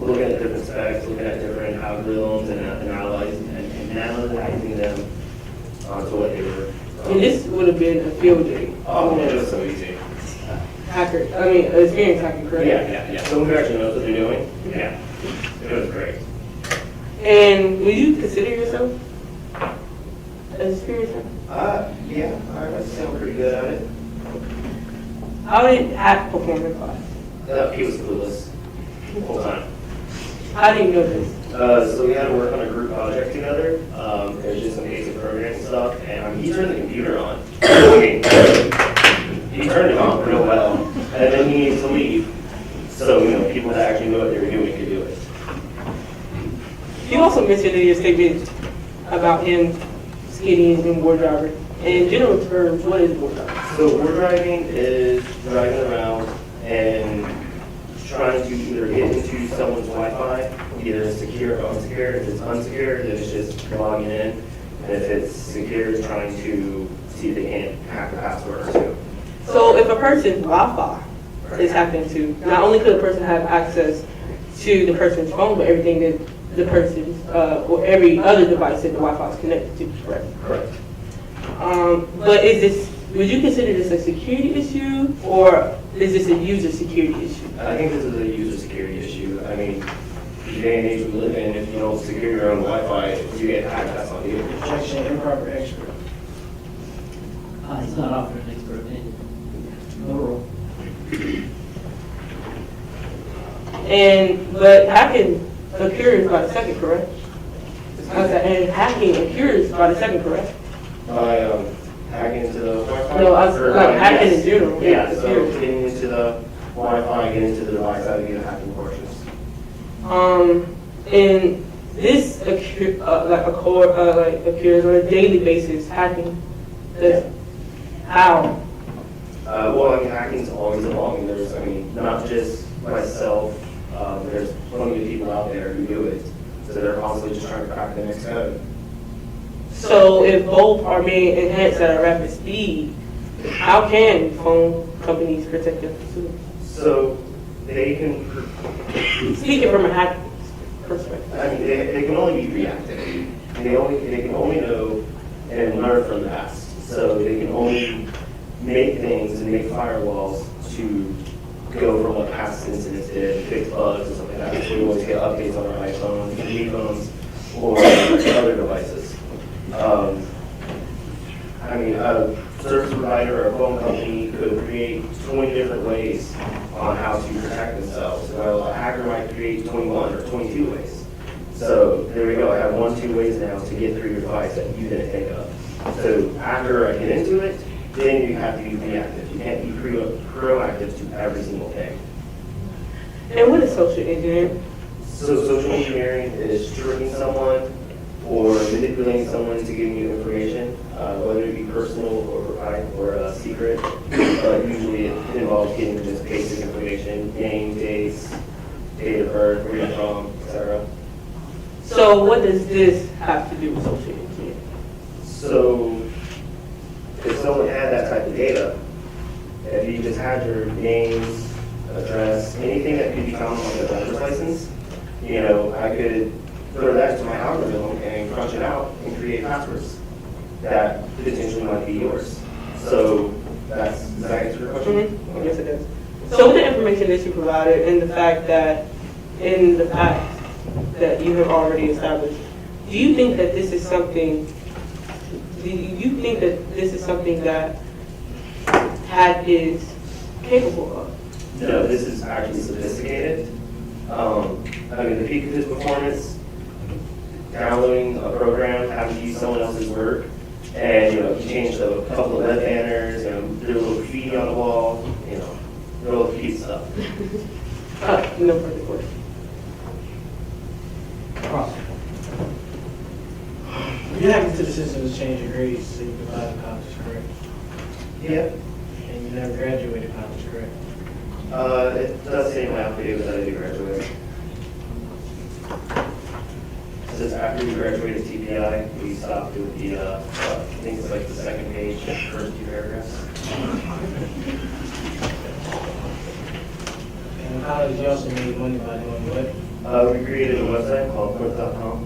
O: looking at different specs, looking at different algorithms and analyzing them to what they were.
F: And this would have been a field day.
O: Oh man, it was so easy.
F: Experienced hacker, correct?
O: Yeah. Someone who actually knows what they're doing. Yeah, it was great.
F: And would you consider yourself an experienced hacker?
O: Yeah, I sound pretty good at it.
F: How did hack perform in class?
O: He was clueless the whole time.
F: How do you know this?
O: So we had to work on a group project together. It was just some basic programming stuff, and he turned the computer on. He turned it on real well, and then he needed to leave. So, people that actually know what they were doing could do it.
F: You also mentioned in your statement about him skating and war driving. In general terms, what is war driving?
O: So war driving is driving around and trying to either get into someone's Wi-Fi, either secure or unsecured. If it's unsecured, then it's just logging in. And if it's secure, it's trying to see if they can hack the password or two.
F: So if a person's Wi-Fi is hacked into, not only could a person have access to the person's phone, but everything that the person's, or every other device that the Wi-Fi is connected to, correct?
O: Correct.
F: But would you consider this a security issue, or is this a user security issue?
O: I think this is a user security issue. I mean, the day and age we live in, if you don't secure your own Wi-Fi, if you get hacked, that's on you.
D: Objection, improper expert.
B: He's not offering an expert opinion. Overall.
F: But hacking occurs by the second, correct? And hacking occurs by the second, correct?
O: By hacking into the Wi-Fi?
F: No, I was like hacking in general.
O: Yeah, so getting into the Wi-Fi, getting into the device, that would be the hacking portions.
F: And this occurs on a daily basis, hacking. How?
O: Hacking's always evolving. There's, not just myself, there's plenty of people out there who do it. So they're constantly just trying to crack the next code.
F: So if both are being enhanced at a rapid speed, how can phone companies protect their consumers?
O: So they can...
F: Speaking from a hacking perspective.
O: They can only be reactive. They can only know and learn from the past. So they can only make things and make firewalls to go from what past incidents did, fix bugs and stuff like that. So we always get updates on our iPhones, Wii phones, or other devices. I mean, a service provider or a phone company could create 20 different ways on how to protect themselves. Well, a hacker might create 21 or 22 ways. So there we go. I have 2 ways now to get through your device that you didn't think of. So after I get into it, then you have to be reactive. You can't be proactive to every single thing.
F: And what is social engineering?
O: So social engineering is tricking someone or manipulating someone into giving you information, whether it be personal or secret. Usually it involves getting just basic information, name, dates, date of birth, where you're from, etc.
F: So what does this have to do with social engineering?
O: So if someone had that type of data, if you just had your name, address, anything that could be found on the driver's license, you know, I could throw that into my algorithm and crunch it out and create passwords that potentially might be yours. So does that answer your question?
F: Mm-hmm. Yes, it does. So with the information that you provided and the fact that in the past that you have already established, do you think that this is something that Hack is capable of?
O: No, this is actually sophisticated. I mean, the peak of his performance, downloading a program, having to use someone else's work, and you know, he changed a couple of web banners, and did a little graffiti on the wall, you know, real cute stuff.
F: No further questions.
D: You have to the system to change your grades so you can apply to college, correct?
O: Yeah.
D: And you never graduated college, correct?
O: It does say in my affidavit that I did graduate. Since after we graduated TPI, we stopped with the, I think it's like the second page, first 2 paragraphs.
D: And in college, you also made money by doing what?
O: We created a website called Print.com.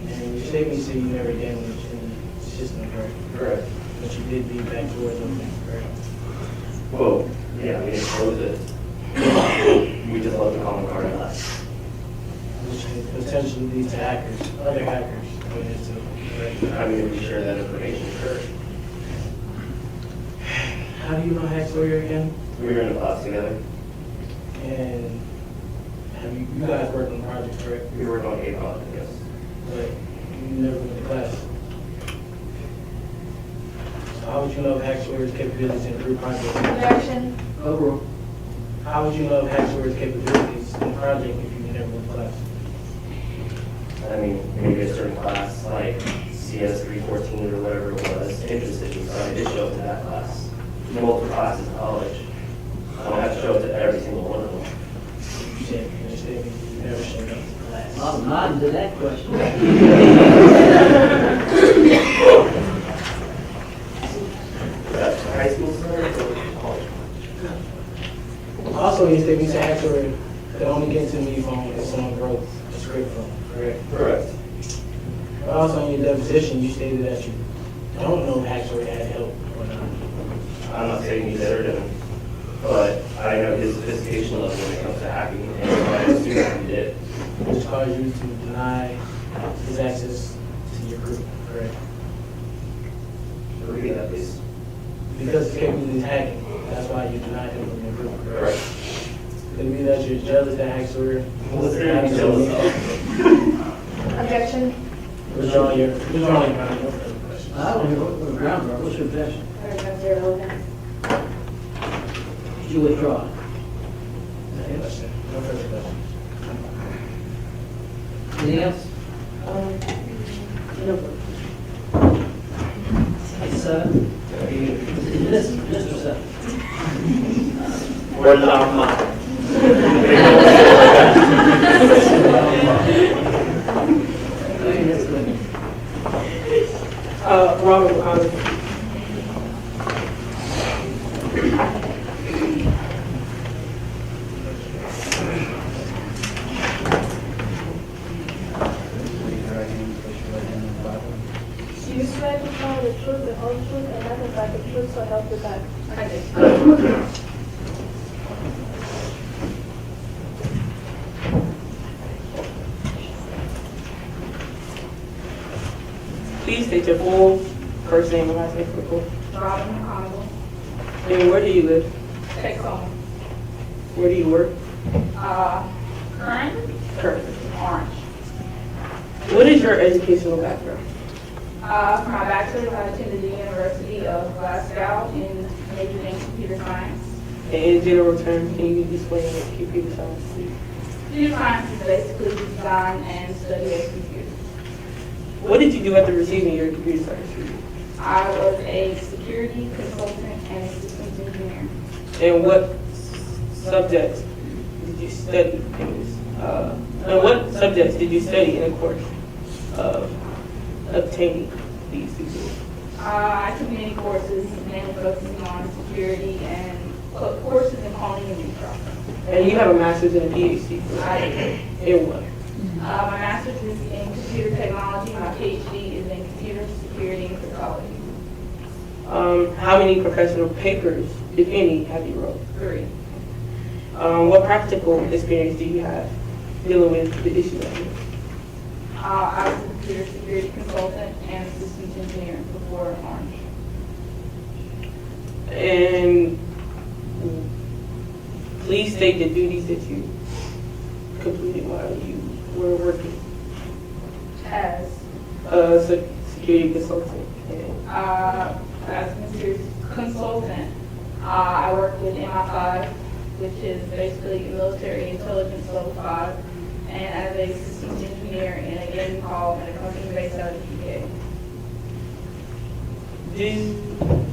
D: And your statement said you never damaged any system, correct?
O: Correct.
D: But you did be back doors open, correct?
O: Well, yeah, we didn't close it. We just left the common card in last.
D: Which could potentially lead to hackers, other hackers, going into, correct?
O: I mean, we share that information, sure.
D: How do you know Hack Sawyer again?
O: We were in a class together.
D: And have you guys worked on the project, correct?
O: We worked on a project, yes.
D: But you never went to class. So how would you know of Hack Sawyer's capabilities in the group project?
G: Objection.
B: Overall.
D: How would you know of Hack Sawyer's capabilities in the project if you never went to class?
O: I mean, maybe a certain class, like CS 314 or whatever it was, interested me, so I did show up to that class. Multiple classes in college. I don't have to show up to every single one of them.
D: You said in your statement you never showed up to class.
B: I'm nodding to that question.
O: That's high school student or college?
D: Also, in your statement, you said Hack Sawyer could only get to the phone if someone wrote a script for him, correct?
O: Correct.
D: But also in your deposition, you stated that you don't know if Hack Sawyer had help or not.
O: I'm not saying he's better than him, but I know his sophistication level when it comes to hacking, and I assume that he did.
D: Which caused you to deny his access to your group, correct?
O: Repeat that, please.
D: Because his capability is hacking, that's why you denied him from your group, correct?
O: Correct.
D: Could it be that you're jealous that Hack Sawyer?
O: What's there to be jealous of?
G: Objection.
D: Withdraw your ground, no further questions.
B: I don't hear what ground are. What's your objection?
C: Paragraph 0 then.
B: Did you withdraw?
D: No further questions.
B: Anything else?
F: No further.
B: Seven. Mr. Seven.
O: Where's our mind?
B: Okay, that's good.
F: Robert O'Connor.
G: Do you swear to tell the truth, the whole truth, and nothing but the truth,
J: also help with that.
F: Please state your full first name and last name for the court.
J: Robin McConnell,
F: And where do you live?
J: Texoma.
F: Where do you work?
J: Currently, Orange.
F: What is your educational background?
J: For my bachelor's, I attended the University of Glasgow in majoring in computer science.
F: And in general terms, can you explain what computer science is?
J: Computer science is basically the design and study of computers.
F: What did you do after receiving your computer science degree?
J: I was a security consultant and a systems engineer.
F: And what subjects did you study in this? And what subjects did you study in the course of obtaining these degrees?
J: I took many courses, mainly focusing on security and courses in cloning and restructuring.
F: And you have a master's and a PhD.
J: I did.
F: In what?
J: My master's is in computer technology. My PhD is in computer security and cryptology.
F: How many professional papers, if any, have you wrote?
J: 3.
F: What practical experience do you have dealing with the issue at hand?
J: I was a computer security consultant and systems engineer before Orange.
F: And please state the duties that you completed while you were working
J: As
F: a security consultant.
J: as a security consultant, I worked with MI5, which is basically military intelligence level 5, and as a systems engineer in a gaming hall at a company based out of the UK.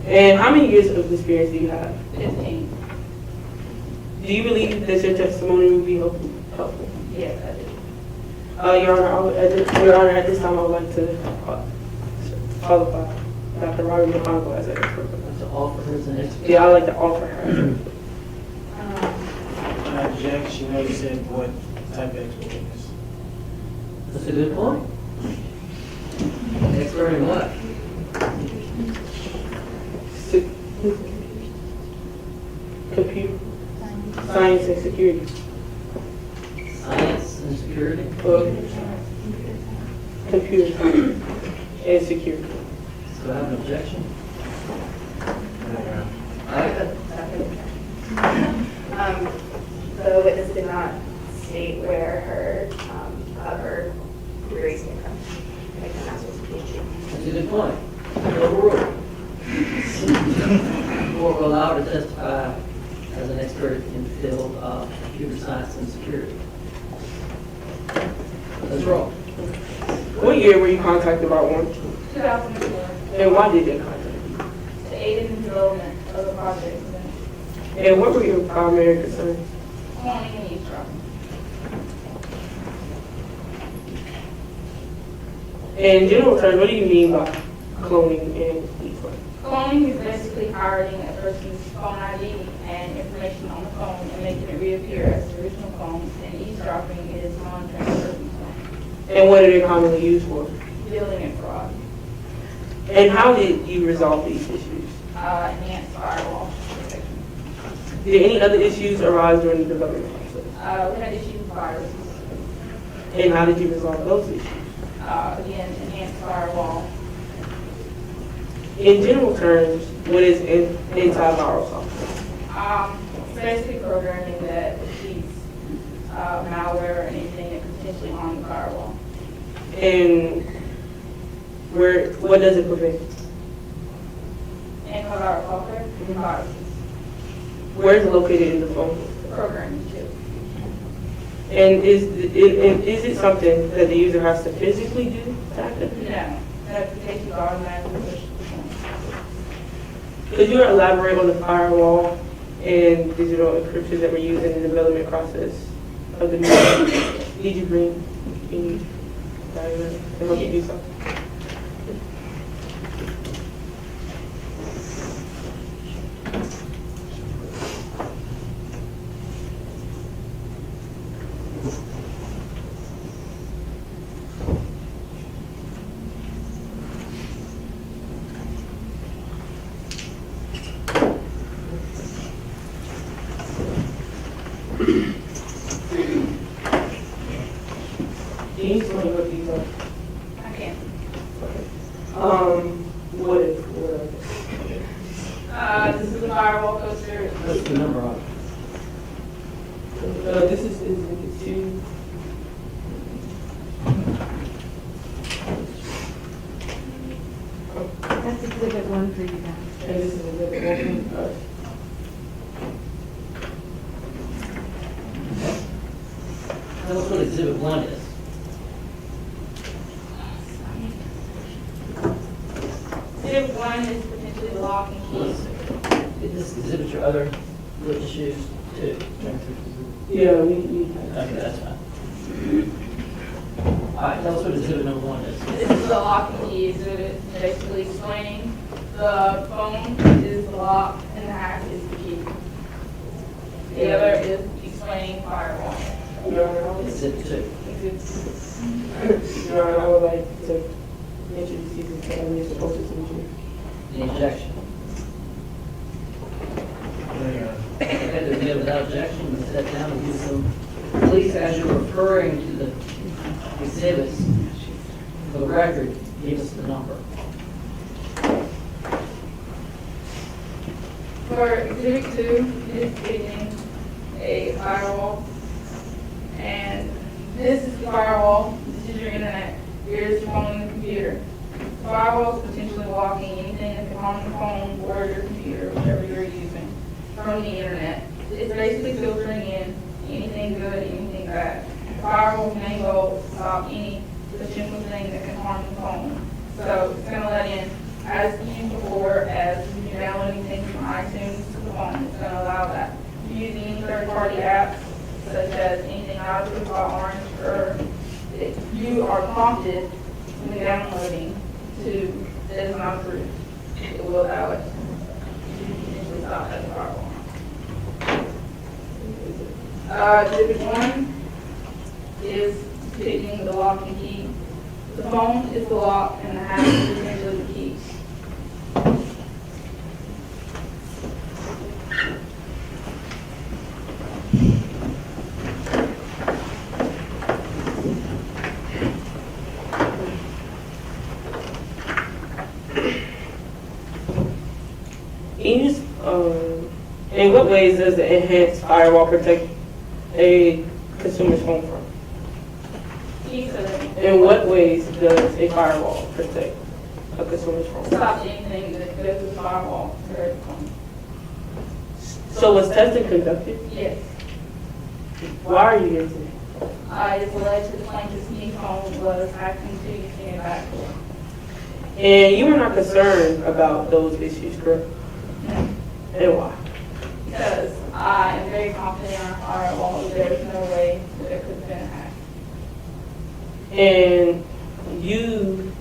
F: And how many years of experience do you have?
J: 15.
F: Do you believe that your testimony will be helpful?
J: Yes, I do.
F: Your Honor, at this time I would like to qualify Dr. Robin McConnell as an expert.
B: To offer her as an expert.
F: Yeah, I'd like to offer her.
D: I object, she never said what type of expertise.
B: That's a good point. Expert in what?
F: Computer science and security.
B: Science and security?
F: Computer science and security.
B: Do I have an objection?
K: The witness did not state where her degrees came from. Like a master's PhD.
B: That's a good point. Overruled. Court will allow her to testify as an expert in the field of computer science and security. That's wrong.
F: What year were you contacted about Orange?
J: 2004.
F: And why did they contact you?
J: To aid in the development of the project.
F: And what were your primary concerns?
J: Cloning and eavesdropping.
F: In general terms, what do you mean by cloning and eavesdropping?
J: Cloning is basically pirating a person's phone ID and information on the phone and making it reappear as the original phone. And eavesdropping is monitoring a person's phone.
F: And what are they commonly used for?
J: Billing and fraud.
F: And how did you resolve these issues?
J: Enhanced firewall protection.
F: Did any other issues arise during the development process?
J: We had issues with viruses.
F: And how did you resolve those issues?
J: Again, enhanced firewall.
F: In general terms, what is antiviral software?
J: Basically programming that defeats malware and anything that could potentially harm the firewall.
F: And what does it prevent?
J: Antiviral software, viruses.
F: Where is it located in the phone?
J: Programming chip.
F: And is it something that the user has to physically do to activate?
J: No, notifications automatically push to the phone.
F: Could you elaborate on the firewall and digital encryption that were used in the development process of the new? Did you bring any diagram to help you do so? Can you explain what these are?
J: I can't.
F: What are they?
J: This is a firewall coaster.
B: What's the number on it?
F: This is exhibit 2.
E: That's exhibit 1 for you guys.
F: And this is exhibit 1.
B: Tell us what exhibit 1 is.
J: Exhibit 1 is potentially the lock and key.
B: Did this exhibit your other witness issues too?
F: Yeah, we
B: Okay, that's fine. All right, tell us what exhibit number 1 is.
J: This is the lock and key exhibit, basically explaining the phone is the lock and the hack is the key. The other is explaining firewall.
B: Exhibit 2.
F: Your Honor, I would like to introduce these as candidates opposed to engineer.
B: Any objection? Okay, there's no without objection, we set down and use them. Please, as you're referring to the exhibits, for the record, give us the number.
J: For exhibit 2, it is getting a firewall. And this is the firewall, this is your internet, here's your phone and the computer. Firewall is potentially blocking anything that can harm the phone or your computer, whatever you're using, from the internet. It's basically filtering in anything good, anything bad. Firewall's main goal is to stop any potential thing that can harm the phone. So it's going to let in, as used before, as you download anything from iTunes to the phone, it's going to allow that. Using any third-party apps, such as anything out of the Orange, or if you are prompted when downloading to that is not approved, it will allow it to potentially stop that firewall. Exhibit 1 is picking the lock and key. The phone is the lock and the hack is essentially the key.
F: In what ways does the enhanced firewall protect a consumer's phone from? In what ways does a firewall protect a consumer's phone?
J: Stop anything that goes through the firewall to hurt the phone.
F: So was testing conducted?
J: Yes.
F: Why are you here today?
J: It's alleged that the plaintiff's new phone was hacked into using a backdoor.
F: And you were not concerned about those issues, correct?
J: No.
F: And why?
J: Because I am very confident in our firewall that there is no way that there could have been a hack.
F: And you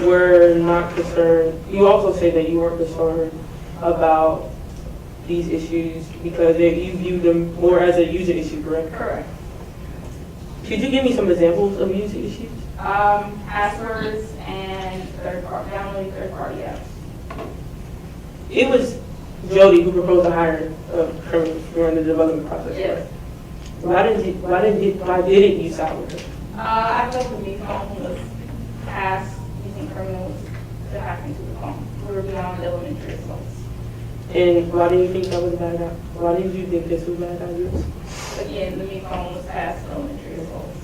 F: were not concerned, you also say that you weren't concerned about these issues because you view them more as a user issue, correct?
J: Correct.
F: Could you give me some examples of user issues?
J: Passwords and downloading third-party apps.
F: It was Jody who proposed the hiring of criminals during the development process.
J: Yes.
F: Why didn't you side with her?
J: I felt the new phone was tasked using criminals to hack into the phone. We were beyond elementary assaults.
F: And why do you think that was a bad idea? Why did you think this was a bad idea?
J: Again, the new phone was past elementary assaults.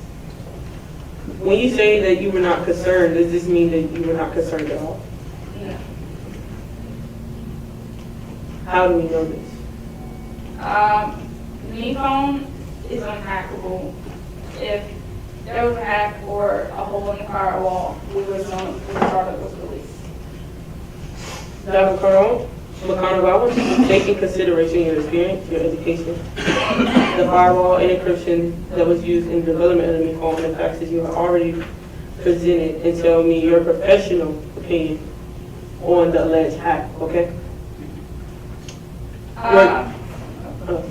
F: When you say that you were not concerned, does this mean that you were not concerned at all?
J: No.
F: How do we know this?
J: The new phone is unhackable. If there was a hack or a hole in the firewall, we would have known before the product was released.
F: Dr. McConnell, I want you to take in consideration your experience, your education, the firewall and encryption that was used in the development of the new phone, and the facts that you have already presented, and tell me your professional opinion on the alleged hack, okay?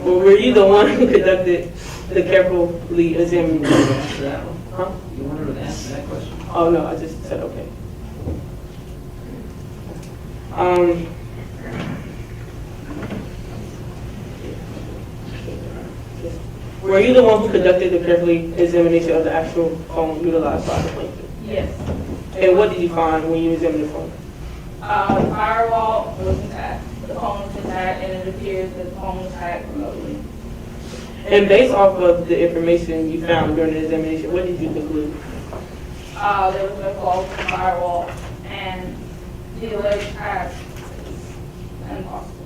F: Were you the one who conducted the carefully examined? Huh?
B: You wanted to answer that question?
F: Oh, no, I just said okay. Were you the one who conducted the carefully examination of the actual phone utilized by the plaintiff?
J: Yes.
F: And what did you find when you examined the phone?
J: The firewall was intact, the phone was intact, and it appears that the phone was hacked remotely.
F: And based off of the information you found during the examination, what did you conclude?
J: There was no fault in the firewall, and the alleged hack is impossible.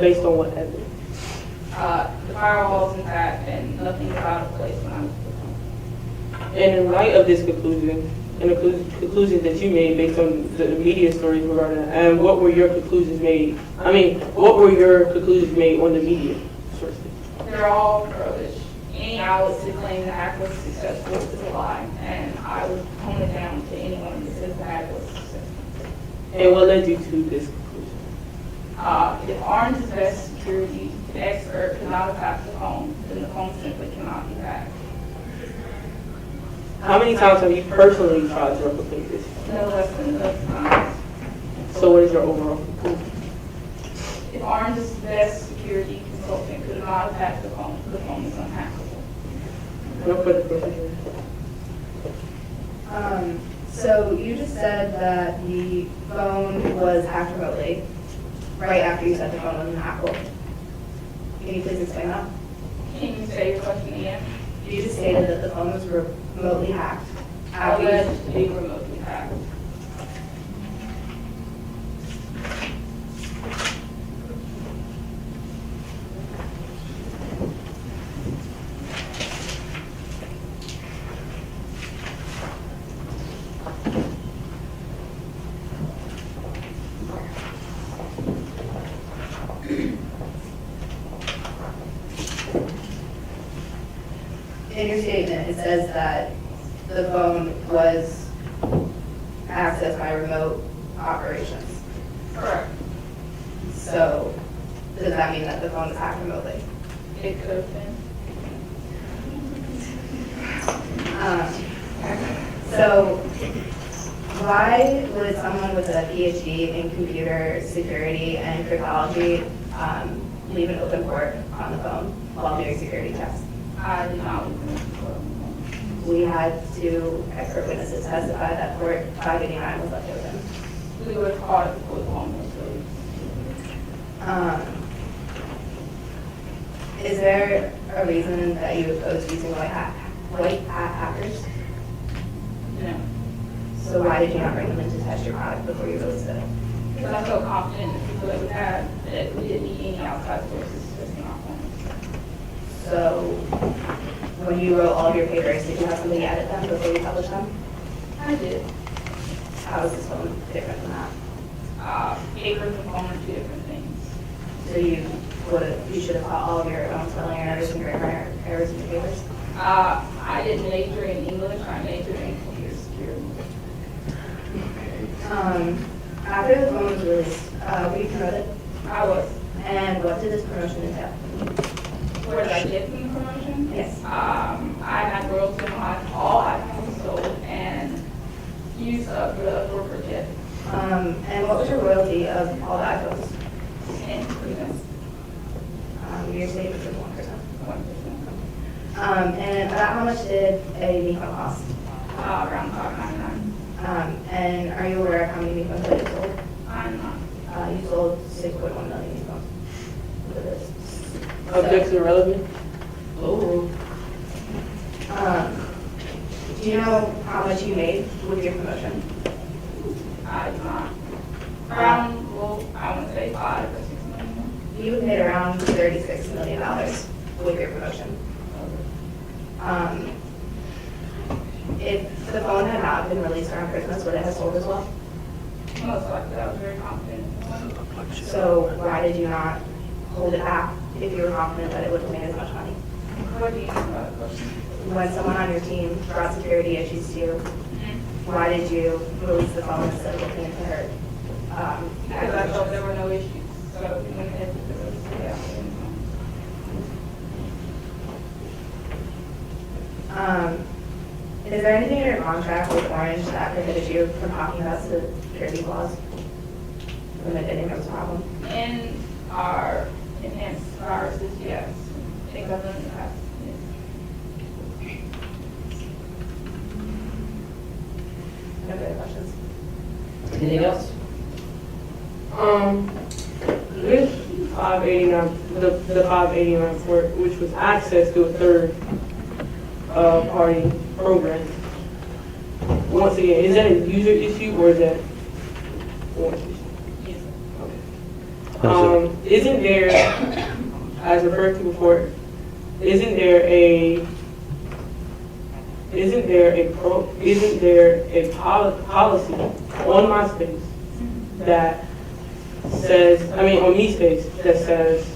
F: Based on what evidence?
J: The firewall was intact, and nothing was out of place when I was at the phone.
F: And in light of this conclusion, and the conclusions that you made based on the media stories regarding that, and what were your conclusions made? I mean, what were your conclusions made on the media sources?
J: They're all rubbish. Any outlet to claim the hack was successful is a lie, and I would tone it down to anyone that says the hack was successful.
F: And what led you to this conclusion?
J: If Orange is best security expert could not have hacked the phone, then the phone simply cannot be hacked.
F: How many times have you personally tried to replicate this?
J: No less than 11 times.
F: So what is your overall conclusion?
J: If Orange's best security consultant could not have hacked the phone is unhackable.
F: No further questions?
K: So you just said that the phone was hacked remotely, right after you said the phone was unhackable. Can you please explain that?
J: Can you say your question again?
K: You just stated that the phone was remotely hacked. After you-
J: Alleged to be remotely hacked.
K: In your statement, it says that the phone was accessed by remote operations.
J: Correct.
K: So does that mean that the phone was hacked remotely?
J: It could have been.
K: So why would someone with a PhD in computer security and cryptology leave an open port on the phone while doing security tests?
J: I did not leave the phone.
K: We had 2 expert witnesses testify that port 589 was left open.
J: We would have caught it before the phone was released.
K: Is there a reason that you oppose using white hat hackers?
J: No.
K: So why did you not bring them in to test your product before you released it?
J: Because I felt confident in the people that we had, that we didn't need any outside sources testing our phones.
K: So when you wrote all of your papers, did you have somebody edit them before you published them?
J: I did.
K: How is this phone different from that?
J: Papers and phone are 2 different things.
K: So you should have caught all of your own spelling errors and grammar errors in your papers?
J: I didn't major in English, I majored in computer security.
K: After the phone was released, were you promoted?
J: I was.
K: And what did this promotion entail?
J: Where did I get from the promotion?
K: Yes.
J: I had royalty on all iPhones sold and use of the corporate jet.
K: And what was your royalty of all the iPhones?
J: 10%.
K: Your statement was 1%.
J: 1%.
K: And about how much did a Nikon cost?
J: Around $5.99.
K: And are you aware of how many Nikons that you sold?
J: I'm not.
K: You sold 6.1 million Nikons. Look at this.
F: Objects irrelevant?
K: Oh. Do you know how much you made with your promotion?
J: I do not. Around, well, I want to say 5 or 6 million.
K: You made around $36 million with your promotion. If the phone had not been released around Christmas, would it have sold as well?
J: Most likely, I was very confident.
K: So why did you not hold it back if you were confident that it would have made as much money?
J: What do you mean by the question?
K: When someone on your team brought security issues to you, why did you release the phone instead of looking into her?
J: Because I thought there were no issues, so we went ahead with the release.
K: Is there anything in your contract with Orange that prohibits you from talking about security flaws? When it didn't have a problem?
J: In our enhanced viruses, yes. Things Yes, I've done it in the past.
I: No further questions.
B: Anything else?
F: With 589, the 589 report, which was access to a third party program. Once again, is that a user issue or is that one issue? Okay. Isn't there, as referred to before, isn't there a policy on MySpace that says, I mean on MeSpace that says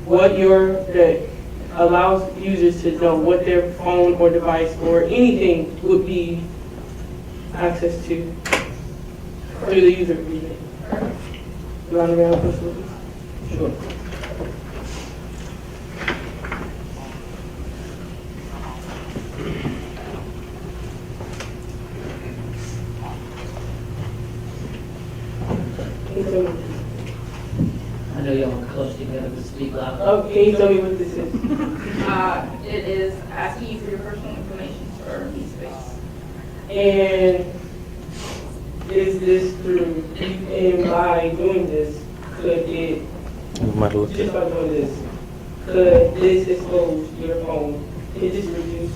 F: that allows users to know what their phone or device or anything would be access to through the user agreement? You want to know what this is?
B: Sure. I know y'all are close together, but speak loud.
F: Oh, can you tell me what this is?
J: It is asking you for your personal information for MeSpace.
F: And is this through, and by doing this, could it, just by doing this, could this expose your phone? Could this reduce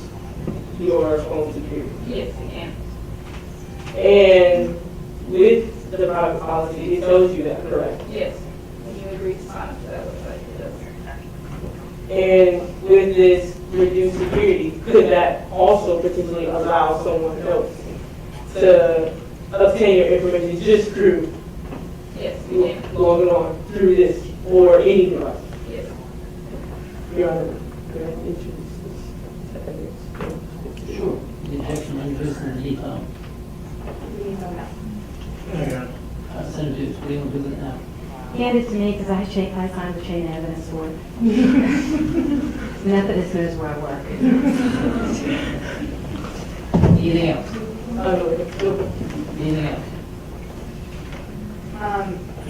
F: your phone security?
J: Yes, it can.
F: And with the private policy, it tells you that, correct?
J: Yes. When you agree to sign up to that website, it does.
F: And with this reduced security, could that also potentially allow someone else to obtain your information just through
J: Yes, it can.
F: logging on through this or any device?
J: Yes.
F: Your Honor, could I introduce this?
B: Sure. The objection introduced in the phone. Senator Dukes, what do you want to do with it now?
E: Hand it to me because I signed the chain of evidence for it. Methodist knows where I work.
B: Anything else? Anything else?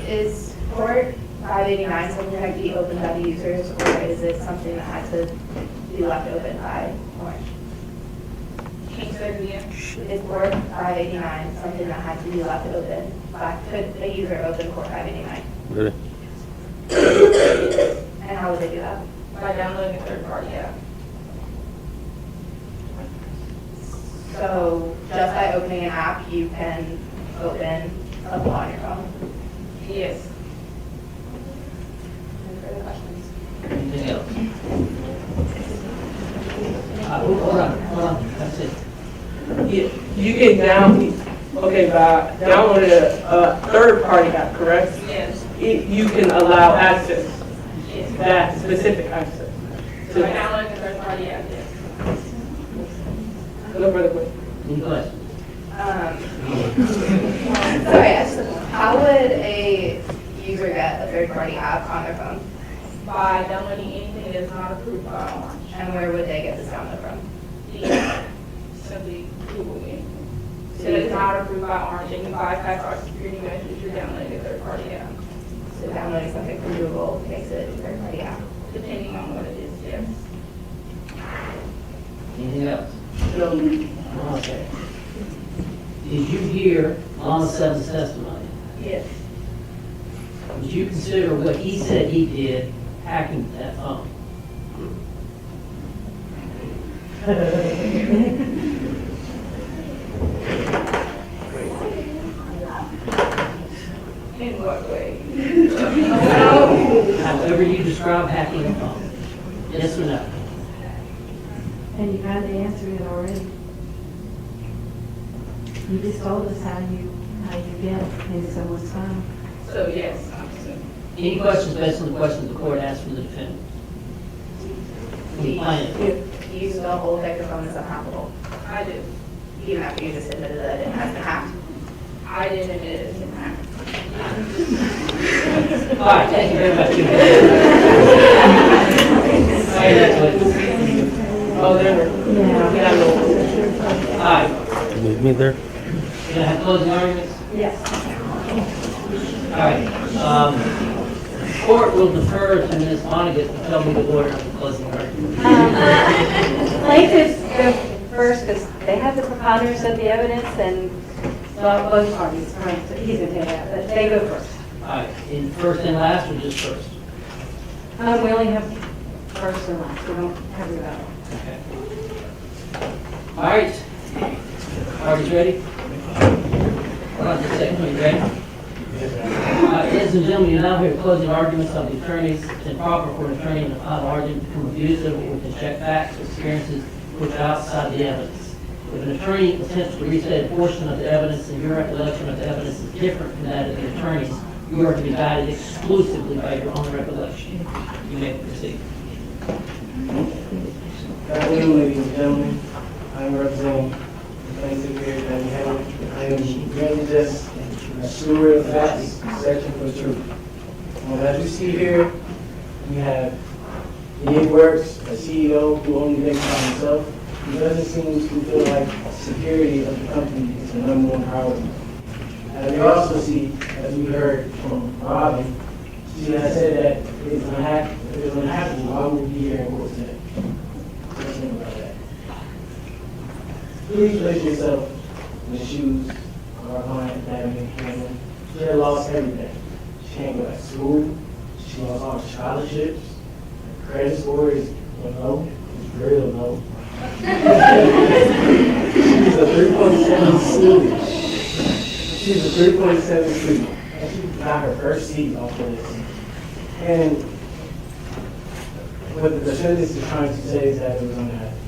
K: Is Port 589 something that can be opened by the users, or is it something that had to be left open by Orange?
J: Can you say it again?
K: Is Port 589 something that had to be left open? Could a user open Port 589?
O: Really?
K: And how would they do that?
J: By downloading a third-party app.
K: So just by opening an app, you can open a law on your phone?
J: Yes.
K: Any further questions?
B: Anything else? Hold on, that's it.
F: You can by downloading a third-party app, correct?
J: Yes.
F: You can allow access,
J: Yes.
F: that specific access.
J: By downloading a third-party app, yes.
F: No further questions.
B: Any questions?
K: Sorry, how would a user get a third-party app on their phone?
J: By downloading anything that is not approved by Orange.
K: And where would they get this download from?
J: Simply Google anything. So it's not approved by Orange, and you bypass our security measures, you're downloading a third-party app.
K: So downloading something from Google makes it a third-party app.
J: Depending on what it is, yes.
B: Anything else?
F: No.
B: Okay. Did you hear Mama 7's testimony?
J: Yes.
B: Would you consider what he said he did hacking that phone?
J: In what way?
B: However you describe hacking a phone. Yes or no?
E: And you kind of answered it already. You just told us how you get into someone's phone.
J: So, yes, I'm assuming.
B: Any questions based on the questions the court asked from the defendant? The plaintiff?
K: Do you still hold that your phone is unhackable?
J: I do.
K: Even after you just admitted that it has been hacked?
J: I didn't admit it as a hack.
B: All right, thank you very much.
F: Oh, there.
B: All right.
O: Leave me there.
B: Can I have closing arguments?
E: Yes.
B: All right. court will defer to Ms. Montague to tell me the order of the closing argument.
E: Plaintiffs go first because they have the preponderance of the evidence, and well, both parties, right, so he's going to take that, but they go first.
B: All right, in first and last or just first?
E: We only have first and last, we don't have rebuttal.
B: Okay. All right. Are you ready? Hold on just a second. Are you ready? Ladies and gentlemen, you now hear closing arguments of the attorneys. It's improper for an attorney in a final argument to become abusive or to check facts or experiences which are outside the evidence. If an attorney attempts to restate a portion of the evidence and your recollection of the evidence is different from that of the attorney's, you are to be guided exclusively by your own recollection. You may proceed.
D: Good afternoon, ladies and gentlemen. I'm representing the plaintiff here that we have. I am really just a steward of facts, searching for truth. As you see here, we have Ziere Works, a CEO who only thinks about himself. He doesn't seem to feel like security of the company is the number one priority. And we also see, as we heard from Robin, she has said that if it's going to happen, why would we be here in court today? Just think about that. Please place yourself in the shoes of our client, Diamond Cameron. She had lost everything. She can't go back to school. She lost all her scholarships. Her credit score is low. It's real low. She's a 3.7 student. She's a 3.7 student. And she got her first seat off of this. And what the defendants is trying to say is that it was unhappy.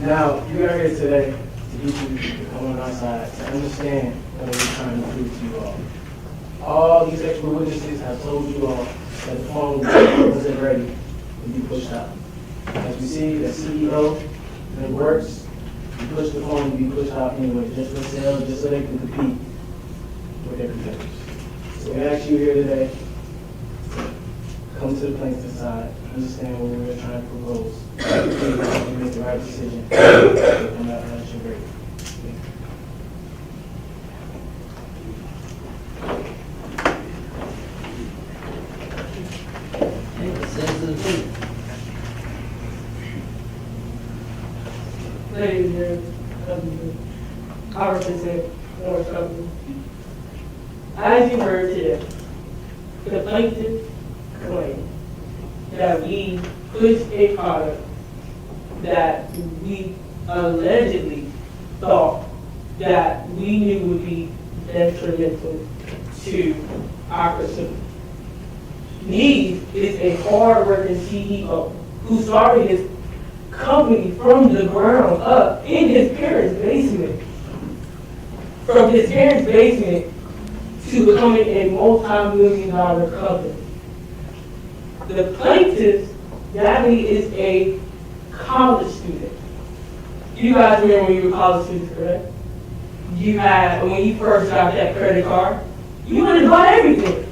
D: Now, you are here today to get you to come on our side, to understand what we're trying to prove to you all. All these expert witnesses have told you all that the phone wasn't ready to be pushed out. As we see, the CEO, and it works, you push the phone to be pushed out anyway, just for sale, just so they can compete with their competitors. So we ask you here today, come to the plaintiff's side, understand what we're trying to propose. Please help you make the right decision. And that's your verdict.
B: Okay, let's send it to the team.
F: Ladies and gentlemen, I represent Orange Company. As you heard today, the plaintiff claimed that we pushed a product that we allegedly thought that we knew would be detrimental to our consumers. Neve is a hard-working CEO who started his company from the ground up in his parents' basement. From his parents' basement to becoming a multi-million-dollar company. The plaintiff, Gabby, is a college student. You guys remember when you were college students, correct? You had, when you first got that credit card, you wanted to buy everything.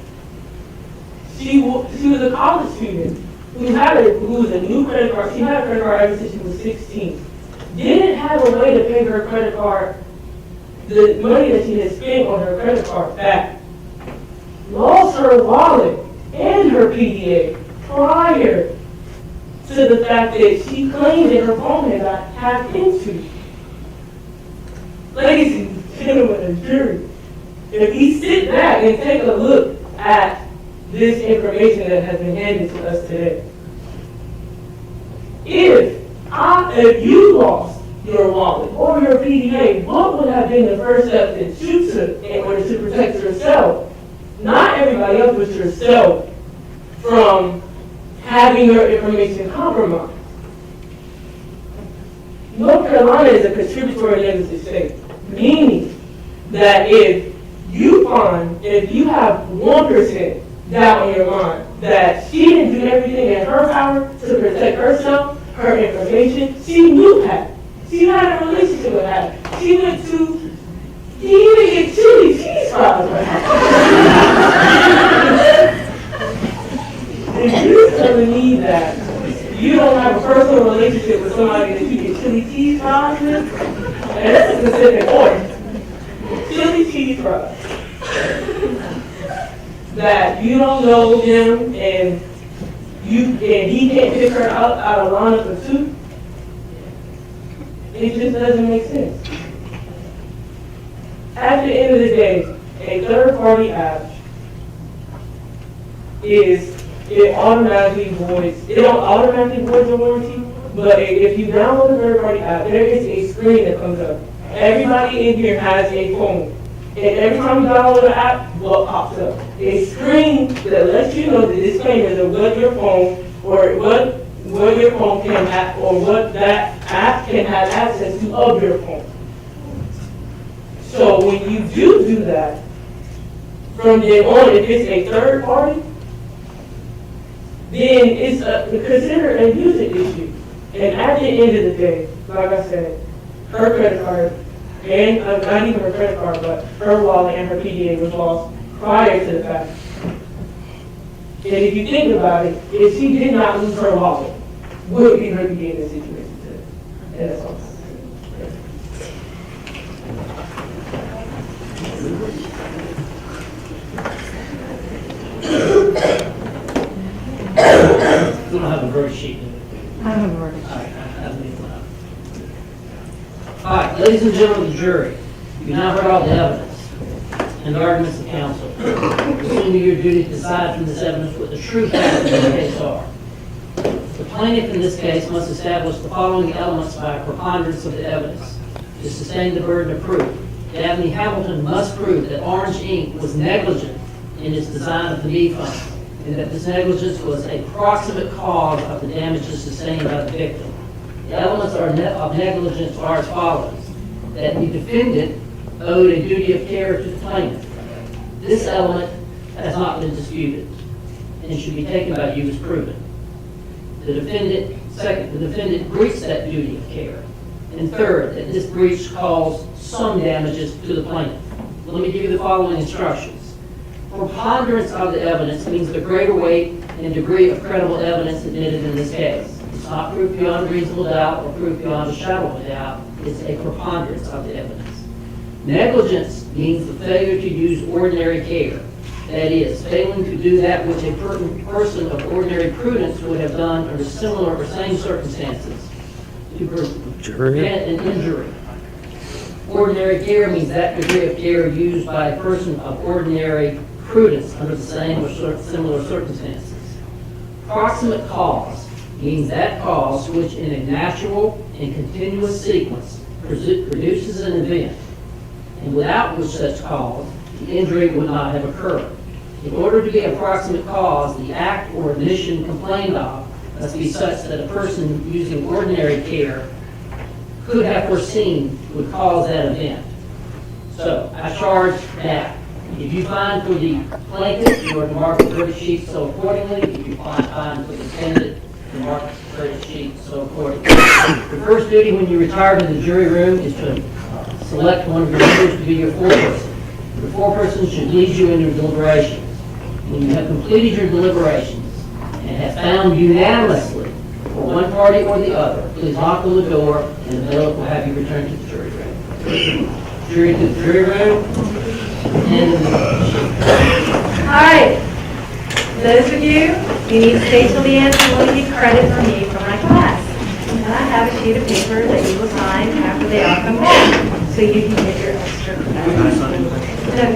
F: She was a college student who was a new credit card. She had a credit card ever since she was 16. Didn't have a way to pay her credit card, the money that she had spent on her credit card back. Lost her wallet and her PDA prior to the fact that she claimed that her phone had got hacked into. Ladies and gentlemen of the jury, if we sit back and take a look at this information that has been handed to us today, if you lost your wallet or your PDA, what would have been the first step that you took in order to protect yourself? Not everybody else, but yourself, from having your information compromised. North Carolina is a contributory negligence state, meaning that if you have 1% doubt in your mind that she didn't do everything in her power to protect herself, her information, she knew that. She had a relationship with that. She went to even get chili cheese fries with her. If you're telling me that you don't have a personal relationship with somebody that you get chili cheese fries with, and that's a specific order. Chili cheese fries. that you don't know him and he can't pick her out of a lineup of two, it just doesn't make sense. At the end of the day, a third-party app it don't automatically void the warranty, but if you download a third-party app, there is a screen that comes up. Everybody in here has a phone. And every time you download an app, what pops up? A screen that lets you know the disclaimers of what your phone or what your phone can have, or what that app can have access to of your phone. So when you do that, from then on, if it's a third party, then it's considered a user issue. And at the end of the day, like I said, her credit card, and not even her credit card, but her wallet and her PDA was lost prior to the fact. And if you think about it, if she did not lose her wallet, would we really be in this situation today? And that's all.
B: We don't have a verdict sheet.
E: I don't have a verdict
B: All right, I'll leave it out. All right, ladies and gentlemen of the jury, you've now heard all the evidence and the arguments of counsel. Assuming your duty to decide from this evidence what the true facts of the case are. The plaintiff in this case must establish the following elements by a preponderance of the evidence. To sustain the burden of proof, Dabney Hamilton must prove that Orange Inc. was negligent in its design of the knee foam, and that this negligence was a proximate cause of the damages sustained by the victim. The elements of negligence are as follows: that the defendant owed a duty of care to the plaintiff. This element has not been disputed and should be taken by you as proven. The defendant breached that duty of care. And third, that this breach caused some damages to the plaintiff. Let me give you the following instructions. Preponderance of the evidence means the greater weight and degree of credible evidence admitted in this case. It's not proof beyond a reasonable doubt or proof beyond a shadow of a doubt. It's a preponderance of the evidence. Negligence means the failure to use ordinary care. That is, failing to do that which a person of ordinary prudence would have done under similar or same circumstances to prevent an injury. Ordinary care means that degree of care used by a person of ordinary prudence under the same or similar circumstances. Proximate cause means that cause which in a natural and continuous sequence produces an event, and without which such cause, the injury would not have occurred. In order to be a proximate cause, the act or omission complained of must be such that a person using ordinary care could have foreseen would cause that event. So, I charge that if you find for the plaintiff, you are to mark the verdict sheet so accordingly. If you find for the defendant, you mark the verdict sheet so accordingly. The first duty when you retire to the jury room is to select one of your members to be your foreperson. The foreperson should lead you in your deliberations. When you have completed your deliberations and have found unanimously for one party or the other, please knock on the door and the bailiff will have you return to the jury room. Jury to the jury room.
E: All right. Those of you need to stay till the end and want to get credit from me for my class. And I have a sheet of paper that you will sign after they all come back, so you can get your extra credit. No,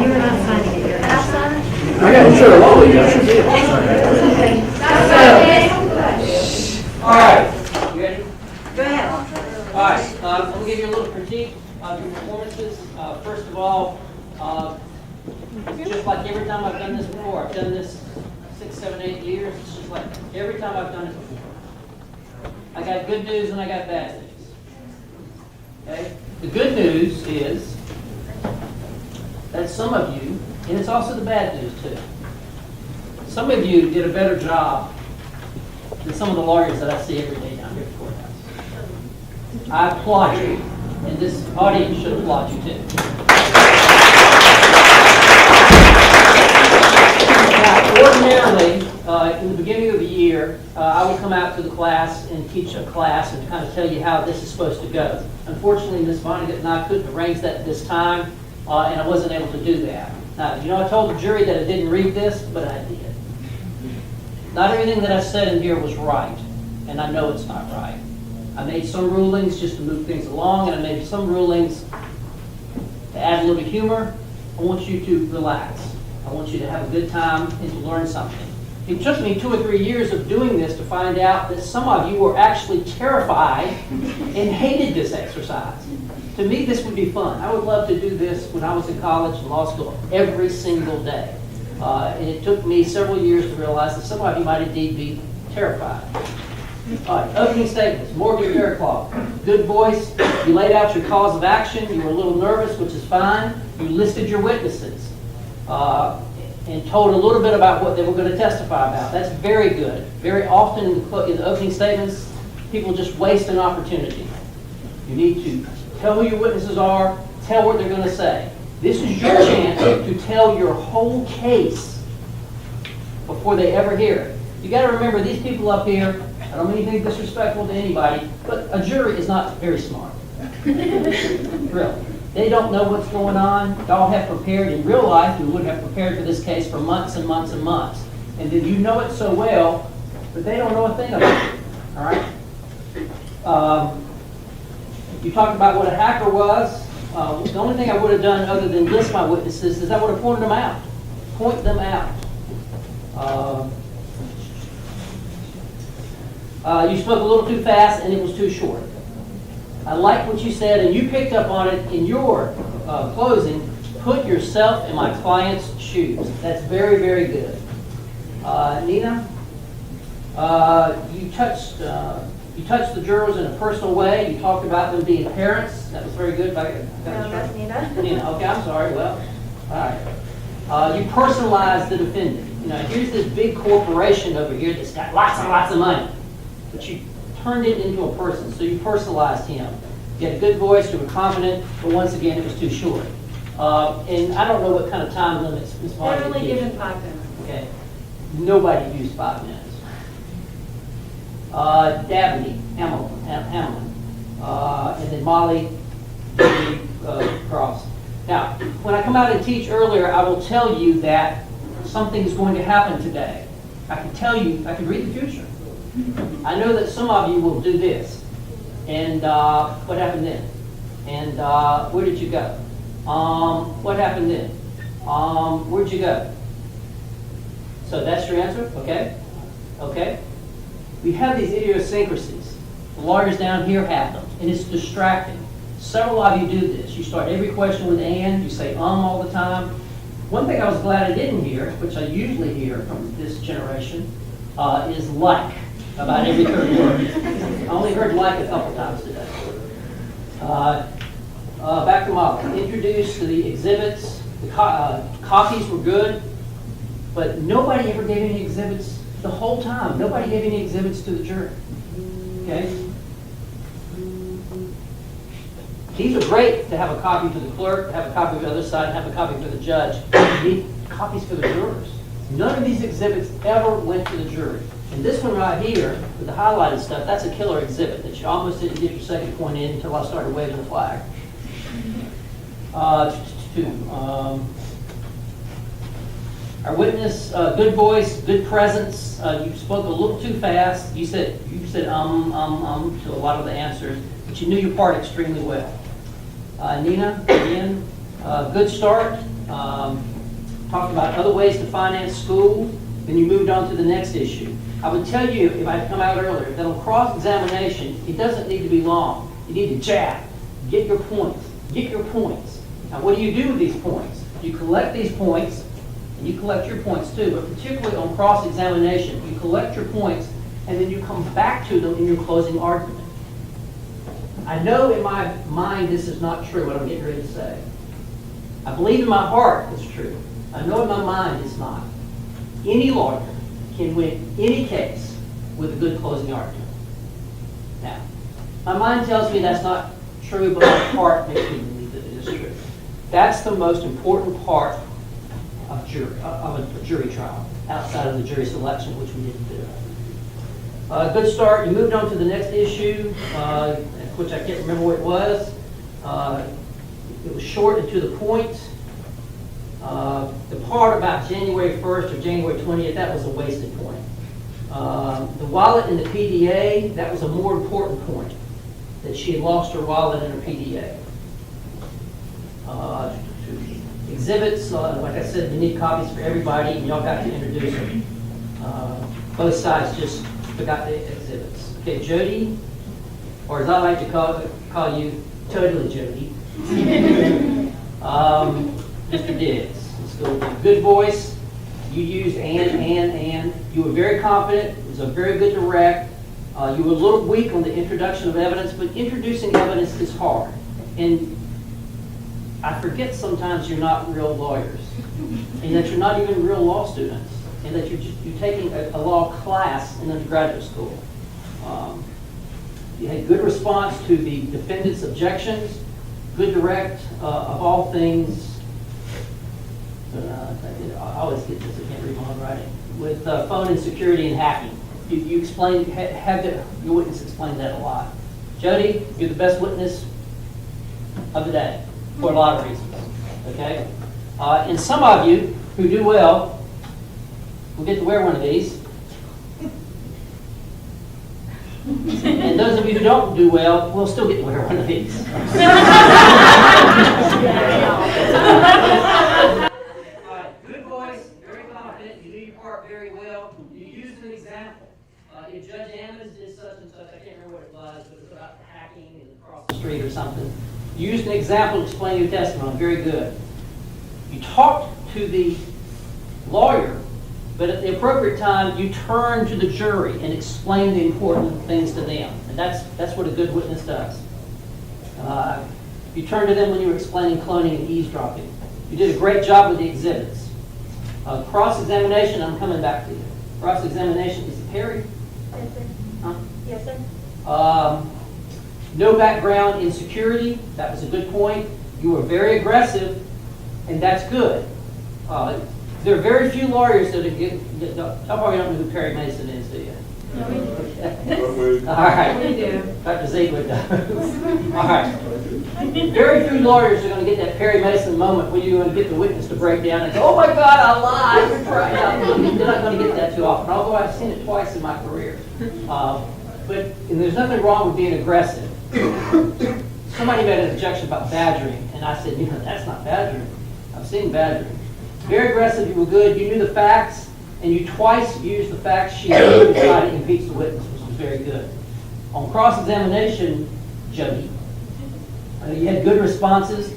E: you are not signing it. You're not signing.
B: I got sure all of you. I should be able All right. You ready?
E: Go ahead.
B: All right. I'm going to give you a little critique of your performances. First of all, just like every time I've done this before, I've done this 6, 7, 8 years. It's just like every time I've done it before. I got good news and I got bad news. Okay? The good news is that some of you, and it's also the bad news too, some of you did a better job than some of the lawyers that I see every day down here at the courthouse. I applaud you, and this audience should applaud you too. Now, ordinarily, in the beginning of the year, I would come out to the class and teach a class and kind of tell you how this is supposed to go. Unfortunately, Ms. Vonnegut and I couldn't arrange that this time, and I wasn't able to do that. Now, you know, I told the jury that I didn't read this, but I did. Not everything that I said in here was right, and I know it's not right. I made some rulings just to move things along, and I made some rulings to add a little humor. I want you to relax. I want you to have a good time and to learn something. It took me 2 or 3 years of doing this to find out that some of you were actually terrified and hated this exercise. To me, this would be fun. I would love to do this when I was in college and law school every single day. And it took me several years to realize that some of you might indeed be terrified. All right, opening statements. Morgan Faircloth, good voice. You laid out your cause of action. You were a little nervous, which is fine. You listed your witnesses and told a little bit about what they were going to testify about. That's very good. Very often in the opening statements, people just waste an opportunity. You need to tell who your witnesses are, tell what they're going to say. This is your chance to tell your whole case before they ever hear it. You got to remember, these people up here, I don't mean anything disrespectful to anybody, but a jury is not very smart. Really. They don't know what's going on. Y'all have prepared in real life. We would have prepared for this case for months and months and months. And then you know it so well, but they don't know a thing about it. All right? You talked about what a hacker was. The only thing I would have done other than list my witnesses is I would have pointed them out. Point them out. You spoke a little too fast and it was too short. I like what you said, and you picked up on it in your closing. Put yourself in my client's shoes. That's very, very good. Nina, you touched the jurors in a personal way. You talked about them being parents. That was very good.
E: That's Nina.
B: Nina, okay, I'm sorry. Well, all right. You personalized the defendant. You know, here's this big corporation over here that's got lots and lots of money, but you turned it into a person, so you personalized him. You had a good voice, you were confident, but once again, it was too short. And I don't know what kind of time limits Ms. Molly
E: They're only
B: gives.
E: given 5 minutes.
B: Okay. Nobody used 5 minutes. Dabney Hamilton, and then Molly Cross. Now, when I come out and teach earlier, I will tell you that something is going to happen today. I can tell you, I can read the future. I know that some of you will do this. And what happened then? And where did you go? What happened then? Where'd you go? So that's your answer? Okay? Okay? We have these idiosyncrasies. The lawyers down here have them, and it's distracting. Several of you do this. You start every question with "and," you say all the time. One thing I was glad I didn't hear, which I usually hear from this generation, is "like" about every third word. I only heard "like" a couple times today. Back to Molly. Introduced to the exhibits. The copies were good, but nobody ever gave any exhibits the whole time. Nobody gave any exhibits to the jury. Okay? These are great to have a copy for the clerk, to have a copy for the other side, and have a copy for the judge. You need copies for the jurors. None of these exhibits ever went to the jury. And this one right here, with the highlighted stuff, that's a killer exhibit that you almost didn't get your second point in until I started waving the flag. Our witness, good voice, good presence. You spoke a little too fast. You said to a lot of the answers, but you knew your part extremely well. Nina, again, good start. Talked about other ways to finance school. Then you moved on to the next issue. I would tell you, if I'd come out earlier, that on cross-examination, it doesn't need to be long. You need to jab. Get your points. Get your points. Now, what do you do with these points? You collect these points, and you collect your points too, but particularly on cross-examination, you collect your points, and then you come back to them in your closing argument. I know in my mind this is not true, what I'm getting ready to say. I believe in my heart it's true. I know in my mind it's not. Any lawyer can win any case with a good closing argument. Now, my mind tells me that's not true, but my heart makes me believe that it is true. That's the most important part of a jury trial, outside of the jury selection, which we didn't do. Good start. You moved on to the next issue, which I can't remember what it was. It was short and to the point. The part about January 1st or January 20th, that was a wasted point. The wallet in the PDA, that was a more important point, that she had lost her wallet in her PDA. Exhibits, like I said, we need copies for everybody, and y'all got to introduce them. Both sides just forgot the exhibits. Okay, Jody, or as I like to call you, totally Jody. Mr. Diggs, let's go with you. Good voice. You used and. You were very confident. It was a very good direct. You were a little weak on the introduction of evidence, but introducing evidence is hard. And I forget sometimes you're not real lawyers, and that you're not even real law students, and that you're taking a law class in undergraduate school. You had good response to the defendant's objections, good direct of all things. I always get this, I can't read my own writing. With phone insecurity and hacking. You explained, your witness explained that a lot. Jody, you're the best witness of the day for a lot of reasons, okay? And some of you who do well will get to wear one of these. And those of you who don't do well will still get to wear one of these. Good voice, very confident, you do your part very well. You used an example. If Judge Ammons did such and such, I can't remember what it was, but it was about hacking and across the street or something. You used an example to explain your testimony, very good. You talked to the lawyer, but at the appropriate time, you turn to the jury and explain the important things to them. And that's what a good witness does. You turned to them when you were explaining cloning and eavesdropping. You did a great job with the exhibits. Cross-examination, I'm coming back to you. Cross-examination, is it Perry?
C: Yes, sir.
B: Huh?
C: Yes, sir.
B: No background in security, that was a good point. You were very aggressive, and that's good. There are very few lawyers that y'all probably don't know who Perry Mason is, do you?
E: No, we do.
B: All right.
E: We do.
B: Dr. Ziegler does. All right. Very few lawyers are going to get that Perry Mason moment when you're going to get the witness to break down and go, oh my God, I lied. They're not going to get that too often, although I've seen it twice in my career. And there's nothing wrong with being aggressive. Somebody made an objection about badgering, and I said, that's not badgering. I've seen badgering. Very aggressive, you were good, you knew the facts, and you twice used the fact sheet to try to impeach the witness, which was very good. On cross-examination, Jody, you had good responses,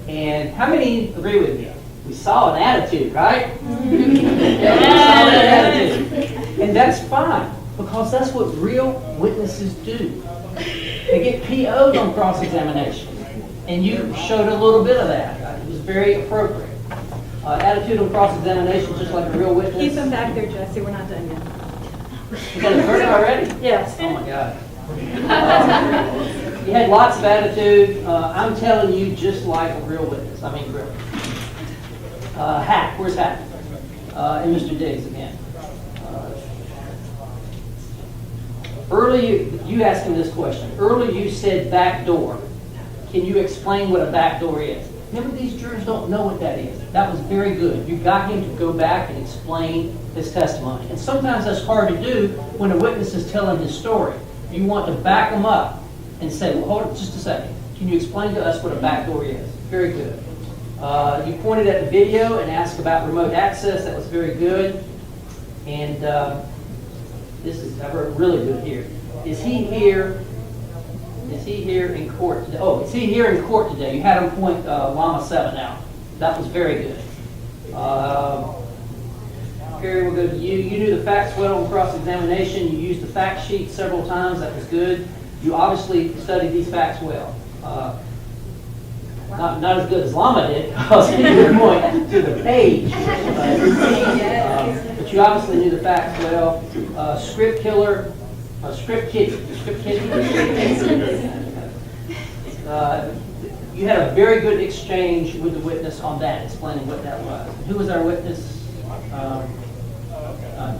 B: and how many agree with me? We saw an attitude, right? We saw that attitude. And that's fine, because that's what real witnesses do. They get PO'd on cross-examination, and you showed a little bit of that. It was very appropriate. Attitude on cross-examination, just like a real witness.
E: Keep them back there, Jesse. We're not done yet.
B: You got a verdict already?
E: Yes.
B: Oh my God. You had lots of attitude. I'm telling you, just like a real witness. I mean, really. Hack. Where's Hack? And Mr. Diggs again. Early, you asked him this question. Earlier you said back door. Can you explain what a back door is? Remember, these jurors don't know what that is. That was very good. You got him to go back and explain his testimony. And sometimes that's hard to do when a witness is telling his story. You want to back them up and say, well, hold on just a second. Can you explain to us what a back door is? Very good. You pointed at the video and asked about remote access. That was very good. And this is really good here. Is he here? Is he here in court today? Oh, is he here in court today? You had him point Llama 7 out. That was very good. Perry, we'll go to you. You knew the facts well on cross-examination. You used the fact sheet several times. That was good. You obviously studied these facts well. Not as good as Llama did, because he didn't point to the page. But you obviously knew the facts well. Script killer. Script kitty. You had a very good exchange with the witness on that, explaining what that was. Who was our witness?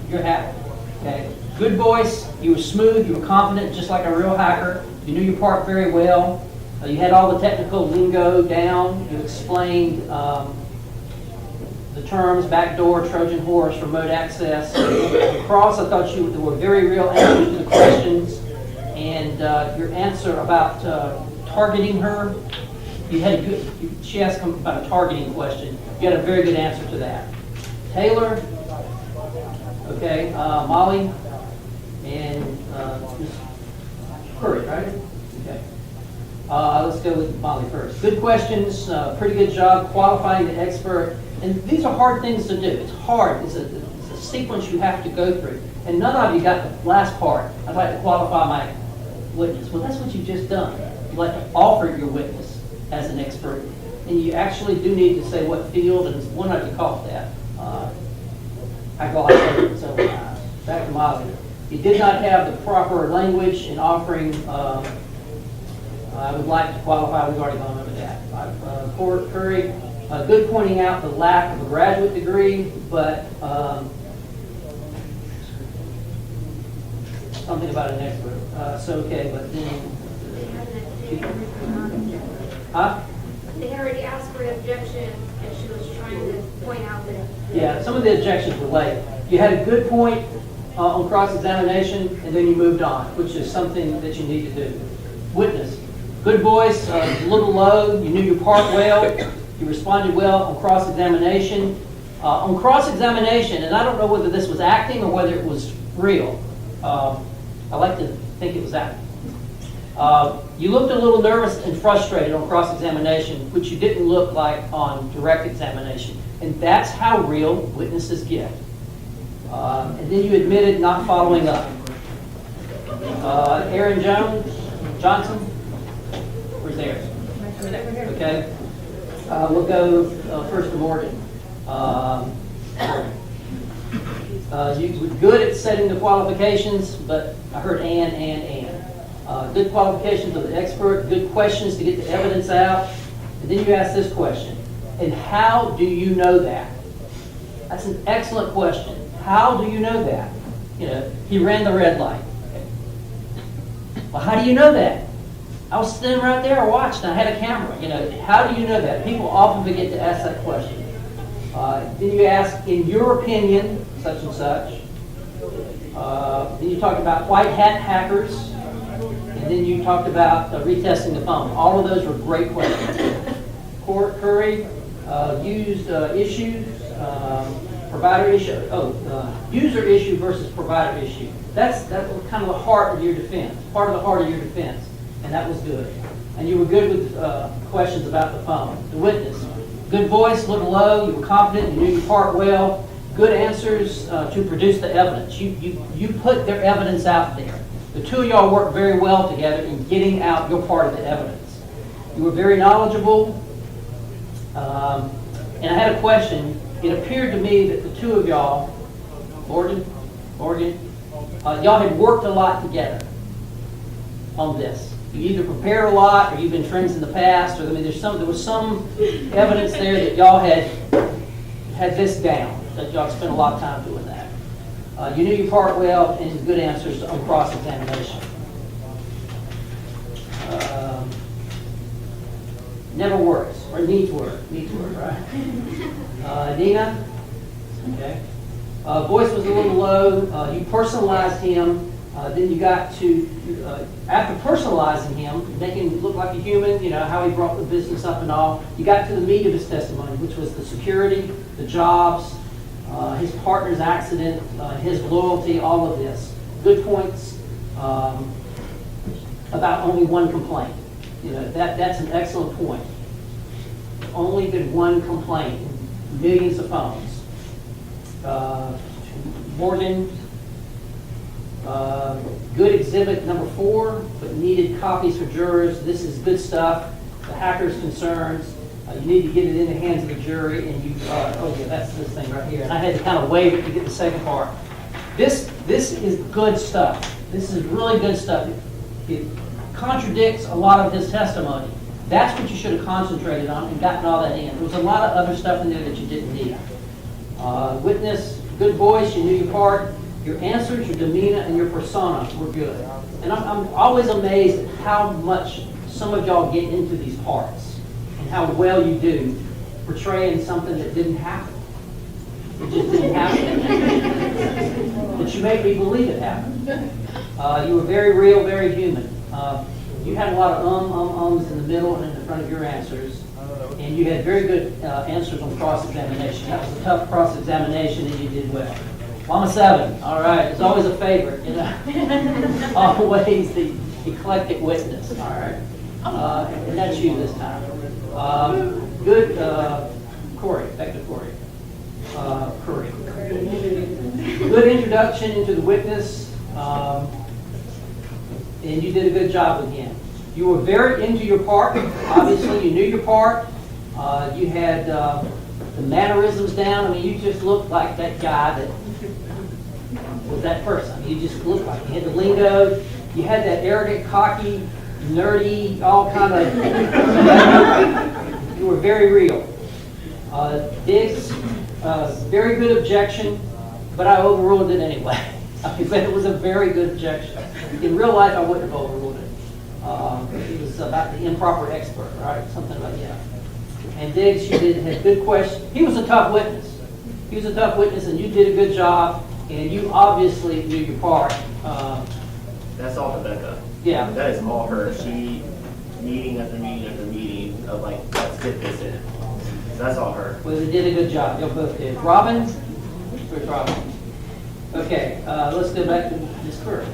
B: You're happy. Okay. Good voice. You were smooth. You were confident, just like a real hacker. You knew your part very well. You had all the technical lingo down. You explained the terms backdoor, Trojan horse, remote access. Across, I thought there were very real answers to the questions, and your answer about targeting her, you had a good. She asked about a targeting question. You had a very good answer to that. Taylor, okay, Molly, and Ms. Curry, right? Okay. Let's go with Molly first. Good questions, pretty good job qualifying the expert. And these are hard things to do. It's hard. It's a sequence you have to go through. And none of you got the last part. I'd like to qualify my witness. Well, that's what you've just done. You'd like to offer your witness as an expert. And you actually do need to say what field, and one of you caught that. I glossed over it several times. Back to Molly. You did not have the proper language in offering. I would like to qualify. We've already gone over that. Curry, good pointing out the lack of a graduate degree, but something about an expert. So okay, but then. Huh?
P: They already asked for an objection, and she was trying to point out that.
B: Yeah, some of the objections were late. You had a good point on cross-examination, and then you moved on, which is something that you need to do. Witness, good voice, a little low. You knew your part well. You responded well on cross-examination. On cross-examination, and I don't know whether this was acting or whether it was real. I like to think it was acting. You looked a little nervous and frustrated on cross-examination, which you didn't look like on direct examination. And that's how real witnesses get. And then you admitted not following up. Aaron Johnson? Where's Aaron? Okay. We'll go first to Morgan. You were good at setting the qualifications, but I heard and. Good qualifications of the expert, good questions to get the evidence out. And then you ask this question, and how do you know that? That's an excellent question. How do you know that? You know, he ran the red light. Well, how do you know that? I was standing right there, I watched, and I had a camera. You know, how do you know that? People often forget to ask that question. Then you ask, in your opinion, such and such. Then you talked about white hat hackers. And then you talked about retesting the phone. All of those were great questions. Curry used issues, provider issue. User issue versus provider issue. That was kind of the heart of your defense. Part of the heart of your defense, and that was good. And you were good with questions about the phone. The witness, good voice, a little low. You were confident. You knew your part well. Good answers to produce the evidence. You put their evidence out there. The two of y'all worked very well together in getting out your part of the evidence. You were very knowledgeable. And I had a question. It appeared to me that the two of y'all, Morgan, y'all had worked a lot together on this. You either prepared a lot, or you've been friends in the past, or I mean, there was some evidence there that y'all had this down, that y'all spent a lot of time doing that. You knew your part well, and good answers on cross-examination. Never works, or needs work, right? Nina, okay. Voice was a little low. You personalized him. Then you got to, after personalizing him, making him look like a human, you know, how he brought the business up and all, you got to the meat of his testimony, which was the security, the jobs, his partner's accident, his loyalty, all of this. Good points about only one complaint. You know, that's an excellent point. Only been one complaint, millions of phones. Morgan, good exhibit number 4, but needed copies for jurors. This is good stuff. The hacker's concerns. You need to get it in the hands of the jury, and you, oh yeah, that's this thing right here. And I had to kind of wave it to get the second part. This is good stuff. This is really good stuff. It contradicts a lot of his testimony. That's what you should have concentrated on and gotten all that in. There was a lot of other stuff in there that you didn't need. Witness, good voice, you knew your part. Your answers, your demeanor, and your persona were good. And I'm always amazed at how much some of y'all get into these parts and how well you do portraying something that didn't happen. It just didn't happen. But you made me believe it happened. You were very real, very human. You had a lot of ums in the middle and in the front of your answers. And you had very good answers on cross-examination. That was a tough cross-examination, and you did well. Mama 7, all right, it's always a favorite, you know. Always the eclectic witness, all right. And that's you this time. Good, Corey, back to Corey. Curry. Good introduction into the witness, and you did a good job again. You were very into your part. Obviously, you knew your part. You had the mannerisms down. I mean, you just looked like that guy that was that person. I mean, you just looked like you had the lingo. You had that arrogant, cocky, nerdy, all kind of. You were very real. Diggs, very good objection, but I overruled it anyway. I mean, but it was a very good objection. In real life, I wouldn't have overruled it. It was about the improper expert, right? Something like that. And Diggs, you had good questions. He was a tough witness. He was a tough witness, and you did a good job. And you obviously knew your part.
O: That's all Rebecca.
B: Yeah.
O: That is all her. She, meeting after meeting after meeting, of like, let's get this in. So that's all her.
B: Well, they did a good job. You both did. Robin? Where's Robin? Okay, let's go back to Ms. Curry.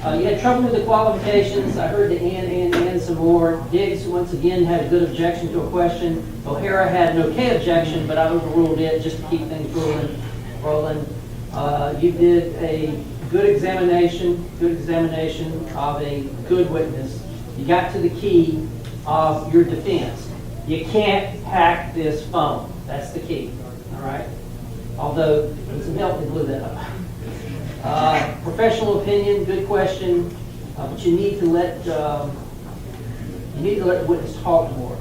B: You had trouble with the qualifications. I heard the and some more. Diggs, once again, had a good objection to a question. O'Hara had an okay objection, but I overruled it just to keep things rolling. You did a good examination of a good witness. You got to the key of your defense. You can't hack this phone. That's the key, all right? Although, with some help, they blew that up. Professional opinion, good question, but you need to let the witness talk more.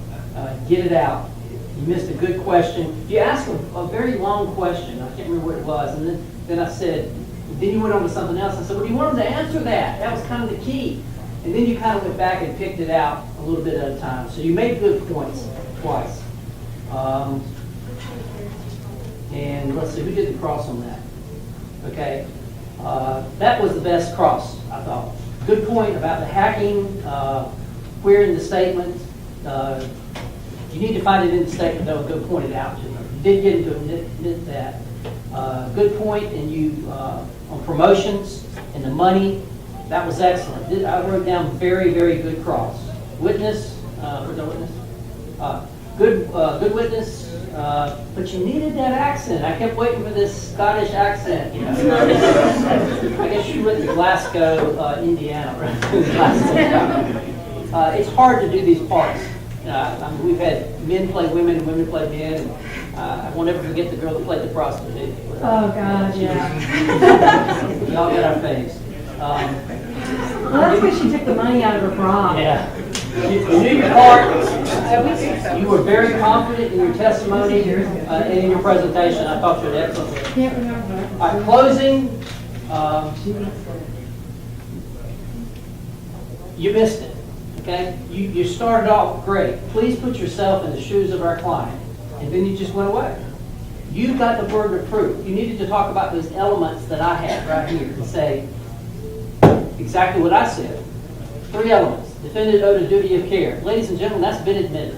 B: Get it out. You missed a good question. You asked a very long question. I can't remember what it was, and then I said, then you went on to something else. I said, well, you wanted to answer that. That was kind of the key. And then you kind of went back and picked it out a little bit at a time. So you made good points twice. And let's see, who did the cross on that? Okay. That was the best cross, I thought. Good point about the hacking, querying the statement. You need to find it in the statement that was good pointed out to them. You did get to admit that. Good point, and you on promotions and the money, that was excellent. I wrote down very, very good cross. Witness, where's our witness? Good witness, but you needed that accent. I kept waiting for this Scottish accent. You know? I guess you went to Glasgow, Indiana, right? It's hard to do these parts. I mean, we've had men play women and women play men. And, I won't ever forget the girl that played the prostitute.
E: Oh, God, yeah.
B: Y'all got our face.
E: Well, that's when she took the money out of her bra.
B: Yeah. You knew your part. You were very confident in your testimony and in your presentation. I thought you did excellent.
E: Can't remember.
B: All right, closing. You missed it. Okay? You started off great. Please put yourself in the shoes of our client. And then you just went away. You got the burden of proof. You needed to talk about those elements that I had right here and say exactly what I said. 3 elements. Defendant owed a duty of care. Ladies and gentlemen, that's been admitted.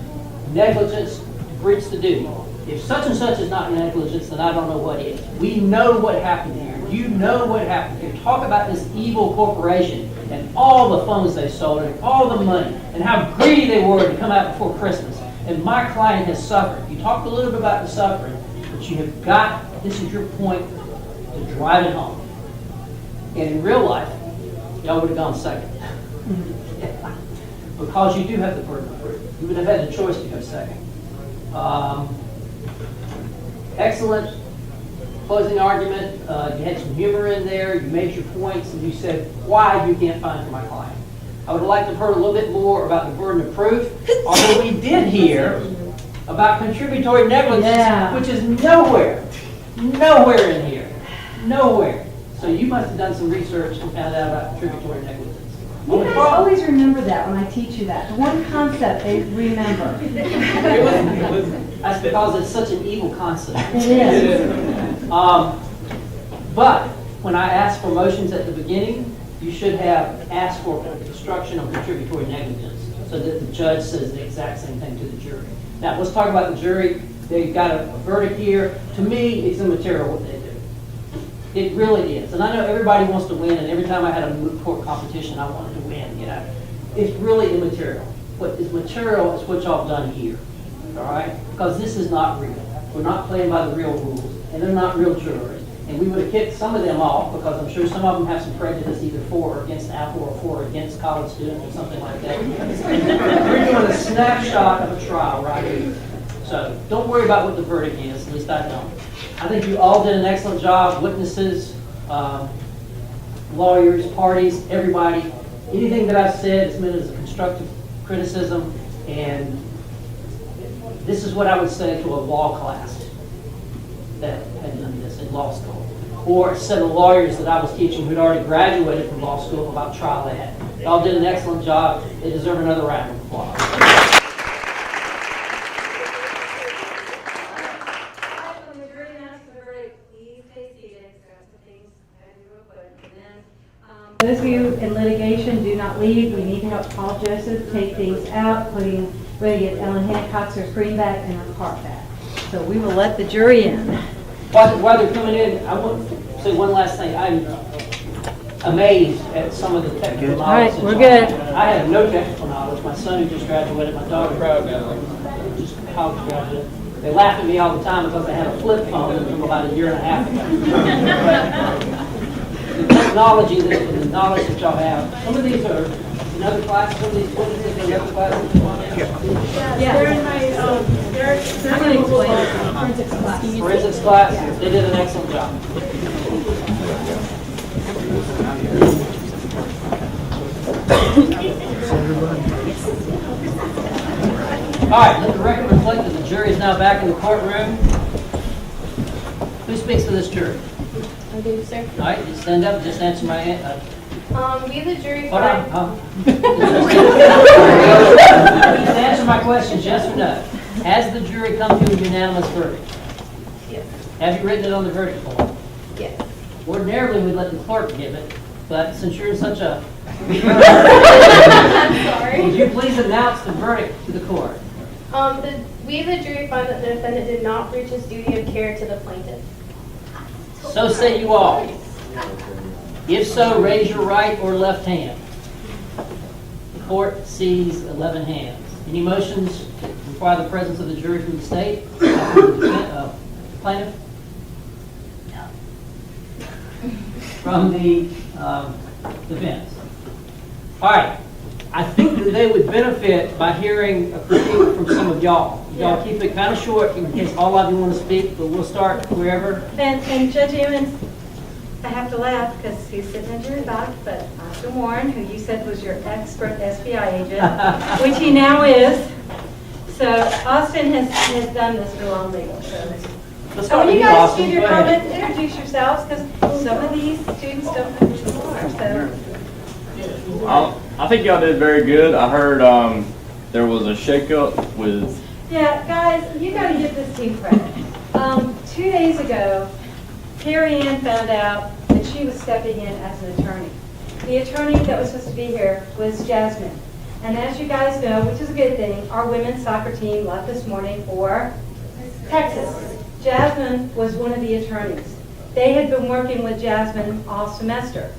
B: Negligence breached the duty. If such and such is not negligence, then I don't know what is. We know what happened here. You know what happened here. Talk about this evil corporation and all the phones they sold and all the money and how greedy they were to come out before Christmas. And my client has suffered. You talked a little bit about the suffering, but you have got, this is your point, to drive it home. And in real life, y'all would have gone second. Because you do have the burden of proof. You would have had the choice to go second. Excellent closing argument. You had some humor in there. You made your points, and you said why you can't find for my client. I would have liked to have heard a little bit more about the burden of proof, although we did hear about contributory negligence, which is nowhere in here. Nowhere. So you must have done some research and found out about contributory negligence.
E: You guys always remember that when I teach you that. The one concept they remember.
B: That's because it's such an evil concept.
E: It is.
B: But when I asked for motions at the beginning, you should have asked for instruction on contributory negligence so that the judge says the exact same thing to the jury. Now, let's talk about the jury. They've got a verdict here. To me, it's immaterial what they do. It really is. And I know everybody wants to win, and every time I had a moot court competition, I wanted to win, you know. It's really immaterial. What is material is what y'all done here, all right? Because this is not real. We're not playing by the real rules, and they're not real jurors. And we would have kicked some of them off because I'm sure some of them have some prejudice either for or against Apple or for or against college students or something like that. We're doing a snapshot of a trial right here. So don't worry about what the verdict is, at least I don't. I think you all did an excellent job, witnesses, lawyers, parties, everybody. Anything that I've said is meant as a constructive criticism, and this is what I would say to a law class that had done this in law school, or a set of lawyers that I was teaching who'd already graduated from law school about trial ad. Y'all did an excellent job. They deserve another round of applause.
E: Those of you in litigation, do not leave. We need to help Paul Joseph take things out, including ready to get Ellen Hancock's her screen back and her cart back. So we will let the jury in.
B: While they're coming in, I want to say one last thing. I'm amazed at some of the technical knowledge.
E: All right, we're good.
B: I have no technical knowledge. My son who just graduated, my daughter just college graduate. They laugh at me all the time because I had a flip phone from about a year and a half ago. The technology and the knowledge that y'all have, some of these are in other classes, some of these witnesses are in other classes.
P: Yeah, they're in my, they're forensics class.
B: Forensics class, they did an excellent job. All right, let the record reflect that the jury is now back in the courtroom. Who speaks for this jury?
C: I do, sir.
B: All right, you stand up, just answer my
C: We the jury
B: hold on.
C: find.
B: Just answer my questions, yes or no. Has the jury come to a unanimous verdict?
C: Yes.
B: Have you written it on the verdict form?
C: Yes.
B: Ordinarily, we'd let the clerk give it, but since you're such a...
C: I'm sorry.
B: Would you please announce the verdict to the court?
C: We the jury find that the defendant did not breach his duty of care to the plaintiff.
B: So say you all. If so, raise your right or left hand. The court sees 11 hands. Any motions require the presence of the jury from the state? Plaintiff? No. From the defense. All right. I think that they would benefit by hearing a critique from some of y'all. Y'all keep it kind of short in case all of you want to speak, but we'll start wherever.
E: And Judge Emmons, I have to laugh because he's sitting in your back, but Austin Warren, who you said was your expert SBI agent, which he now is. So Austin has done this for long legal. So when you guys
B: Austin,
E: give your
B: go ahead.
E: comments, introduce yourselves because some of these students don't know who you are. So
Q: I think y'all did very good. I heard there was a shakeup with.
E: yeah, guys, you got to give this team credit. 2 days ago, Carrie Ann found out that she was stepping in as an attorney. The attorney that was supposed to be here was Jasmine. And as you guys know, which is a good thing, our women's soccer team left this morning for Texas. Jasmine was one of the attorneys. They had been working with Jasmine all semester.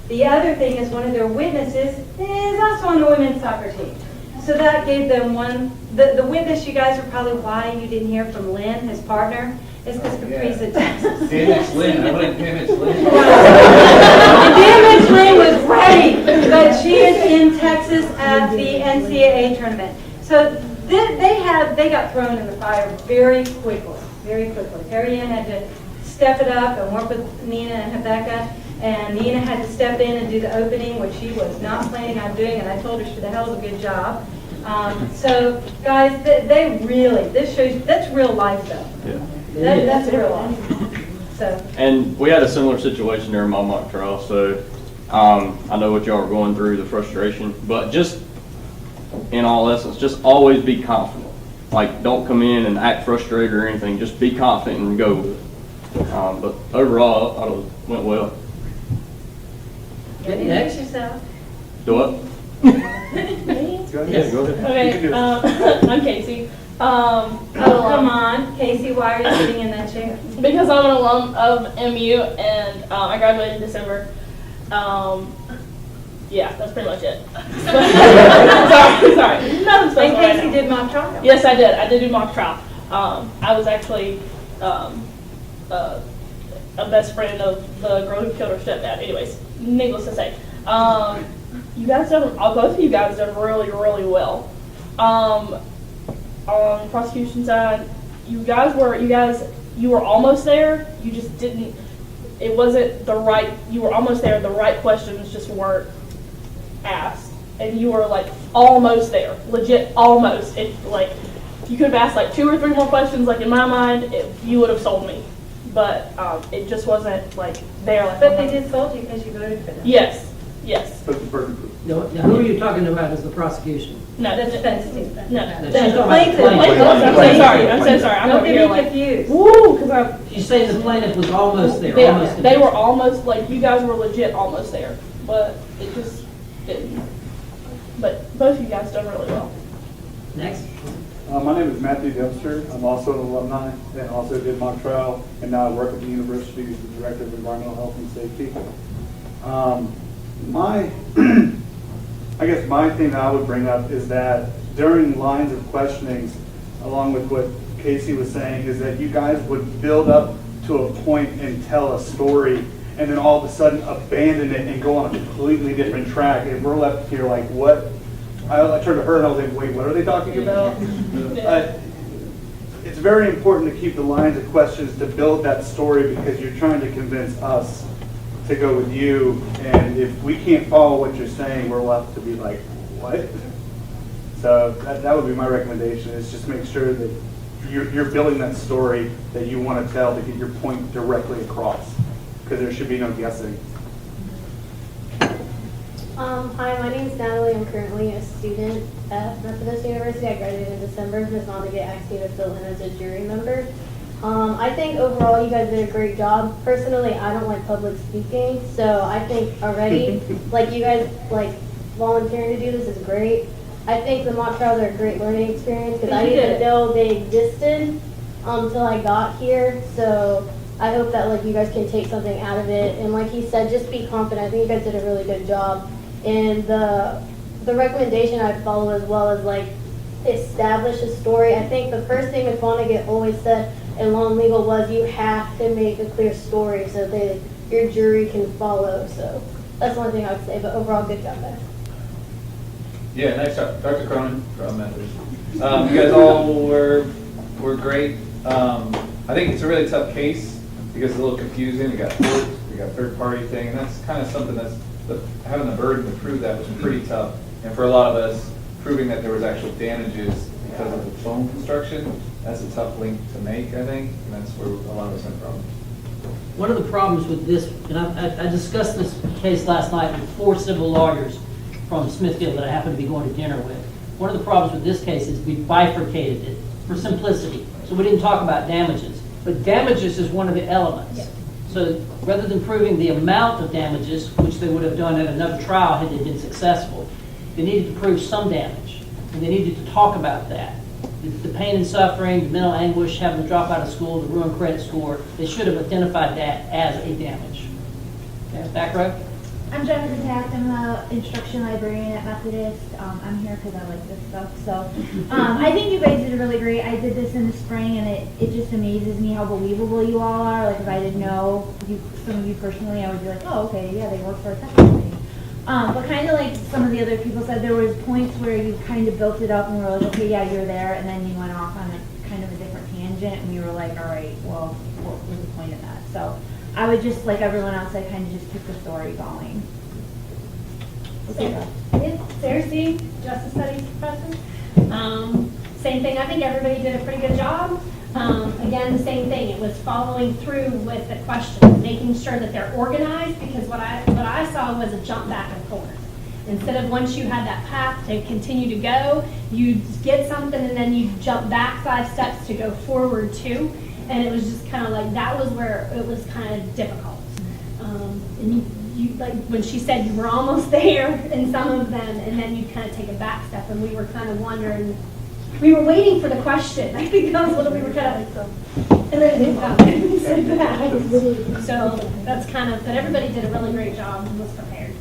E: The other thing is one of their witnesses is also on the women's soccer team. So that gave them one, the witness, you guys are probably why you didn't hear from Lynn, his partner, is because Capri's at Texas.
M: Damage Lynn, I wouldn't damage Lynn.
E: Damage Lynn was ready, but she is in Texas at the NCAA tournament. So they got thrown in the fire very quickly, very quickly. Carrie Ann had to step it up and work with Nina and Rebecca. And Nina had to step in and do the opening, which she was not planning on doing, and I told her she did a hell of a good job. So, guys, they really, this shows you, that's real life stuff.
Q: Yeah.
E: That's real life. So.
Q: And we had a similar situation during my mock trial, so I know what y'all are going through, the frustration, but just in all essence, just always be confident. Like, don't come in and act frustrated or anything. Just be confident and go with it. But overall, I thought it went well.
B: Next.
E: yourself.
Q: Do what?
B: Yes.
Q: Go ahead.
J: Okay, I'm Casey.
E: Oh, come on. Casey, why are you sitting in that chair?
J: Because I'm an alum of MU and I graduated in December. Yeah, that's pretty much it. sorry. Nothing special
E: And
J: right
E: Casey
J: now.
E: did mock trial.
J: Yes, I did. I did do mock trial. I was actually a best friend of the girl who killed her stepdad. Anyways, needless to say, you guys done. Both of you guys done really, really well. On the prosecution side, you were almost there. You just didn't. It wasn't the right. You were almost there. The right questions just weren't asked, and you were like almost there, legit almost. If you could have asked like 2 or 3 more questions, like in my mind, you would have sold me. But it just wasn't like there. Like,
E: But they did sold you because you voted for them.
J: Yes.
B: Now, who are you talking about as the prosecution?
J: No,
E: The defense team.
J: No.
B: She's talking about the
J: I'm so sorry. I'm so sorry. I'm
E: Don't
J: over
E: get
J: here
E: me
J: like,
E: confused.
J: woo, because
B: She's saying the plaintiff was almost there.
J: they were almost like you guys were legit almost there, but it just didn't. But both of you guys done really well.
B: Next.
R: My name is Matthew Dempster. I'm also an alumni and also did mock trial, and now I work at the university as the Director of Environmental Health and Safety. I guess my thing that I would bring up is that during lines of questionings, along with what Casey was saying, is that you guys would build up to a point and tell a story, and then all of a sudden abandon it and go on a completely different track, and we're left here like, what? I turned to her and I was like, wait, what are they talking about? It's very important to keep the lines of questions to build that story, because you're trying to convince us to go with you, and if we can't follow what you're saying, we're left to be like, what? So that would be my recommendation, is just make sure that you're building that story that you want to tell to get your point directly across, because there should be no guessing.
C: Hi, my name is Natalie. I'm currently a student at Methodist University. I graduated in December. Ms. Montague asked me to fill in as a jury member. I think overall you guys did a great job. Personally, I don't like public speaking, so I think already, like you guys, like volunteering to do this is great. I think the mock trials are a great learning experience, because I didn't know they existed until I got here. So I hope that like you guys can take something out of it. And like he said, just be confident. I think you guys did a really good job. And the recommendation I follow as well is like establish a story. I think the first thing Ms. Vonnegut always said in law and legal was you have to make a clear story so that your jury can follow. So that's one thing I would say. But overall, good job, guys.
S: Yeah, next up, Dr. Cronin from Methodist. You guys all were great. I think it's a really tough case because it's a little confusing. We got court, we got third party thing, and that's kind of something that's having the burden to prove that was pretty tough. And for a lot of us, proving that there was actual damages because of the foam construction, that's a tough link to make, I think, and that's where a lot of us have problems.
B: One of the problems with this, and I discussed this case last night with 4 civil lawyers from Smithfield that I happened to be going to dinner with. One of the problems with this case is we bifurcated it for simplicity. So we didn't talk about damages, but damages is one of the elements. Yeah. So rather than proving the amount of damages, which they would have done at another trial had they been successful, they needed to prove some damage, and they needed to talk about that. The pain and suffering, the mental anguish, having to drop out of school, the ruined credit score, they should have identified that as a damage. Okay, back row.
T: I'm Jennifer Taft. I'm an instruction librarian at Methodist. I'm here because I like this stuff. So I think you guys did really great. I did this in the spring, and it just amazes me how believable you all are. Like, if I didn't know some of you personally, I would be like, oh, okay, yeah, they work for a tech company. But kind of like some of the other people said, there was points where you kind of built it up and were like, okay, yeah, you're there, and then you went off on kind of a different tangent, and we were like, all right, well, what was the point of that? So I would just, like everyone else, I kind of just keep the story going.
P: Sarah C., Justice Studies Professor. Same thing. I think everybody did a pretty good job. Again, the same thing. It was following through with the questions, making sure that they're organized, because what I saw was a jump back and forth. Instead of once you had that path to continue to go, you get something and then you jump back 5 steps to go forward too. And it was just kind of like, that was where it was kind of difficult. And you, like, when she said you were almost there in some of them, and then you kind of take a back step, and we were kind of wondering, we were waiting for the question. I think that was what we were kind of like, and then it didn't come. It said that. So that's kind of, but everybody did a really great job and was prepared.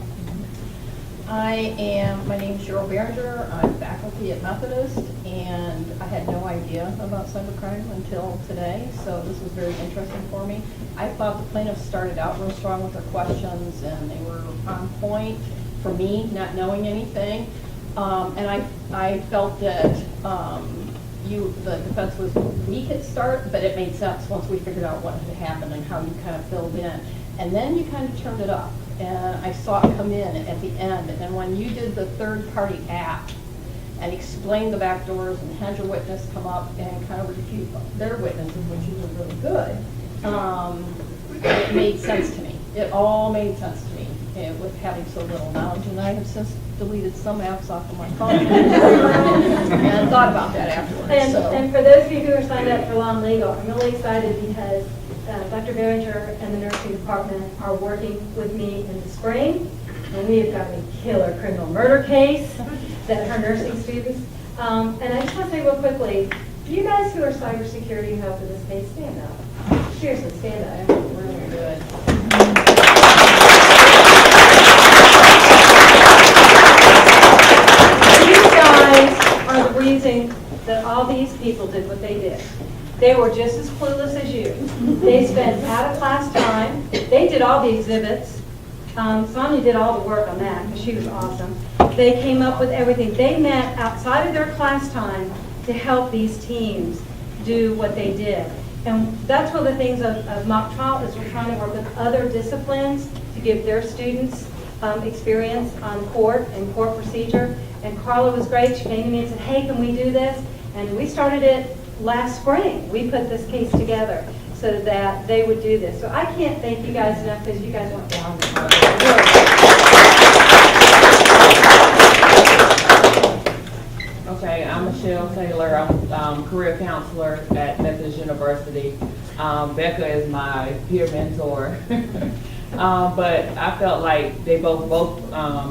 U: My name is Jurors. I'm faculty at Methodist, and I had no idea about cybercrime until today, so this was very interesting for me. I thought the plaintiffs started out real strong with their questions, and they were on point for me, not knowing anything. And I felt that the defense was weak at start, but it made sense once we figured out what had happened and how you kind of filled in. And then you kind of turned it up. And I saw it come in at the end. And then when you did the third-party app and explained the back doors and had your witness come up and kind of refute their witnesses, which you were really good, it made sense to me. It all made sense to me with having so little knowledge. And I have since deleted some apps off of my phone and thought about that afterwards.
E: And for those of you who are signed up for Law and Legal, I'm really excited because Dr. Behringer and the nursing department are working with me in the spring, and we have got a killer criminal murder case that our nursing students. And I just want to say real quickly, you guys who are cybersecurity help in this case, stand up. Seriously, stand up. Really good. You guys are the reason that all these people did what they did. They were just as clueless as you. They spent out of class time. They did all the exhibits. Sonia did all the work on that because she was awesome. They came up with everything. They met outside of their class time to help these teams do what they did. And that's one of the things of mock trial is we're trying to work with other disciplines to give their students experience on court and court procedure. And Carla was great. She came to me and said, hey, can we do this? And we started it last spring. We put this case together so that they would do this. So I can't thank you guys enough because you guys went down the hard work.
F: Okay, I'm Michelle Taylor. I'm career counselor at Methodist University. Becca is my peer mentor. But I felt like they both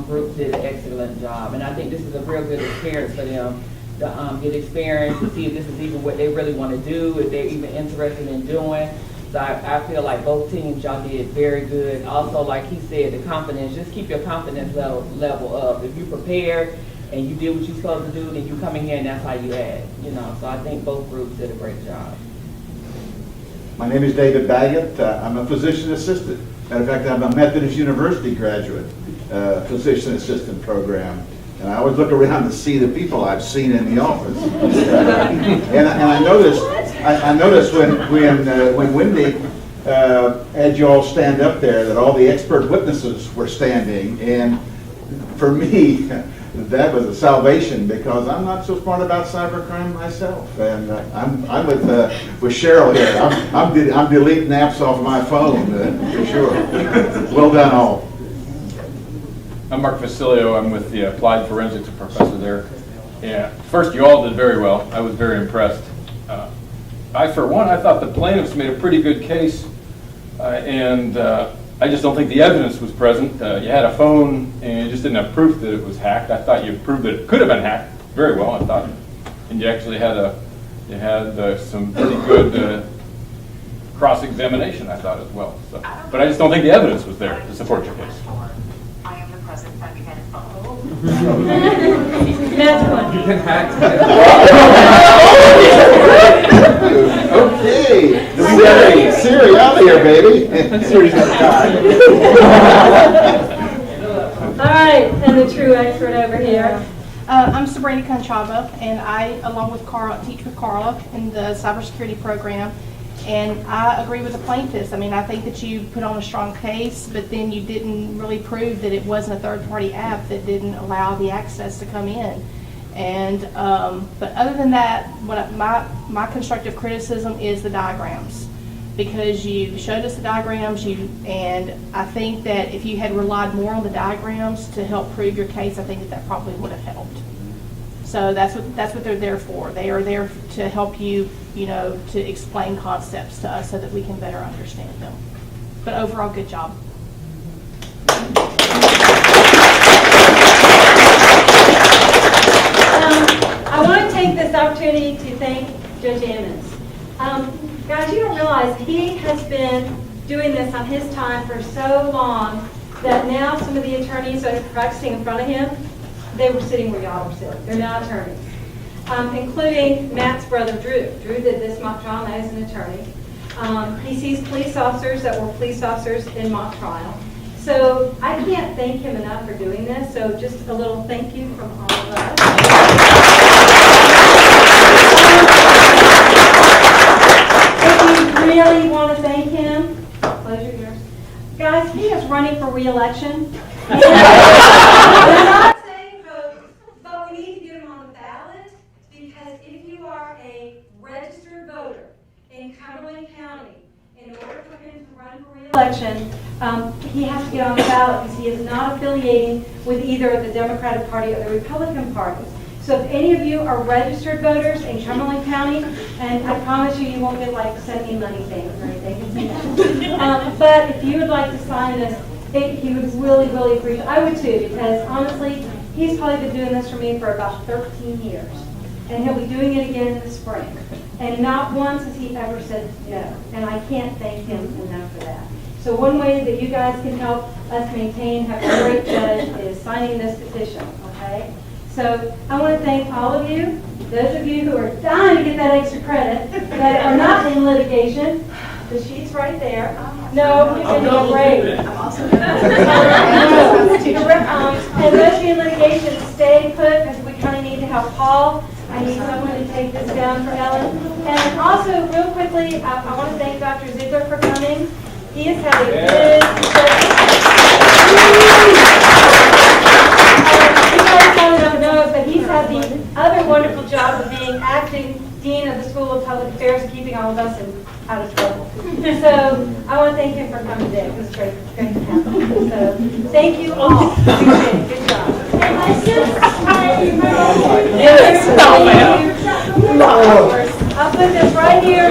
F: groups did an excellent job, and I think this is a real good experience for them to get experience, to see if this is even what they really want to do, if they're even interested in doing. So I feel like both teams, y'all did very good. Also, like he said, the confidence, just keep your confidence level up. If you're prepared and you did what you're supposed to do, then you come in here and that's how you act, you know. So I think both groups did a great job.
V: My name is David Baggett. I'm a physician assistant. Matter of fact, I'm a Methodist University graduate, physician assistant program. And I always look around to see the people I've seen in the office. And I noticed when Wendy had you all stand up there that all the expert witnesses were standing. And for me, that was a salvation because I'm not so smart about cybercrime myself. And I'm with Cheryl here. I'm deleting apps off my phone for sure. Well done all.
W: I'm Mark Vecellio. I'm with the Applied Forensics, a professor there. Yeah, first, you all did very well. I was very impressed. For one, I thought the plaintiffs made a pretty good case, and I just don't think the evidence was present. You had a phone, and you just didn't have proof that it was hacked. I thought you proved that it could have been hacked very well. I thought, and you actually had some pretty good cross-examination. I thought as well. So, but I just don't think the evidence was there to support your case.
E: Next one.
W: You can hack.
V: Okay. Ziere out of here, baby. Ziere's gonna die.
E: All right, and the true expert over here.
X: I'm Sabrina Conchava, and I, along with Carla, teach with Carla in the cybersecurity program. And I agree with the plaintiffs. I mean, I think that you put on a strong case, but then you didn't really prove that it wasn't a third-party app that didn't allow the access to come in. And but other than that, my constructive criticism is the diagrams, because you showed us the diagrams. And I think that if you had relied more on the diagrams to help prove your case, I think that probably would have helped. So that's what they're there for. They are there to help you, to explain concepts to us so that we can better understand them. But overall, good job.
E: I want to take this opportunity to thank Judge Ammons. Guys, you don't realize he has been doing this on his time for so long that now some of the attorneys that are practicing in front of him, they were sitting where y'all were sitting. They're now attorneys, including Matt's brother, Drew. Drew did this mock trial and is an attorney. He sees police officers that were police officers in mock trial. So I can't thank him enough for doing this, so just a little thank you from all of us. If you really want to thank him, close your ears. Guys, he is running for re-election. We're not saying vote, but we need to get him on the ballot, because if you are a registered voter in Cumberland County, in order for him to run for re-election, he has to get on the ballot because he is not affiliating with either the Democratic Party or the Republican Party. So if any of you are registered voters in Cumberland County, and I promise you, you won't get like send me money things or anything, but if you would like to sign this, he would really, really appreciate it. I would too, because honestly, he's probably been doing this for me for about 13 years. And he'll be doing it again in the spring. And not once has he ever said no. And I can't thank him enough for that. So one way that you guys can help us maintain, have a great judge, is signing this petition, okay? So I want to thank all of you, those of you who are dying to get that extra credit, that are not in litigation. The sheet's right there. No, you can be brave. And those of you in litigation, stay put, because we kind of need to help Paul. I need someone to take this down for Ellen. And also, real quickly, I want to thank Dr. Ziere for coming. He has had a good you guys probably don't know, but he's had the other wonderful job of being acting Dean of the School of Public Affairs and keeping all of us out of trouble. So I want to thank him for coming today. It was great to have him. So thank you all. Appreciate it. Good job. I'll put this right here.